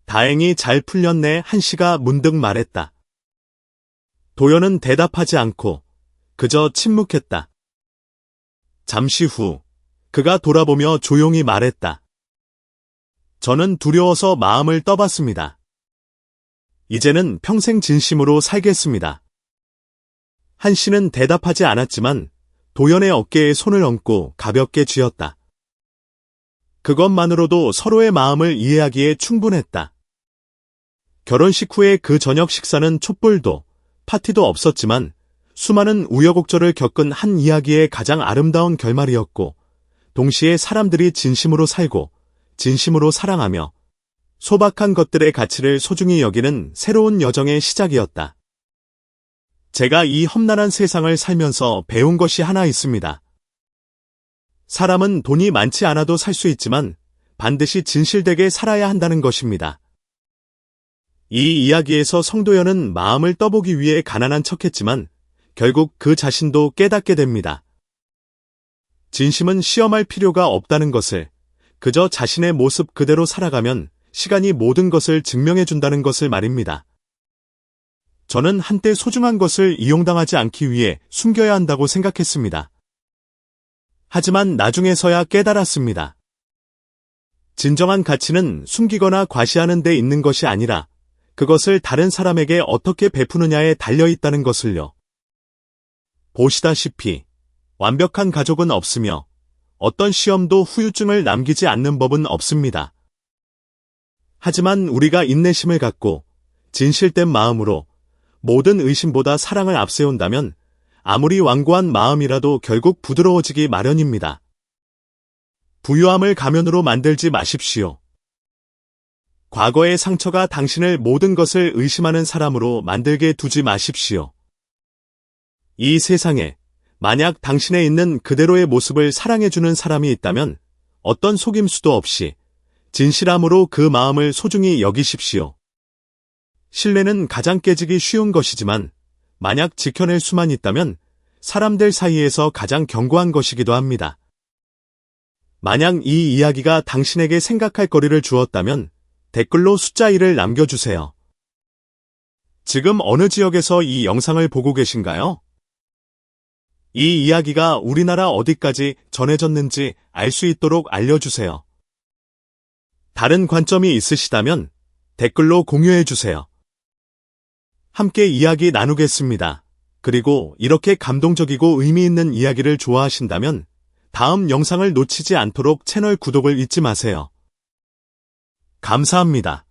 다행히 잘 풀렸네. 한씨가 문득 말했다. 도연은 대답하지 않고 그저 침묵했다. 잠시 후 그가 돌아보며 조용히 말했다. 저는 두려워서 마음을 떠봤습니다. 이제는 평생 진심으로 살겠습니다. 한씨는 대답하지 않았지만 도연의 어깨에 손을 얹고 가볍게 쥐었다. 그것만으로도 서로의 마음을 이해하기에 충분했다. 결혼식 후에 그 저녁 식사는 촛불도 파티도 없었지만 수많은 우여곡절을 겪은 한 이야기의 가장 아름다운 결말이었고 동시에 사람들이 진심으로 살고 진심으로 사랑하며 소박한 것들의 가치를 소중히 여기는 새로운 여정의 시작이었다. 제가 이 험난한 세상을 살면서 배운 것이 하나 있습니다. 사람은 돈이 많지 않아도 살 수 있지만 반드시 진실되게 살아야 한다는 것입니다. 이 이야기에서 성도연은 마음을 떠보기 위해 가난한 척했지만 결국 그 자신도 깨닫게 됩니다. 진심은 시험할 필요가 없다는 것을, 그저 자신의 모습 그대로 살아가면 시간이 모든 것을 증명해준다는 것을 말입니다. 저는 한때 소중한 것을 이용당하지 않기 위해 숨겨야 한다고 생각했습니다. 하지만 나중에서야 깨달았습니다. 진정한 가치는 숨기거나 과시하는 데 있는 것이 아니라 그것을 다른 사람에게 어떻게 베푸느냐에 달려있다는 것을요. 보시다시피 완벽한 가족은 없으며 어떤 시험도 후유증을 남기지 않는 법은 없습니다. 하지만 우리가 인내심을 갖고 진실된 마음으로 모든 의심보다 사랑을 앞세운다면 아무리 완고한 마음이라도 결국 부드러워지기 마련입니다. 부유함을 가면으로 만들지 마십시오. 과거의 상처가 당신을 모든 것을 의심하는 사람으로 만들게 두지 마십시오. 이 세상에 만약 당신의 있는 그대로의 모습을 사랑해주는 사람이 있다면 어떤 속임수도 없이 진실함으로 그 마음을 소중히 여기십시오. 신뢰는 가장 깨지기 쉬운 것이지만 만약 지켜낼 수만 있다면 사람들 사이에서 가장 견고한 것이기도 합니다. 만약 이 이야기가 당신에게 생각할 거리를 주었다면 댓글로 숫자 1을 남겨주세요. 지금 어느 지역에서 이 영상을 보고 계신가요? 이 이야기가 우리나라 어디까지 전해졌는지 알 수 있도록 알려주세요. 다른 관점이 있으시다면 댓글로 공유해주세요. 함께 이야기 나누겠습니다. 그리고 이렇게 감동적이고 의미 있는 이야기를 좋아하신다면 다음 영상을 놓치지 않도록 채널 구독을 잊지 마세요. 감사합니다.